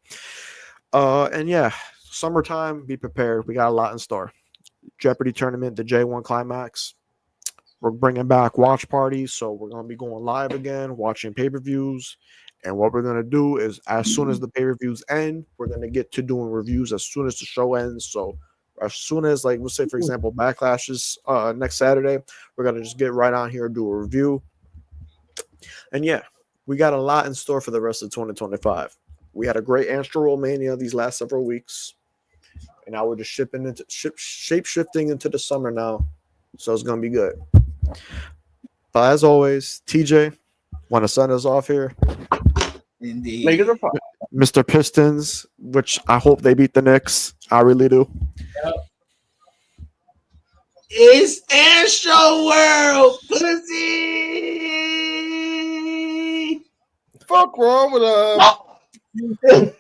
And yeah, summertime. Be prepared. We got a lot in store. Jeopardy tournament, the J1 climax. We're bringing back watch parties, so we're gonna be going live again, watching pay-per-views. And what we're gonna do is, as soon as the pay-per-views end, we're gonna get to doing reviews as soon as the show ends. So as soon as, like, we'll say for example, Backlash is next Saturday, we're gonna just get right on here and do a review. And yeah, we got a lot in store for the rest of 2025. We had a great Antstroworld Mania these last several weeks, and now we're just shape shifting into the summer now. So it's gonna be good. But as always, TJ, want to send us off here? Indeed. Make it a problem. Mr. Pistons, which I hope they beat the Knicks. I really do. It's Antstroworld, pussy. Fuck wrong with us.